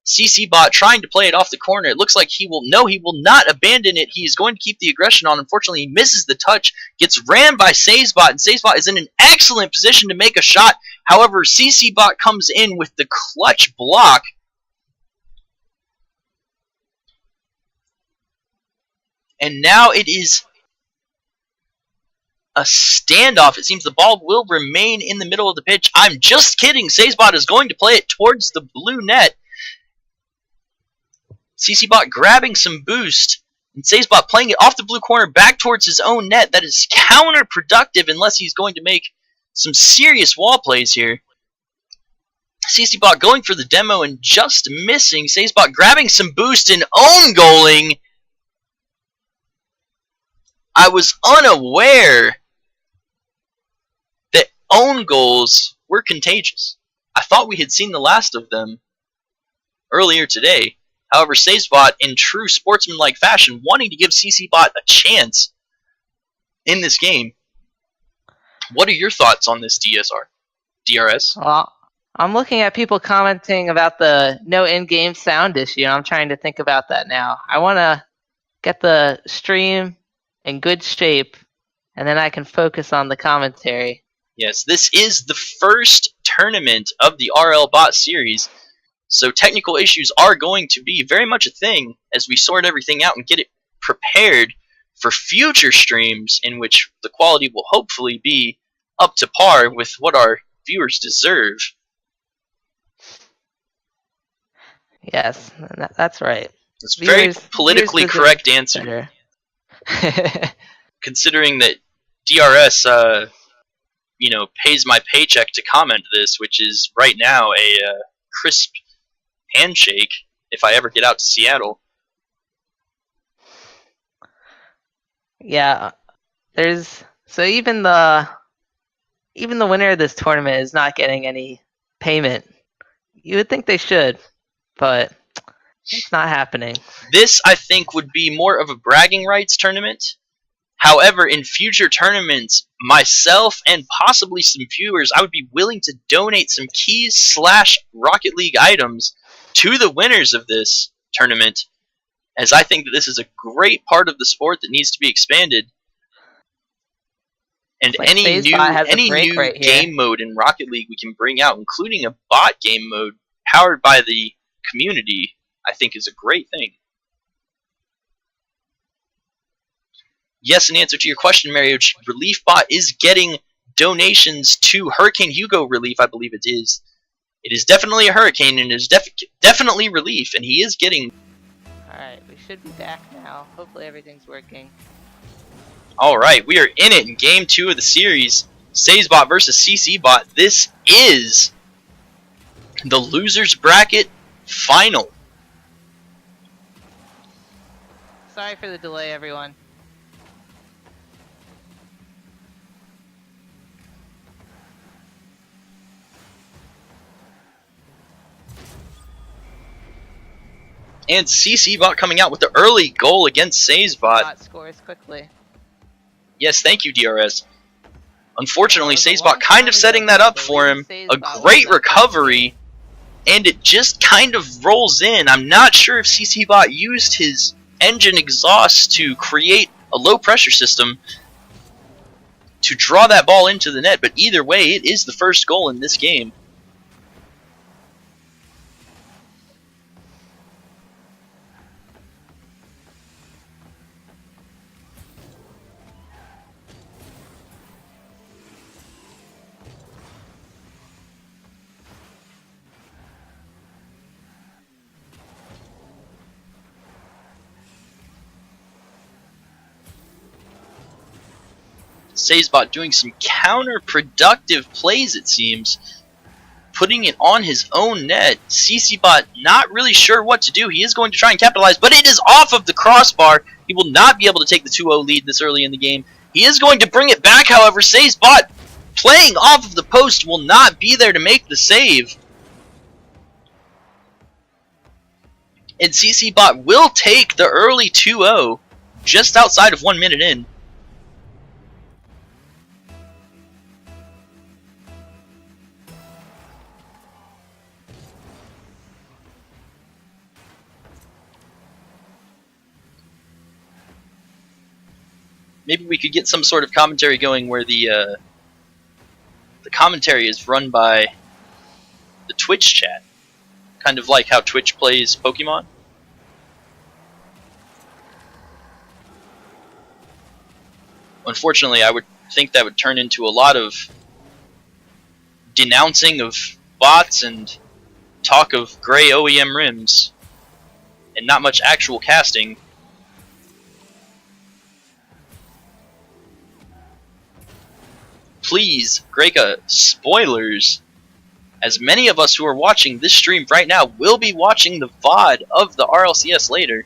CCBot trying to play it off the corner. It looks like he will not abandon it. He is going to keep the aggression on. Unfortunately, he misses the touch, gets rammed by SazeBot, and SazeBot is in an excellent position to make a shot. However, CCBot comes in with the clutch block. And now it is a standoff. It seems the ball will remain in the middle of the pitch. I'm just kidding. SazeBot is going to play it towards the blue net. CCBot grabbing some boost. And SazeBot playing it off the blue corner back towards his own net. That is counterproductive unless he's going to make some serious wall plays here. CCBot going for the demo and just missing. SazeBot grabbing some boost and own goaling. I was unaware that own goals were contagious. I thought we had seen the last of them earlier today. However, SazeBot, in true sportsmanlike fashion, wanting to give CCBot a chance in this game. What are your thoughts on this DRS? Well, I'm looking at people commenting about the no in-game sound issue, and I'm trying to think about that now. I want to get the stream in good shape, and then I can focus on the commentary. Yes, this is the first tournament of the RLBot series, so technical issues are going to be very much a thing as we sort everything out and get it prepared for future streams in which the quality will hopefully be up to par with what our viewers deserve. Yes, that's right. It's a very politically correct answer. Considering that DRS, pays my paycheck to comment this, which is right now a crisp handshake if I ever get out to Seattle. Yeah, even the winner of this tournament is not getting any payment. You would think they should, but it's not happening. This, I think, would be more of a bragging rights tournament. However, in future tournaments, myself and possibly some viewers, I would be willing to donate some keys / Rocket League items to the winners of this tournament, as I think that this is a great part of the sport that needs to be expanded. And like any new right game mode in Rocket League we can bring out, including a bot game mode powered by the community, I think is a great thing. Yes, in answer to your question, Mario, RelieFbot is getting donations to Hurricane Hugo relief, I believe it is. It is definitely a hurricane, and it is definitely relief, and he is getting... Alright, we should be back now. Hopefully everything's working. Alright, we are in it in Game 2 of the series. SazeBot versus CCBot. This is the Losers Bracket Final. Sorry for the delay, everyone. And CCBot coming out with the early goal against SazeBot. Scores quickly. Yes, thank you, DRS. Unfortunately, SazeBot kind of setting that up for him. A great recovery, and it just kind of rolls in. I'm not sure if CCBot used his engine exhaust to create a low pressure system to draw that ball into the net. But either way, it is the first goal in this game. RLBot doing some counterproductive plays, it seems, putting it on his own net. RLBot not really sure what to do. He is going to try and capitalize, but it is off of the crossbar. He will not be able to take the 2-0 lead this early in the game. He is going to bring it back, however. RLBot playing off of the post will not be there to make the save. And RLBot will take the early 2-0 just outside of 1 minute in. Maybe we could get some sort of commentary going where the commentary is run by the Twitch chat. Kind of like how Twitch plays Pokemon. Unfortunately, I would think that would turn into a lot of denouncing of bots and talk of gray OEM rims and not much actual casting. Please, Greka, spoilers. As many of us who are watching this stream right now will be watching the VOD of the RLCS later.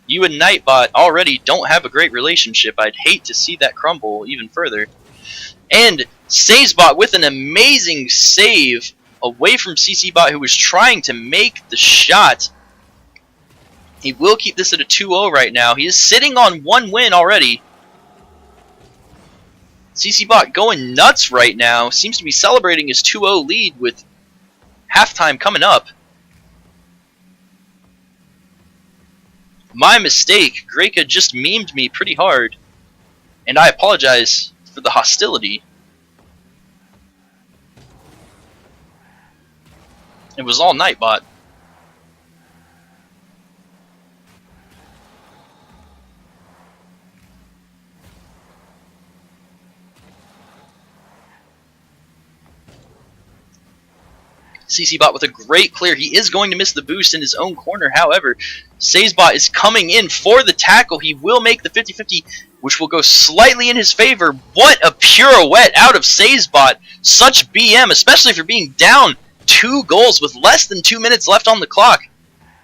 You and RLBot already don't have a great relationship. I'd hate to see that crumble even further. And RLBot with an amazing save away from RLBot, who was trying to make the shot. He will keep this at a 2-0 right now. He is sitting on 1 win already. RLBot going nuts right now. Seems to be celebrating his 2-0 lead with halftime coming up. My mistake. Greka just memed me pretty hard. And I apologize for the hostility. It was all RLBot. RLBot with a great clear. He is going to miss the boost in his own corner. However, RLBot is coming in for the tackle. He will make the 50-50, which will go slightly in his favor. What a pirouette out of RLBot. Such BM, especially if you're being down 2 goals with less than 2 minutes left on the clock.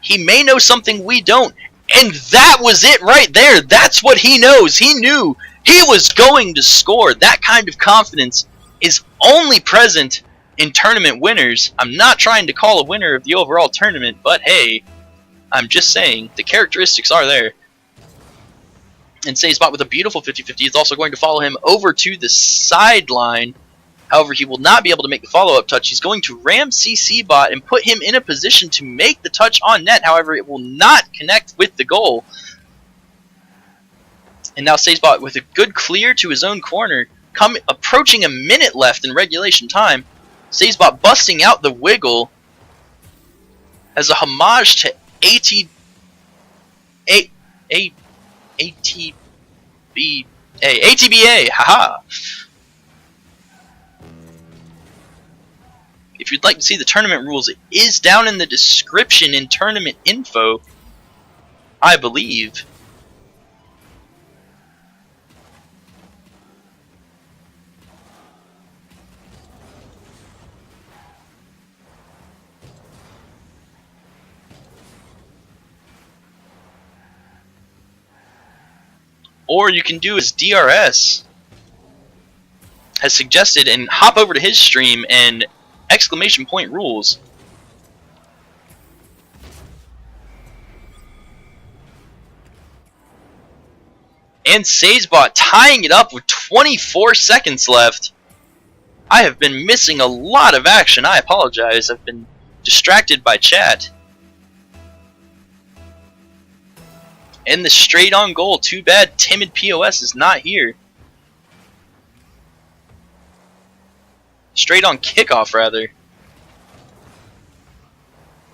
He may know something we don't. And that was it right there. That's what he knows. He knew he was going to score. That kind of confidence is only present in tournament winners. I'm not trying to call a winner of the overall tournament, but hey, I'm just saying the characteristics are there. And RLBot with a beautiful 50-50 is also going to follow him over to the sideline. However, he will not be able to make the follow-up touch. He's going to ram RLBot and put him in a position to make the touch on net. However, it will not connect with the goal. And now RLBot with a good clear to his own corner, approaching a minute left in regulation time. RLBot busting out the wiggle as a homage to ATBA, haha. If you'd like to see the tournament rules, it is down in the description in tournament info, I believe. Or you can do as DRS has suggested and hop over to his stream and exclamation point rules. And RLBot tying it up with 24 seconds left. I have been missing a lot of action. I apologize. I've been distracted by chat. And the straight on goal. Too bad Timid POS is not here. Straight on kickoff, rather.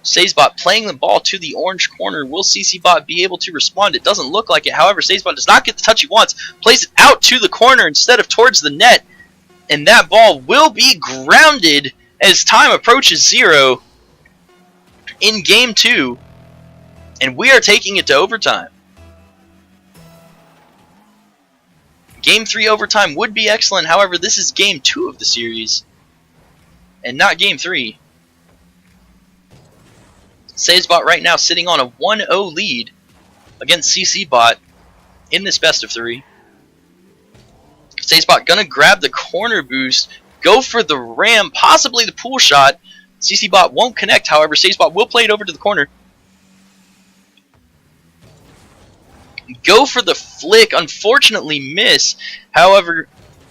SazeBot playing the ball to the orange corner. Will CCBot be able to respond? It doesn't look like it. However, SazeBot does not get the touch he wants. Plays it out to the corner instead of towards the net. And that ball will be grounded as time approaches 0 in Game 2. And we are taking it to overtime. Game 3 overtime would be excellent. However, this is Game 2 of the series. And not Game 3. SazeBot right now sitting on a 1-0 lead against CCBot in this best of 3. SazeBot gonna grab the corner boost, go for the ram, possibly the pool shot. CCBot won't connect, however, SazeBot will play it over to the corner. Go for the flick, unfortunately miss. However,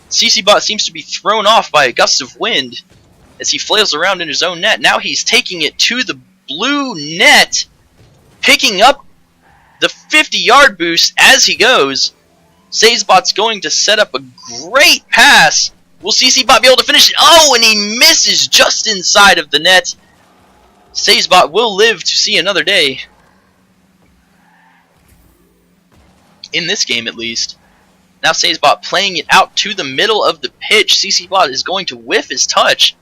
CCBot seems to be thrown off by a gust of wind as he flails around in his own net. Now he's taking it to the blue net, picking up the 50-yard boost as he goes. SazeBot's going to set up a great pass. Will CCBot be able to finish it? Oh, and he misses just inside of the net. SazeBot will live to see another day. In this game, at least. Now SazeBot playing it out to the middle of the pitch. CCBot is going to whiff his touch.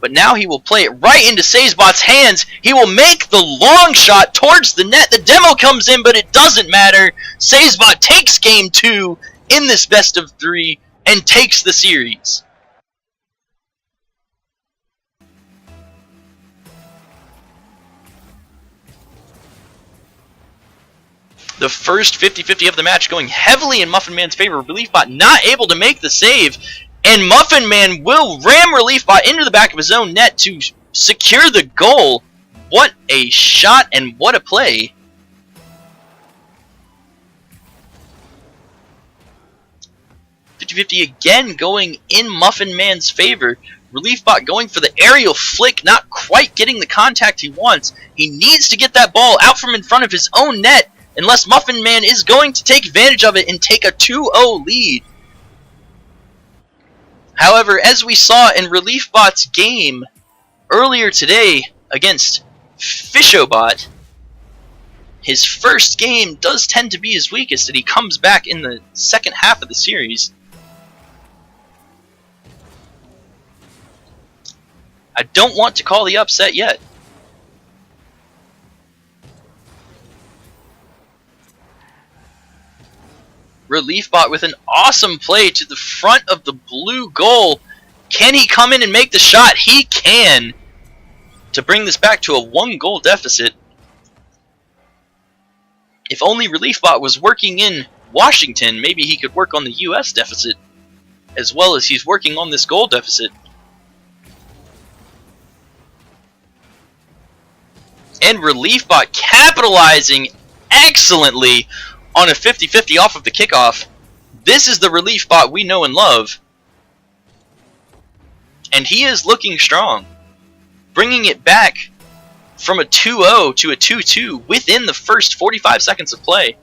But now he will play it right into SazeBot's hands. He will make the long shot towards the net. The demo comes in, but it doesn't matter. SazeBot takes Game 2 in this best of 3 and takes the series. The first 50-50 of the match going heavily in Muffin Man's favor. RelieveBot not able to make the save. And Muffin Man will ram RelieveBot into the back of his own net to secure the goal. What a shot and what a play. .50 again going in Muffin Man's favor. RelieveBot going for the aerial flick, not quite getting the contact he wants. He needs to get that ball out from in front of his own net, unless Muffin Man is going to take advantage of it and take a 2-0 lead. However, as we saw in RelieveBot's game earlier today against FishoBot, his first game does tend to be his weakest, and he comes back in the second half of the series. I don't want to call the upset yet. RelieveBot with an awesome play to the front of the blue goal. Can he come in and make the shot? He can, to bring this back to a 1-goal deficit. If only RelieveBot was working in Washington, maybe he could work on the US deficit as well as he's working on this goal deficit. And RelieveBot capitalizing excellently on a 50-50 off of the kickoff. This is the RelieveBot we know and love. And he is looking strong. Bringing it back from a 2-0 to a 2-2 within the first 45 seconds of play.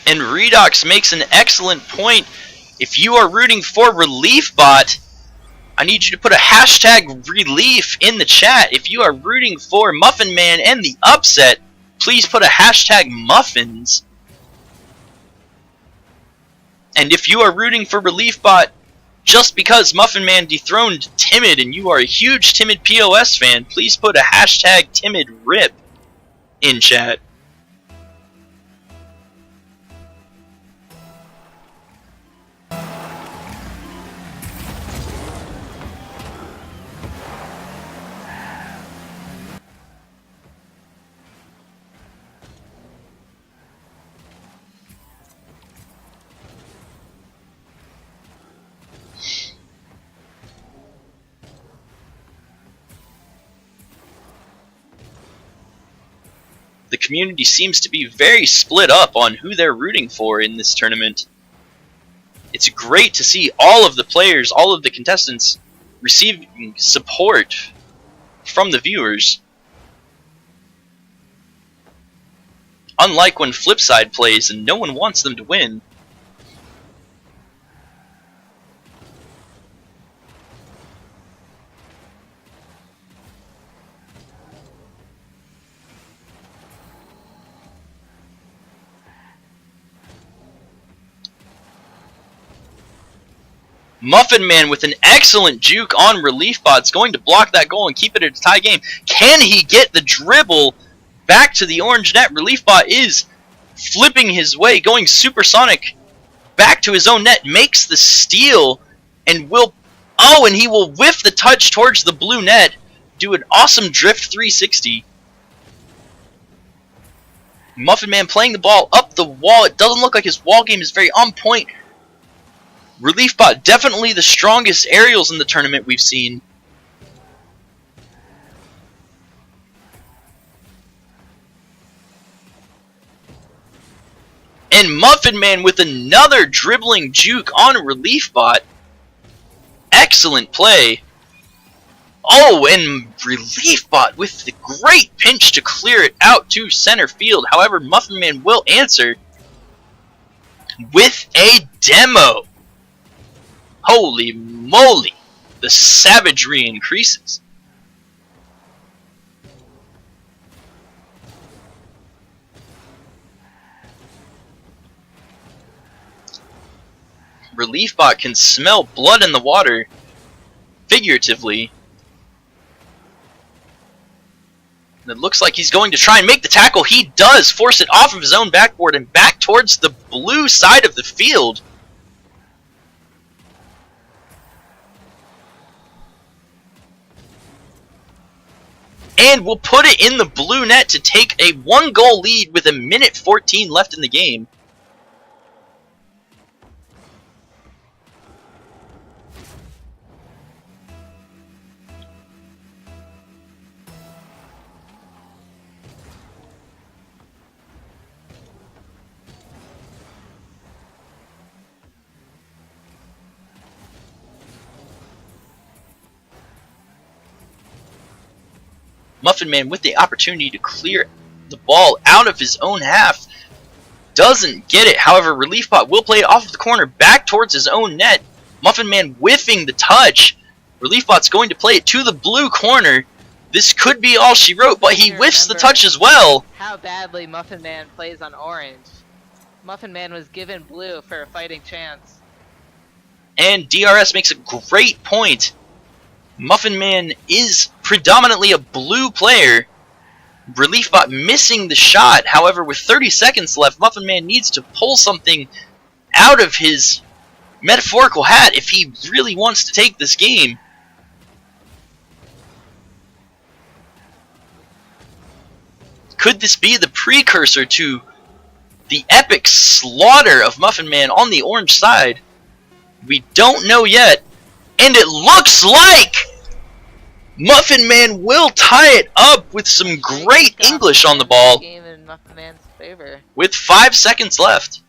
And Redox makes an excellent point. If you are rooting for RelieveBot, I need you to put a hashtag relief in the chat. If you are rooting for Muffin Man and the upset, please put a hashtag muffins. And if you are rooting for RelieveBot just because Muffin Man dethroned Timid and you are a huge Timid POS fan, please put a hashtag Timid RIP in chat. The community seems to be very split up on who they're rooting for in this tournament. It's great to see all of the players, all of the contestants receiving support from the viewers. Unlike when Flipside plays and no one wants them to win. Muffin Man with an excellent juke on RLBot. It's going to block that goal and keep it at a tie game. Can he get the dribble back to the orange net? RLBot is flipping his way, going supersonic back to his own net, makes the steal, and will... Oh, and he will whiff the touch towards the blue net, do an awesome drift 360. Muffin Man playing the ball up the wall. It doesn't look like his wall game is very on point. RLBot, definitely the strongest aerials in the tournament we've seen. And Muffin Man with another dribbling juke on RLBot. Excellent play. Oh, and RLBot with the great pinch to clear it out to center field. However, Muffin Man will answer with a demo. Holy moly, the savagery increases. RLBot can smell blood in the water, figuratively. And it looks like he's going to try and make the tackle. He does force it off of his own backboard and back towards the blue side of the field. And will put it in the blue net to take a 1-goal lead with 1:14 left in the game. Muffin Man with the opportunity to clear the ball out of his own half. Doesn't get it. However, RLBot will play it off of the corner back towards his own net. Muffin Man whiffing the touch. RLBot's going to play it to the blue corner. This could be all she wrote, but he whiffs the touch as well. How badly Muffin Man plays on orange. Muffin Man was given blue for a fighting chance. And DRS makes a great point. Muffin Man is predominantly a blue player. RLBot missing the shot. However, with 30 seconds left, Muffin Man needs to pull something out of his metaphorical hat if he really wants to take this game. Could this be the precursor to the epic slaughter of Muffin Man on the orange side? We don't know yet. And it looks like Muffin Man will tie it up with some great English on the ball. Game in Muffin Man's favor. With 5 seconds left.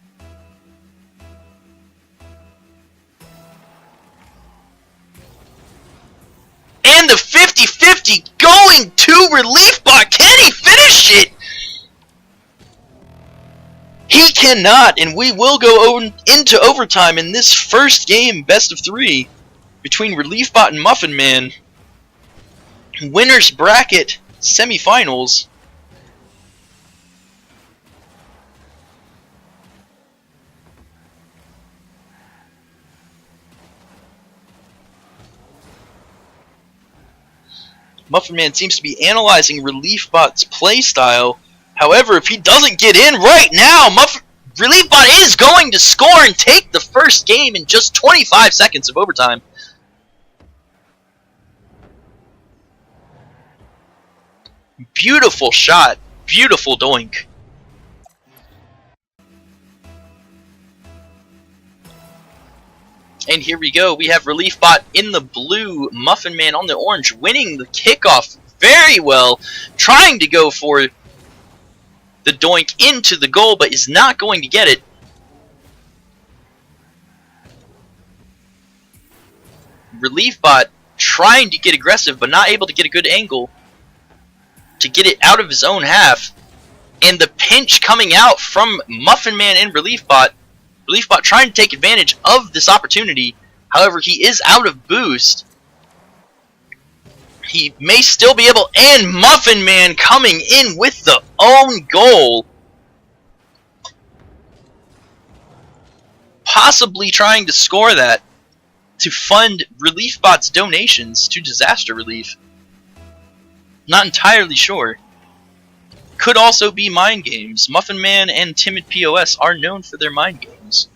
And the 50-50 going to RLBot. Can he finish it? He cannot, and we will go into overtime in this first game, best of 3, between RLBot and Muffin Man. Winners bracket semifinals. Muffin Man seems to be analyzing RLBot's playstyle. However, if he doesn't get in right now, RLBot is going to score and take the first game in just 25 seconds of overtime. Beautiful shot. Beautiful doink. And here we go. We have RLBot in the blue, Muffin Man on the orange, winning the kickoff very well, trying to go for the doink into the goal, but is not going to get it. RLBot trying to get aggressive, but not able to get a good angle to get it out of his own half. And the pinch coming out from Muffin Man and RLBot. RLBot trying to take advantage of this opportunity. However, he is out of boost. He may still be able, and Muffin Man coming in with the own goal. Possibly trying to score that to fund RLBot's donations to disaster relief. Not entirely sure. Could also be mind games. Muffin Man and Timid POS are known for their mind games.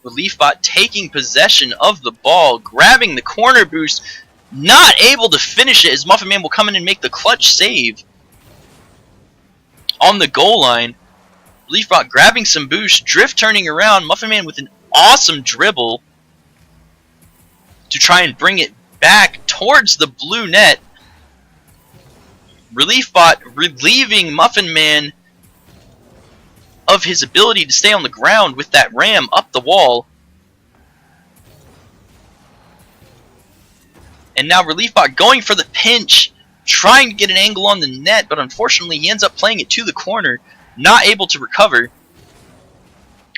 RLBot taking possession of the ball, grabbing the corner boost, not able to finish it as Muffin Man will come in and make the clutch save on the goal line. RLBot grabbing some boost, drift turning around, Muffin Man with an awesome dribble to try and bring it back towards the blue net. RLBot relieving Muffin Man of his ability to stay on the ground with that ram up the wall. And now RLBot going for the pinch, trying to get an angle on the net, but unfortunately he ends up playing it to the corner, not able to recover.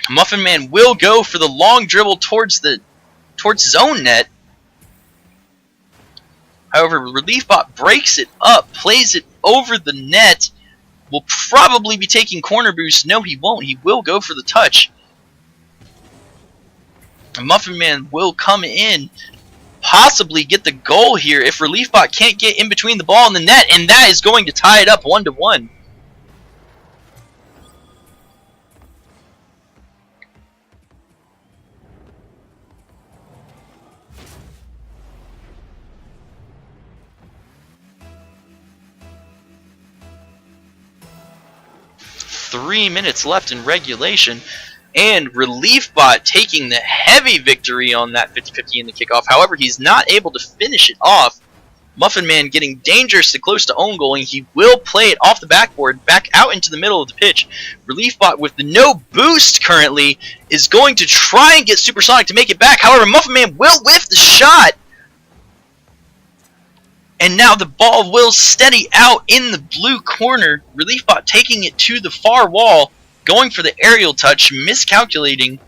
Muffin Man will go for the long dribble towards his own net. However, RLBot breaks it up, plays it over the net. Will probably be taking corner boost. No, he won't. He will go for the touch. Muffin Man will come in, possibly get the goal here if RLBot can't get in between the ball and the net, and that is going to tie it up 1-1. Three minutes left in regulation, and RLBot taking the heavy victory on that 50-50 in the kickoff. However, he's not able to finish it off. Muffin Man getting dangerously close to own goal, and he will play it off the backboard back out into the middle of the pitch. RLBot with the no boost currently is going to try and get Supersonic to make it back. However, Muffin Man will whiff the shot. And now the ball will steady out in the blue corner. RLBot taking it to the far wall, going for the aerial touch, miscalculating.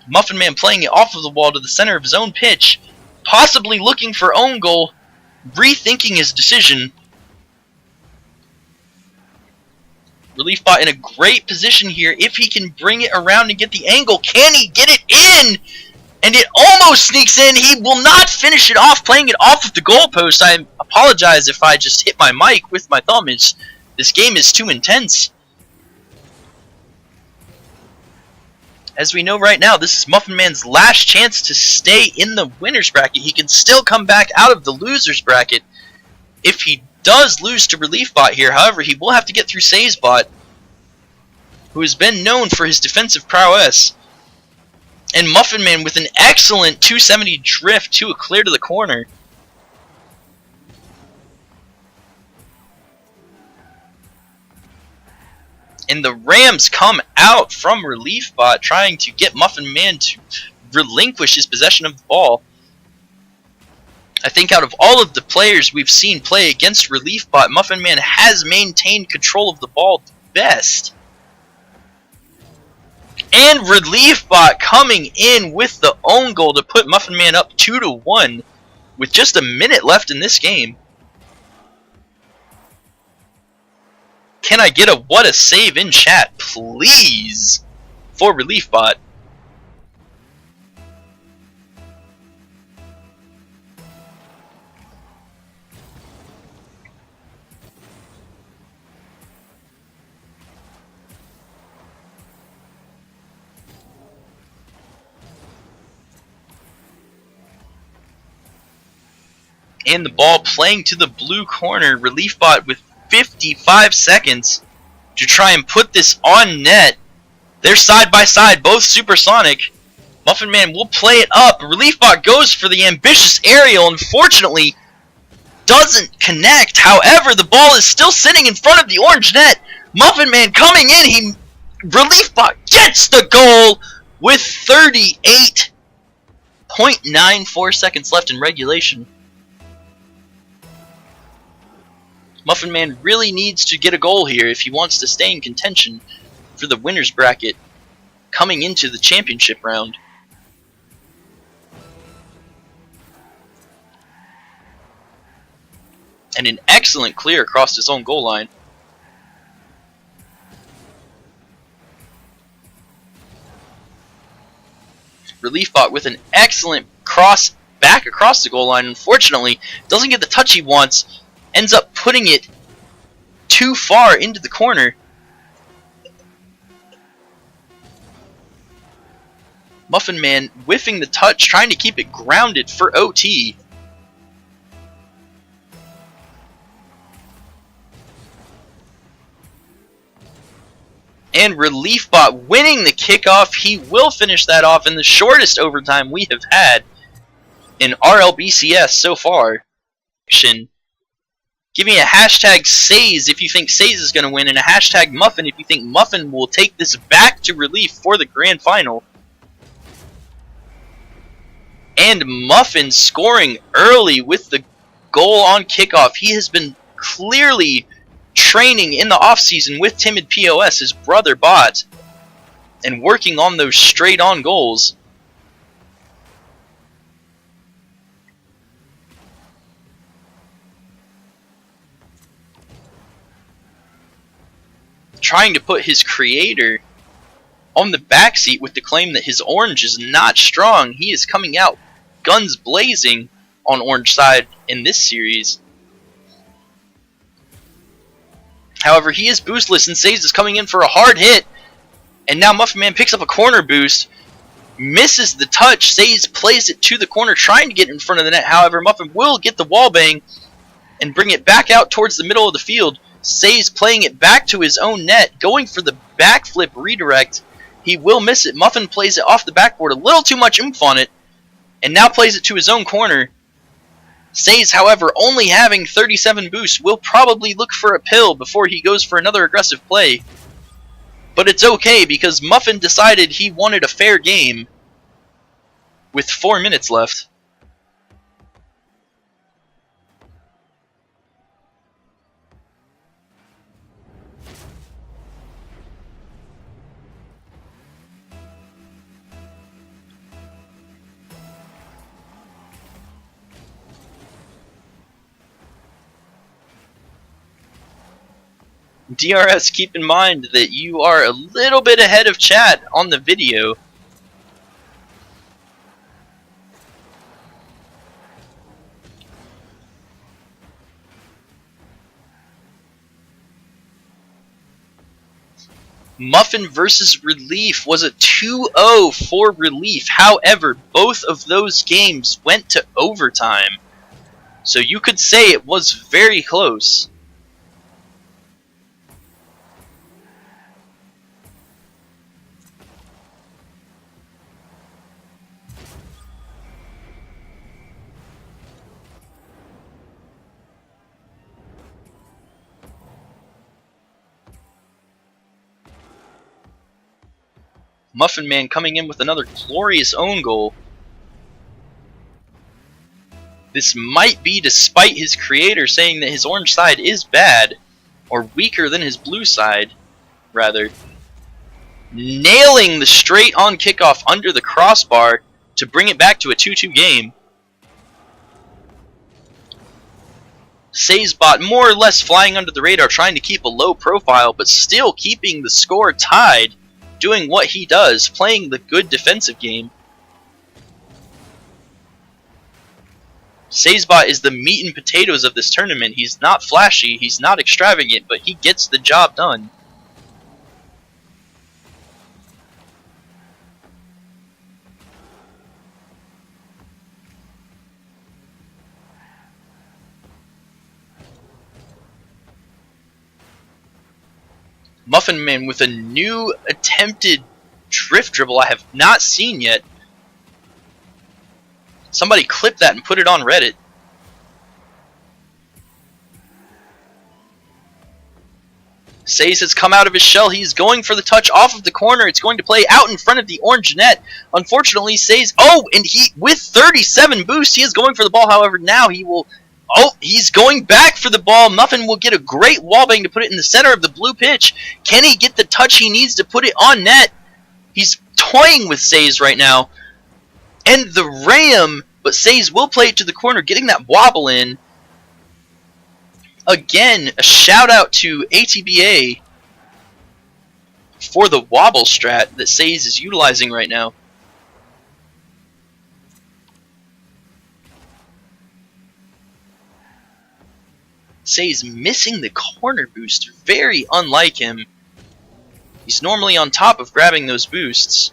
Muffin Man playing it off of the wall to the center of his own pitch, possibly looking for own goal, rethinking his decision. RLBot in a great position here. If he can bring it around and get the angle, can he get it in? And it almost sneaks in. He will not finish it off, playing it off of the goalpost. I apologize if I just hit my mic with my thumb. This game is too intense. As we know right now, this is Muffin Man's last chance to stay in the winner's bracket. He can still come back out of the loser's bracket if he does lose to RLBot here. However, he will have to get through SaysBot, who has been known for his defensive prowess. And Muffin Man with an excellent 270 drift to a clear to the corner. And the Rams come out from RLBot, trying to get Muffin Man to relinquish his possession of the ball. I think out of all of the players we've seen play against RLBot, Muffin Man has maintained control of the ball the best. And RLBot coming in with the own goal to put Muffin Man up 2-1 with just a minute left in this game. Can I get a what a save in chat, please, for RLBot? And the ball playing to the blue corner. RLBot with 55 seconds to try and put this on net. They're side by side, both supersonic. Muffin Man will play it up. RLBot goes for the ambitious aerial. Unfortunately, doesn't connect. However, the ball is still sitting in front of the orange net. Muffin Man coming in. RLBot gets the goal with 38.94 seconds left in regulation. Muffin Man really needs to get a goal here if he wants to stay in contention for the winner's bracket coming into the championship round. And an excellent clear across his own goal line. RLBot with an excellent cross back across the goal line. Unfortunately, doesn't get the touch he wants. Ends up putting it too far into the corner. Muffin Man whiffing the touch, trying to keep it grounded for OT. And RLBot winning the kickoff. He will finish that off in the shortest overtime we have had in RLBCS so far. Give me a hashtag Says if you think Says is going to win, and a hashtag Muffin if you think Muffin will take this back to Relief for the grand final. And Muffin scoring early with the goal on kickoff. He has been clearly training in the offseason with Timid POS, his brother Bot, and working on those straight on goals. Trying to put his creator on the backseat with the claim that his orange is not strong. He is coming out guns blazing on orange side in this series. However, he is boostless, and Says is coming in for a hard hit. And now Muffin Man picks up a corner boost. Misses the touch. Says plays it to the corner, trying to get in front of the net. However, Muffin will get the wall bang and bring it back out towards the middle of the field. Says playing it back to his own net, going for the backflip redirect. He will miss it. Muffin plays it off the backboard, a little too much oomph on it, and now plays it to his own corner. Says, however, only having 37 boosts, will probably look for a pill before he goes for another aggressive play. But it's okay, because Muffin decided he wanted a fair game with 4 minutes left. DRS, keep in mind that you are a little bit ahead of chat on the video. Muffin versus Relief was a 2-0 for Relief. However, both of those games went to overtime. So you could say it was very close. Muffin Man coming in with another glorious own goal. This might be despite his creator saying that his orange side is bad, or weaker than his blue side, rather. Nailing the straight on kickoff under the crossbar to bring it back to a 2-2 game. RLBot more or less flying under the radar, trying to keep a low profile, but still keeping the score tied. Doing what he does, playing the good defensive game. RLBot is the meat and potatoes of this tournament. He's not flashy, he's not extravagant, but he gets the job done. Muffin Man with a new attempted drift dribble I have not seen yet. Somebody clip that and put it on Reddit. Says has come out of his shell. He's going for the touch off of the corner. It's going to play out in front of the orange net. Unfortunately, Says... Oh, and he, with 37 boost, he is going for the ball. However, now he will... Oh, he's going back for the ball. Muffin will get a great wallbang to put it in the center of the blue pitch. Can he get the touch he needs to put it on net? He's toying with Says right now. And the ram, but Says will play it to the corner, getting that wobble in. Again, a shout out to ATBA for the wobble strat that Says is utilizing right now. Says missing the corner boost, very unlike him. He's normally on top of grabbing those boosts.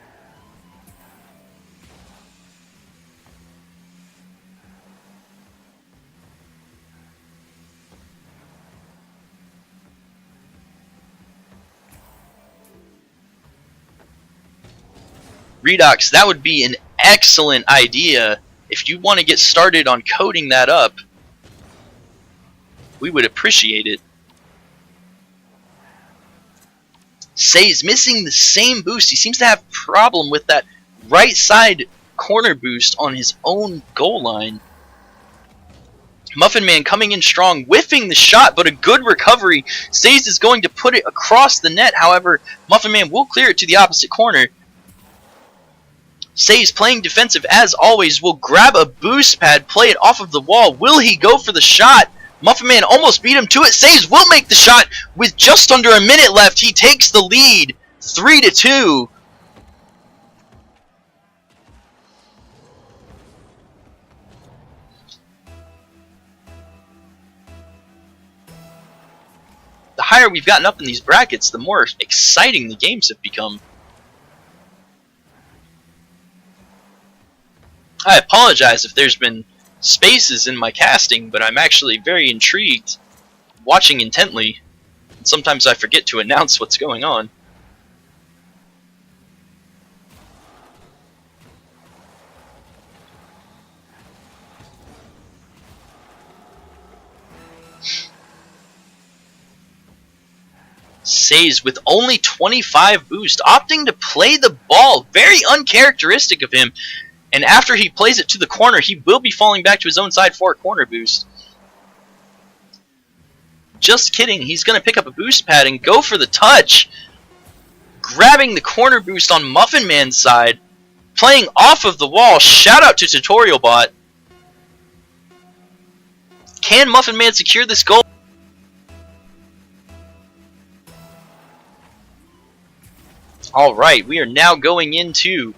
Redox, that would be an excellent idea. If you want to get started on coding that up, we would appreciate it. Says missing the same boost. He seems to have a problem with that right side corner boost on his own goal line. Muffin Man coming in strong, whiffing the shot, but a good recovery. Says is going to put it across the net. However, Muffin Man will clear it to the opposite corner. Says playing defensive as always, will grab a boost pad, play it off of the wall. Will he go for the shot? Muffin Man almost beat him to it. Says will make the shot with just under a minute left. He takes the lead, 3-2. The higher we've gotten up in these brackets, the more exciting the games have become. I apologize if there's been spaces in my casting, but I'm actually very intrigued, watching intently, and sometimes I forget to announce what's going on. Says with only 25 boost, opting to play the ball, very uncharacteristic of him. And after he plays it to the corner, he will be falling back to his own side for a corner boost. Just kidding, he's going to pick up a boost pad and go for the touch. Grabbing the corner boost on Muffin Man's side. Playing off of the wall, shout out to RLBot. Can Muffin Man secure this goal? Alright, we are now going into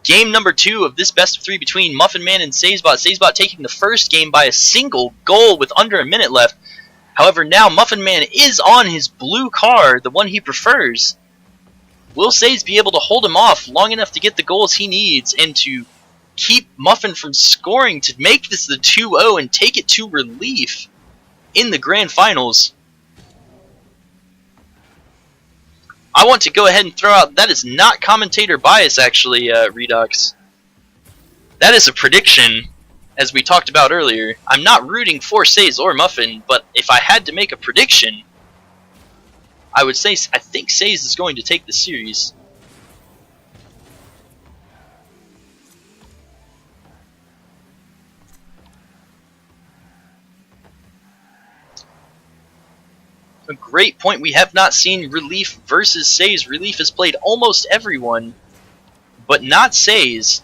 game number 2 of this best of 3 between Muffin Man and SaysBot. SaysBot taking the first game by a single goal with under a minute left. However, now Muffin Man is on his blue car, the one he prefers. Will Says be able to hold him off long enough to get the goals he needs and to keep Muffin from scoring to make this the 2-0 and take it to relief in the grand finals? I want to go ahead and throw out, that is not commentator bias actually, Redux. That is a prediction, as we talked about earlier. I'm not rooting for Says or Muffin, but if I had to make a prediction, I would say I think Says is going to take the series. A great point. We have not seen Relief versus Says. Relief has played almost everyone, but not Says,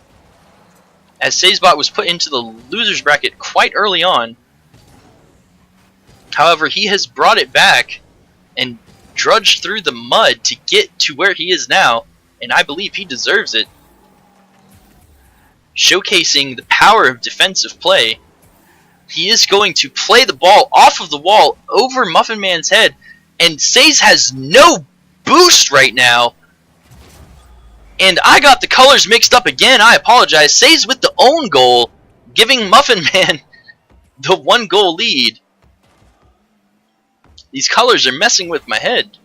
as SaysBot was put into the losers bracket quite early on. However, he has brought it back and drudged through the mud to get to where he is now, and I believe he deserves it. Showcasing the power of defensive play. He is going to play the ball off of the wall over Muffin Man's head, and Says has no boost right now. And I got the colors mixed up again. I apologize. Says with the own goal, giving Muffin Man the 1-goal lead. These colors are messing with my head.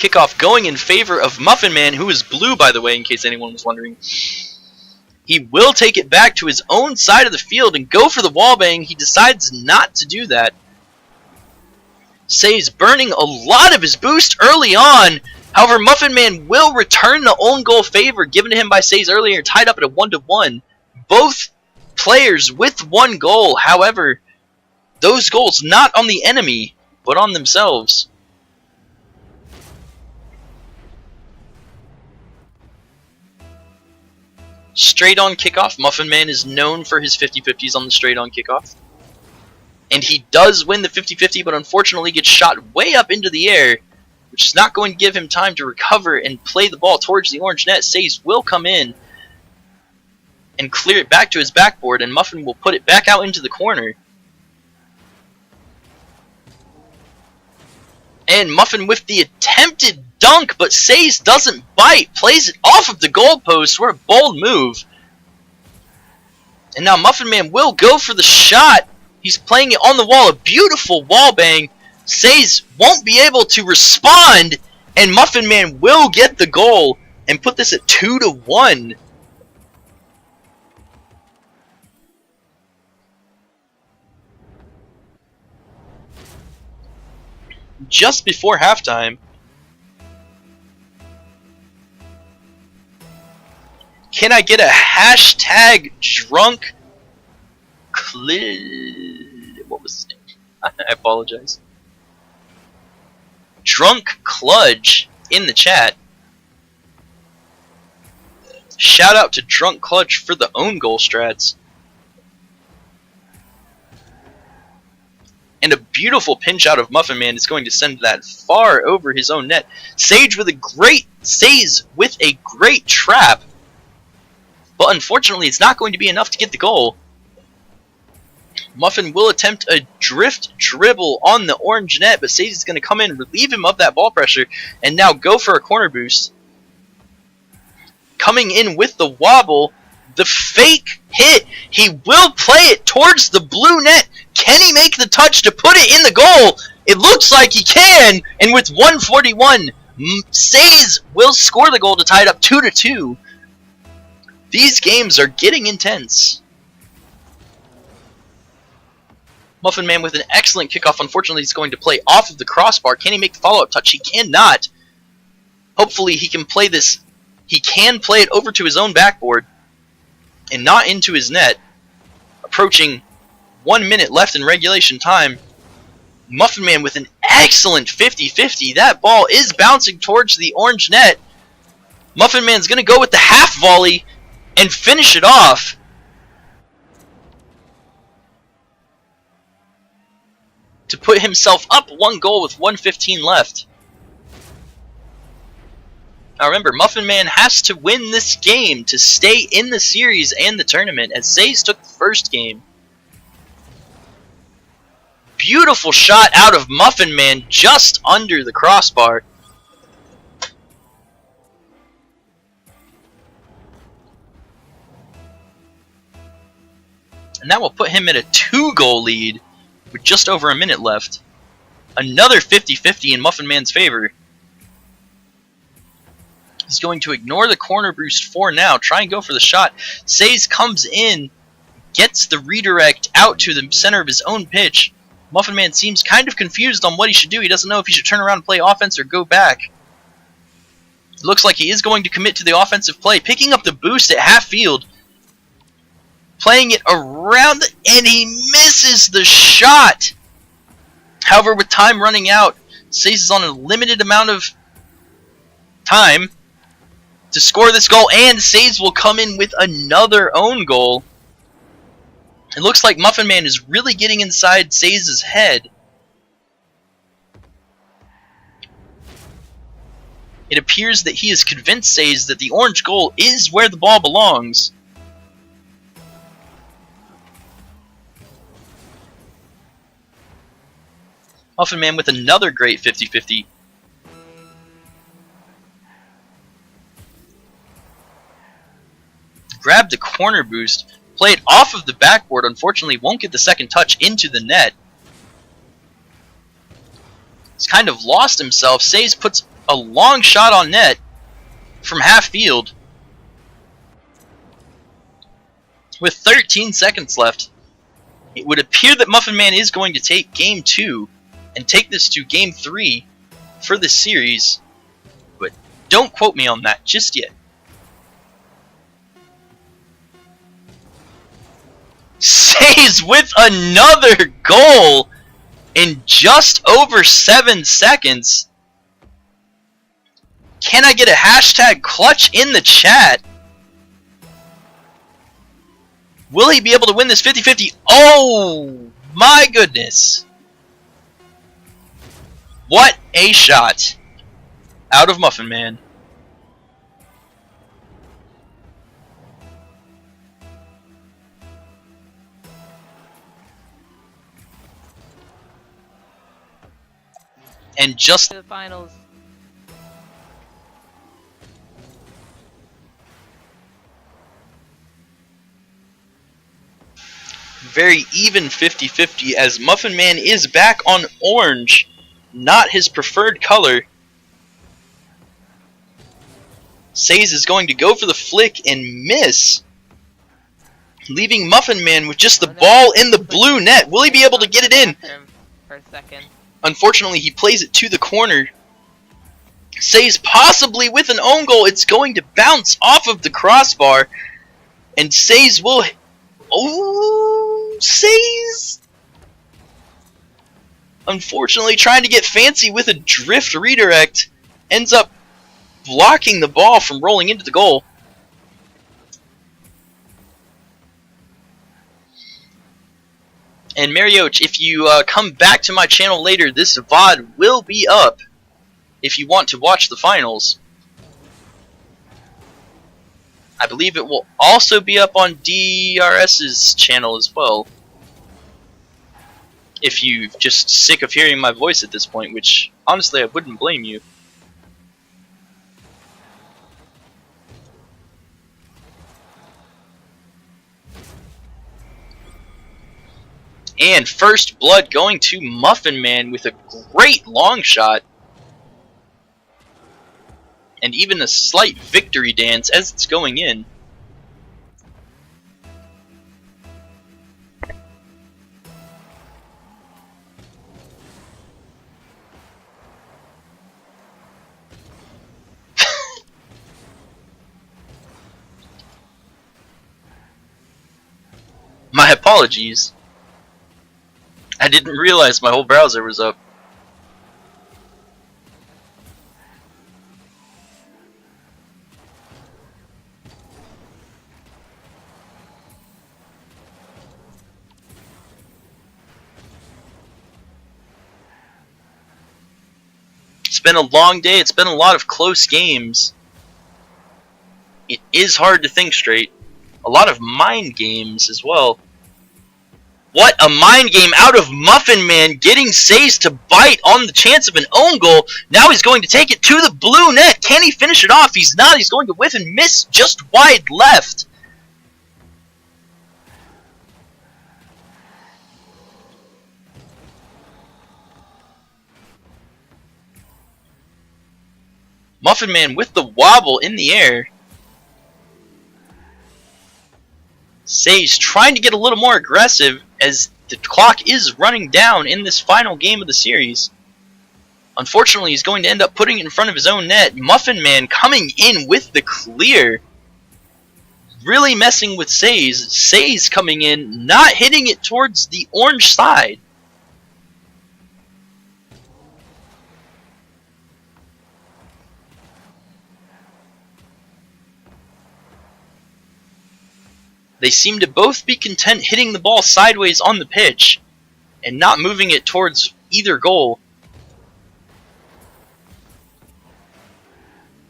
kickoff going in favor of Muffin Man, who is blue, by the way, in case anyone was wondering. He will take it back to his own side of the field and go for the wallbang. He decides not to do that. Says burning a lot of his boost early on. However, Muffin Man will return the own goal favor given to him by Says earlier, tied up at a 1-1. Both players with one goal. However, those goals not on the enemy, but on themselves. Straight on kickoff. Muffin Man is known for his 50-50s on the straight on kickoff. And he does win the 50-50, but unfortunately gets shot way up into the air, which is not going to give him time to recover and play the ball towards the orange net. Says will come in and clear it back to his backboard, and Muffin will put it back out into the corner. And Muffin with the attempted dunk, but Says doesn't bite, plays it off of the goalpost. What a bold move. And now Muffin Man will go for the shot. He's playing it on the wall, a beautiful wall bang. Says won't be able to respond, and Muffin Man will get the goal and put this at 2-1. Just before halftime, can I get a hashtag drunk? What was his name? I apologize. Drunk Cludge in the chat. Shout out to Drunk Clutch for the own goal strats. And a beautiful pinch out of Muffin Man is going to send that far over his own net. Says with a great trap. But unfortunately, it's not going to be enough to get the goal. Muffin will attempt a drift dribble on the orange net, but Says is going to come in, relieve him of that ball pressure, and now go for a corner boost. Coming in with the wobble, the fake hit. He will play it towards the blue net. Can he make the touch to put it in the goal? It looks like he can, and with 1:41, Says will score the goal to tie it up 2-2. These games are getting intense. Muffin Man with an excellent kickoff. Unfortunately, he's going to play off of the crossbar. Can he make the follow-up touch? He cannot. Hopefully, he can play this. He can play it over to his own backboard and not into his net. Approaching 1 minute left in regulation time. Muffin Man with an excellent 50-50. That ball is bouncing towards the orange net. Muffin Man's going to go with the half volley and finish it off. To put himself up 1 goal with 1:15 left. Now remember, Muffin Man has to win this game to stay in the series and the tournament, as Says took the first game. Beautiful shot out of Muffin Man just under the crossbar. And that will put him at a 2-goal lead with just over a minute left. Another 50-50 in Muffin Man's favor. He's going to ignore the corner boost for now, try and go for the shot. Says comes in, gets the redirect out to the center of his own pitch. Muffin Man seems kind of confused on what he should do. He doesn't know if he should turn around and play offense or go back. It looks like he is going to commit to the offensive play, picking up the boost at half field. Playing it around, and he misses the shot. However, with time running out, Says is on a limited amount of time to score this goal, and Says will come in with another own goal. It looks like Muffin Man is really getting inside Says' head. It appears that he has convinced Says that the orange goal is where the ball belongs. Muffin Man with another great 50-50. Grabbed a corner boost, played off of the backboard, unfortunately won't get the second touch into the net. He's kind of lost himself. Says puts a long shot on net from half field. With 13 seconds left, it would appear that Muffin Man is going to take Game 2 and take this to Game 3 for this series, but don't quote me on that just yet. Says with another goal in just over 7 seconds. Can I get a hashtag clutch in the chat? Will he be able to win this 50-50? Oh my goodness. What a shot out of Muffin Man. And just To the finals. very even 50-50 as Muffin Man is back on orange, not his preferred color. Says is going to go for the flick and miss, leaving Muffin Man with just the ball in the blue net. Will he be able to get it in? For a second. Unfortunately, he plays it to the corner. Says possibly with an own goal. It's going to bounce off of the crossbar, and Says will... Oh, Says! Unfortunately, trying to get fancy with a drift redirect, ends up blocking the ball from rolling into the goal. And Marioch, if you come back to my channel later, this VOD will be up if you want to watch the finals. I believe it will also be up on DRS's channel as well. If you're just sick of hearing my voice at this point, which honestly I wouldn't blame you. And first blood going to Muffin Man with a great long shot. And even a slight victory dance as it's going in. My apologies. I didn't realize my whole browser was up. It's been a long day, it's been a lot of close games. It is hard to think straight. A lot of mind games as well. What a mind game out of Muffin Man, getting Says to bite on the chance of an own goal. Now he's going to take it to the blue net. Can he finish it off? He's not. He's going to whiff and miss just wide left. Muffin Man with the wobble in the air. Says trying to get a little more aggressive as the clock is running down in this final game of the series. Unfortunately, he's going to end up putting it in front of his own net. Muffin Man coming in with the clear. Really messing with Says. Says coming in, not hitting it towards the orange side. They seem to both be content hitting the ball sideways on the pitch and not moving it towards either goal.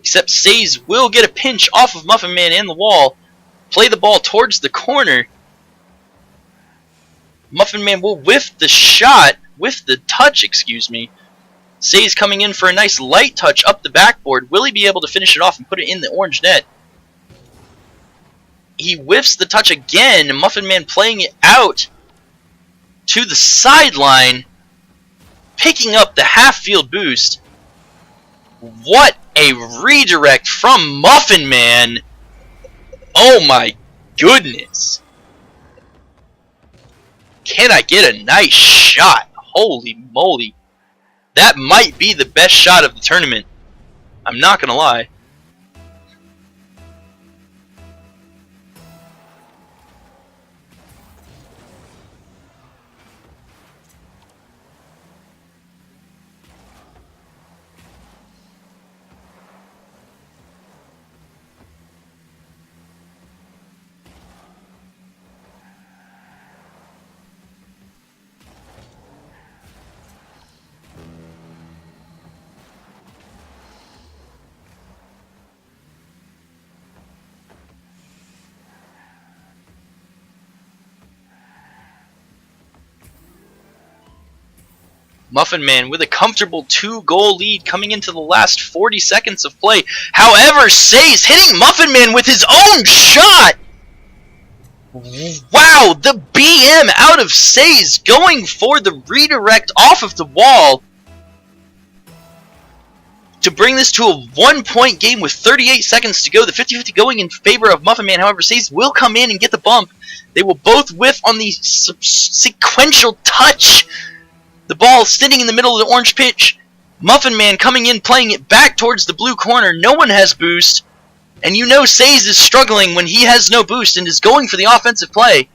Except Says will get a pinch off of Muffin Man and the wall, play the ball towards the corner. Muffin Man will whiff the shot, whiff the touch, excuse me. Says coming in for a nice light touch up the backboard. Will he be able to finish it off and put it in the orange net? He whiffs the touch again. Muffin Man playing it out to the sideline. picking up the half-field boost. What a redirect from Muffin Man! Oh my goodness! Can I get a nice shot? Holy moly. That might be the best shot of the tournament. I'm not gonna lie. Muffin Man with a comfortable 2-goal lead coming into the last 40 seconds of play. However, Says hitting Muffin Man with his own shot! Wow, the BM out of Says going for the redirect off of the wall to bring this to a 1-point game with 38 seconds to go. The 50-50 going in favor of Muffin Man. However, Says will come in and get the bump. They will both whiff on the sequential touch. The ball sitting in the middle of the orange pitch. Muffin Man coming in, playing it back towards the blue corner. No one has boost. And you know Says is struggling when he has no boost and is going for the offensive play.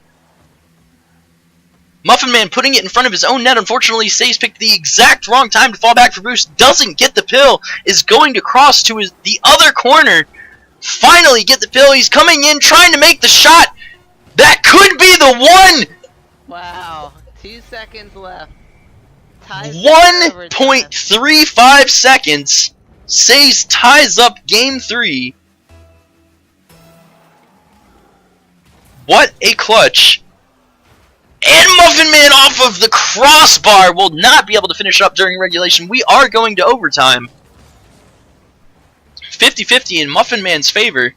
Muffin Man putting it in front of his own net. Unfortunately, Says picked the exact wrong time to fall back for boost. Doesn't get the pill. Is going to cross to the other corner. Finally get the pill. He's coming in, trying to make the shot. That could be the one! Wow. 2 seconds left. 1.35 seconds. Says ties up game 3. What a clutch. And Muffin Man off of the crossbar will not be able to finish up during regulation. We are going to overtime. 50-50 in Muffin Man's favor.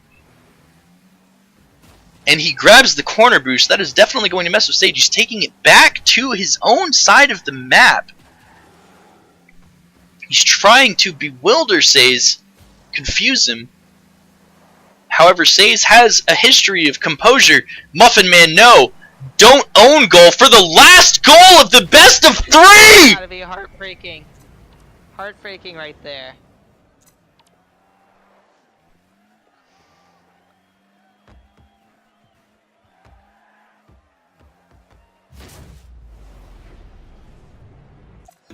And he grabs the corner boost. That is definitely going to mess with Sage. He's taking it back to his own side of the map. He's trying to bewilder Says, confuse him. However, Says has a history of composure. Muffin Man, no. Don't own goal for the last goal of the best of 3! Gotta be heartbreaking. Heartbreaking right there.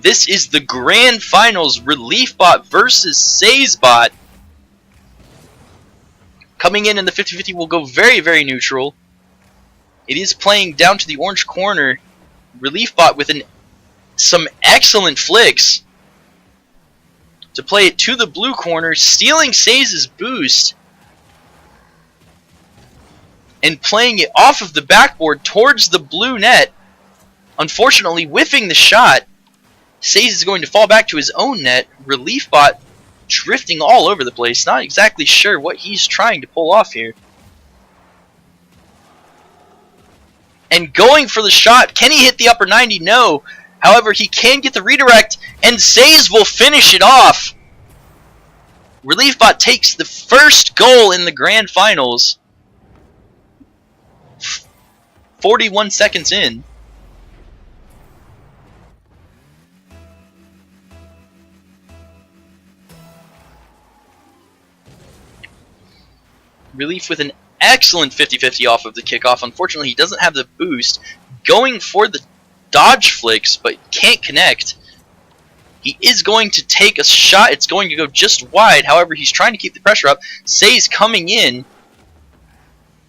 This is the Grand Finals, RLBot versus SaysBot. Coming in the 50-50 will go very, very neutral. It is playing down to the orange corner. RLBot with some excellent flicks to play it to the blue corner, stealing Says' boost and playing it off of the backboard towards the blue net. Unfortunately, whiffing the shot. Says is going to fall back to his own net. RLBot drifting all over the place. Not exactly sure what he's trying to pull off here. And going for the shot. Can he hit the upper 90? No. However, he can get the redirect. And Says will finish it off. RLBot takes the first goal in the Grand Finals. 41 seconds in. Relief with an excellent 50-50 off of the kickoff. Unfortunately, he doesn't have the boost. Going for the dodge flicks, but can't connect. He is going to take a shot. It's going to go just wide. However, he's trying to keep the pressure up. Says coming in,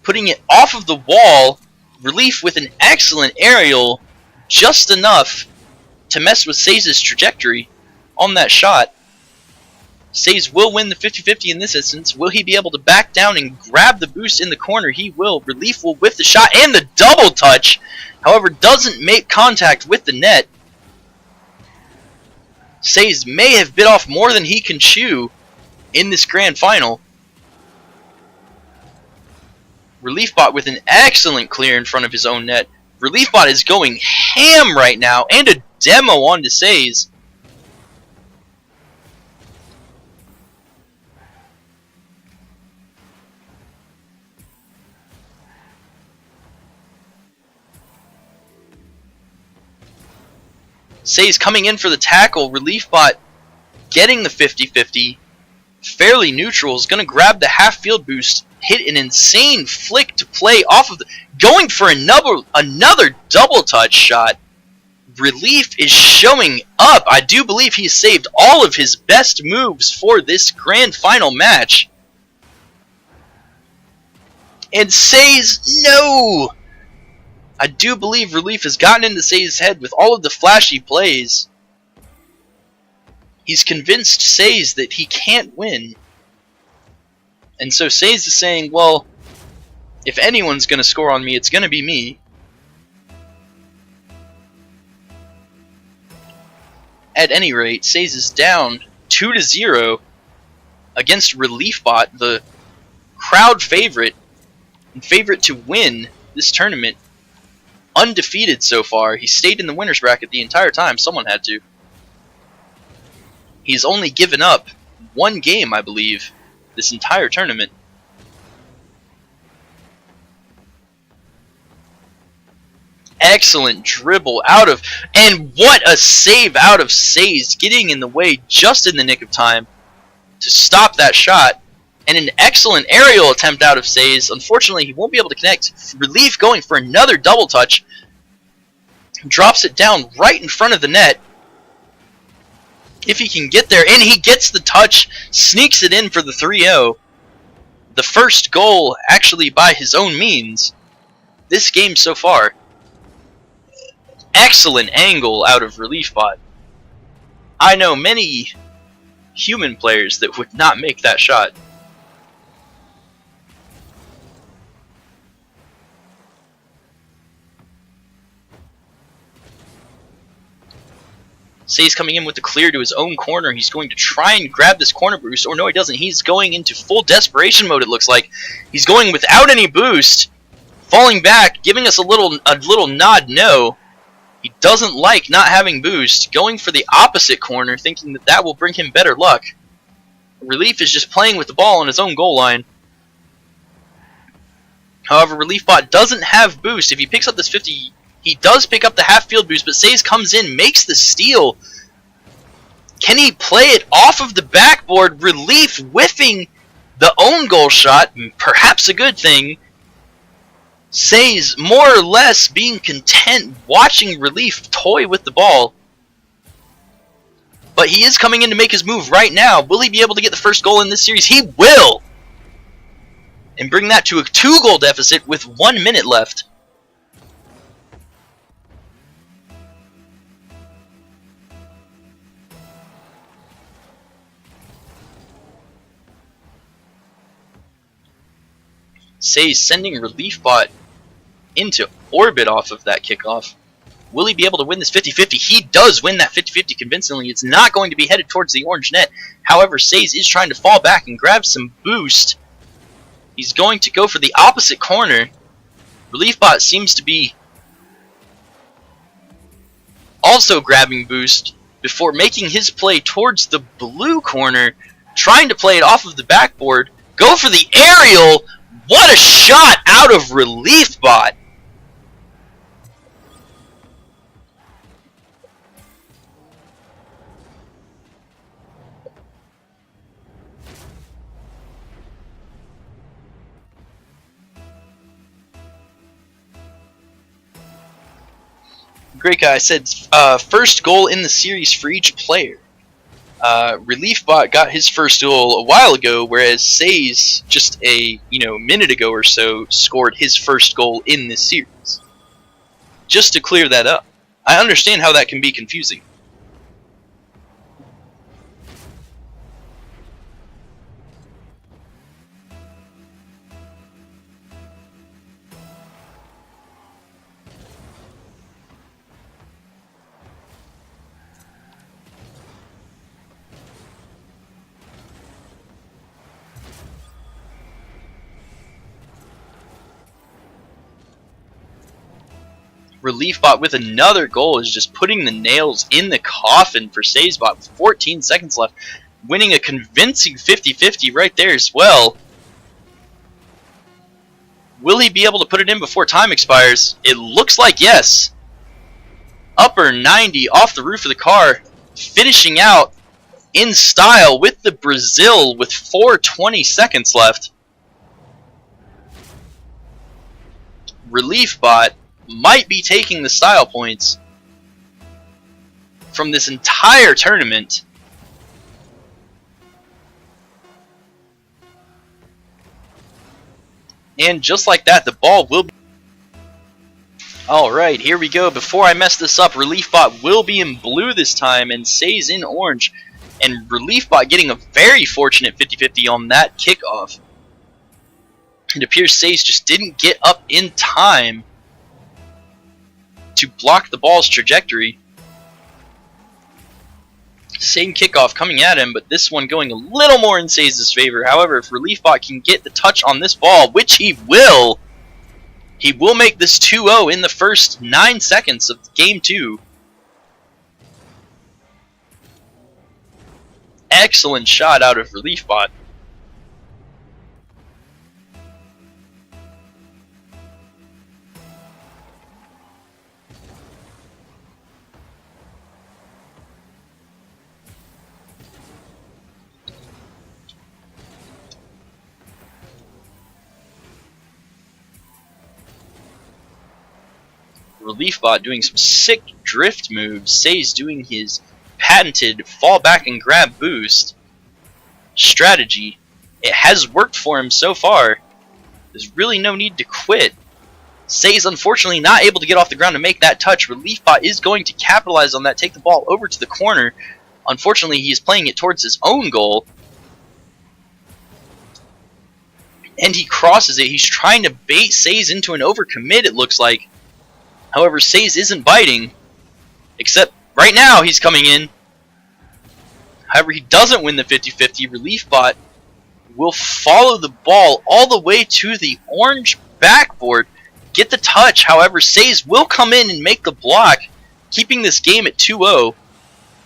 putting it off of the wall. Relief with an excellent aerial. Just enough to mess with Says' trajectory on that shot. Says will win the 50-50 in this instance. Will he be able to back down and grab the boost in the corner? He will. Relief will whiff the shot and the double touch. However, doesn't make contact with the net. Says may have bit off more than he can chew in this grand final. RLBot with an excellent clear in front of his own net. RLBot is going ham right now, and a demo onto Says. Say's coming in for the tackle. RLBot getting the 50-50. Fairly neutral. Is going to grab the half field boost. Hit an insane flick to play off of the... Going for another double touch shot. Relief is showing up. I do believe he saved all of his best moves for this grand final match. And Say's, no! I do believe Relief has gotten into Say's head with all of the flashy plays. He's convinced Say's that he can't win. And so Say's is saying, well, if anyone's going to score on me, it's going to be me. At any rate, Say's is down 2-0 against RLBot, the crowd favorite, and favorite to win this tournament. Undefeated so far. He stayed in the winner's bracket the entire time. Someone had to. He's only given up one game, I believe, this entire tournament. Excellent dribble out of... And what a save out of Say's, getting in the way just in the nick of time to stop that shot. And an excellent aerial attempt out of Say's. Unfortunately, he won't be able to connect. Relief going for another double touch. Drops it down right in front of the net. If he can get there, and he gets the touch, sneaks it in for the 3-0. The first goal, actually by his own means, this game so far. Excellent angle out of RLBot. I know many human players that would not make that shot. Say's coming in with the clear to his own corner. He's going to try and grab this corner boost. Or no, he doesn't. He's going into full desperation mode, it looks like. He's going without any boost. Falling back, giving us a little nod no. He doesn't like not having boost. Going for the opposite corner, thinking that that will bring him better luck. Relief is just playing with the ball on his own goal line. However, RLBot doesn't have boost. If he picks up this 50... He does pick up the half-field boost, but Say's comes in, makes the steal. Can he play it off of the backboard? Relief whiffing the own goal shot, perhaps a good thing. Say's more or less being content watching Relief toy with the ball. But he is coming in to make his move right now. Will he be able to get the first goal in this series? He will! And bring that to a 2-goal deficit with 1 minute left. Say's sending RLBot into orbit off of that kickoff. Will he be able to win this 50-50? He does win that 50-50 convincingly. It's not going to be headed towards the orange net. However, Say's is trying to fall back and grab some boost. He's going to go for the opposite corner. RLBot seems to be also grabbing boost before making his play towards the blue corner, trying to play it off of the backboard. Go for the aerial! What a shot out of RLBot! Great guy said first goal in the series for each player. RLBot got his first goal a while ago, whereas Say's just a minute ago or so scored his first goal in this series. Just to clear that up. I understand how that can be confusing. RLBot with another goal is just putting the nails in the coffin for Saysbot with 14 seconds left, winning a convincing 50-50 right there as well. Will he be able to put it in before time expires? It looks like yes. upper 90 off the roof of the car, finishing out in style with the Brazil with 4:20 seconds left. RLBot might be taking the style points from this entire tournament. And just like that, the ball will be... Alright, here we go. Before I mess this up, RLBot will be in blue this time, and Say's in orange. And RLBot getting a very fortunate 50-50 on that kickoff. It appears Say's just didn't get up in time to block the ball's trajectory. Same kickoff coming at him, but this one going a little more in Say's favor. However, if RLBot can get the touch on this ball, which he will make this 2-0 in the first 9 seconds of Game 2. Excellent shot out of RLBot. RLBot doing some sick drift moves. Say's doing his patented fall back and grab boost strategy. It has worked for him so far. There's really no need to quit. Say's unfortunately not able to get off the ground to make that touch. RLBot is going to capitalize on that, take the ball over to the corner. Unfortunately, he's playing it towards his own goal. And he crosses it. He's trying to bait Say's into an overcommit, it looks like. However, Say's isn't biting, except right now he's coming in. However, he doesn't win the 50-50. RLBot will follow the ball all the way to the orange backboard, get the touch. However, Say's will come in and make the block, keeping this game at 2-0.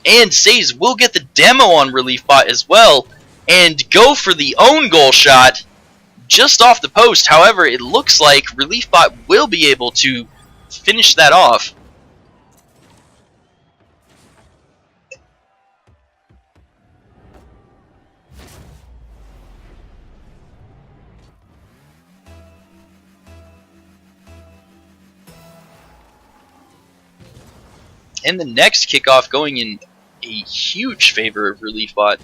And Say's will get the demo on RLBot as well, and go for the own goal shot just off the post. However, it looks like RLBot will be able to finish that off. And the next kickoff going in a huge favor of RLBot.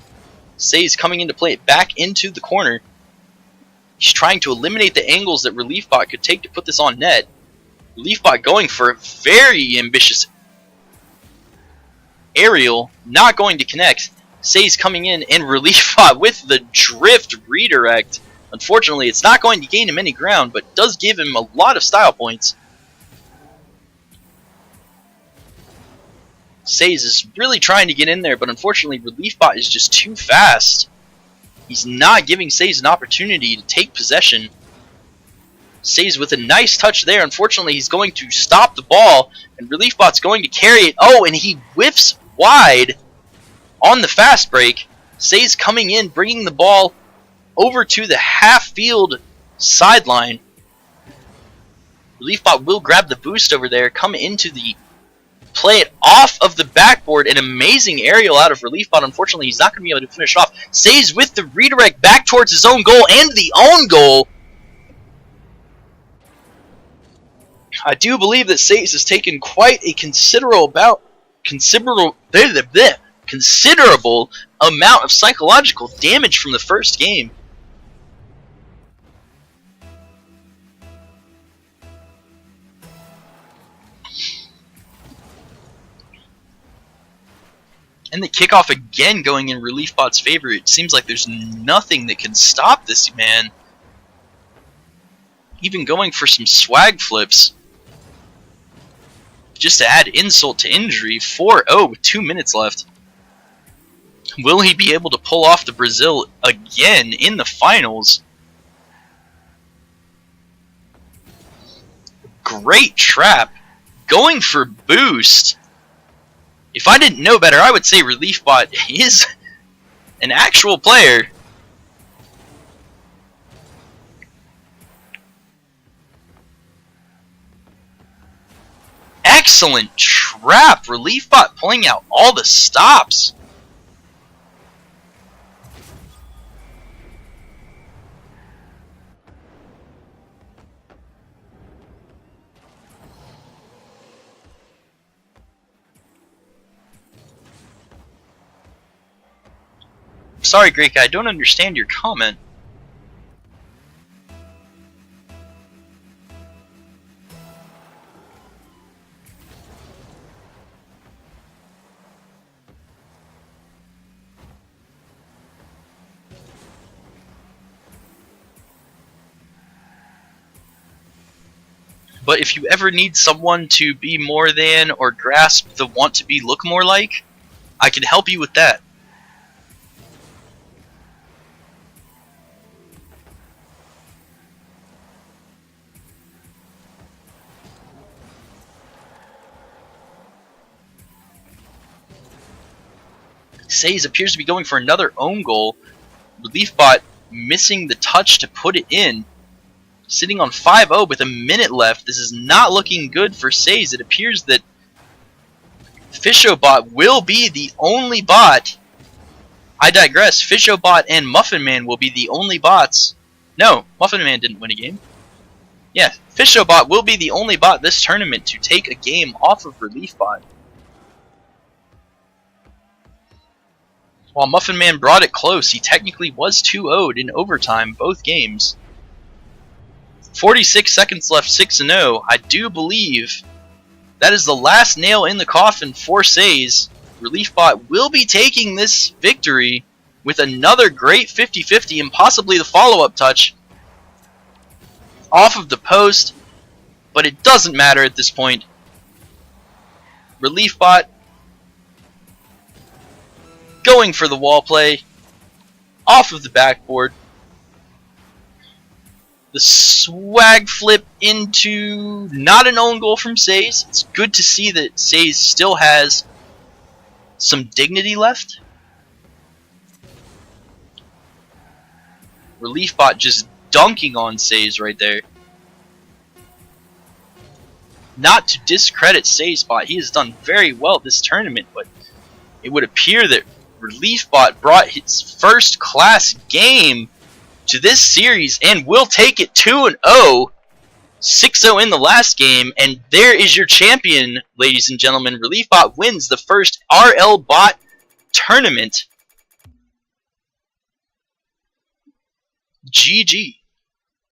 Say's coming in to play it back into the corner. He's trying to eliminate the angles that RLBot could take to put this on net. RLBot going for a very ambitious aerial, not going to connect. Say's coming in, and RLBot with the drift redirect. Unfortunately, it's not going to gain him any ground, but does give him a lot of style points. Say's is really trying to get in there, but unfortunately RLBot is just too fast. He's not giving Say's an opportunity to take possession. Say's with a nice touch there. Unfortunately, he's going to stop the ball, and RLBot's going to carry it. Oh, and he whiffs wide on the fast break. Say's coming in, bringing the ball over to the half-field sideline. RLBot will grab the boost over there, come into the play it off of the backboard. An amazing aerial out of RLBot. Unfortunately, he's not going to be able to finish off. Say's with the redirect back towards his own goal and the own goal. I do believe that Say's has taken quite a considerable amount of psychological damage from the first game. And the kickoff again going in RLBot's favor. It seems like there's nothing that can stop this man. Even going for some swag flips. Just to add insult to injury. 4-0 with 2 minutes left. Will he be able to pull off the Brazil again in the finals? Great trap. Going for boost. If I didn't know better, I would say RLBot is an actual player. Excellent crap! ReliefBot pulling out all the stops. Sorry, Greek, I don't understand your comment. But if you ever need someone to be more than or grasp the want to be look more like, I can help you with that. Says appears to be going for another own goal. ReliefBot missing the touch to put it in. Sitting on 5-0 with a minute left. This is not looking good for Says. It appears that FishoBot will be the only bot. I digress. FishoBot and Muffin Man will be the only bots. No, Muffin Man didn't win a game. Yeah, FishoBot will be the only bot this tournament to take a game off of ReliefBot. While Muffin Man brought it close, he technically was 2-0'd in overtime both games. 46 seconds left, 6-0. I do believe that is the last nail in the coffin for Says. ReliefBot will be taking this victory with another great 50-50 and possibly the follow-up touch off of the post, but it doesn't matter at this point. ReliefBot going for the wall play off of the backboard. The swag flip into not an own goal from Says. It's good to see that Says still has some dignity left. ReliefBot just dunking on Says right there. Not to discredit SaysBot, he has done very well this tournament, but it would appear that ReliefBot brought his first class game to this series and will take it 2-0, 6-0 in the last game, and there is your champion, ladies and gentlemen. ReliefBot wins the first RLBot tournament. GG.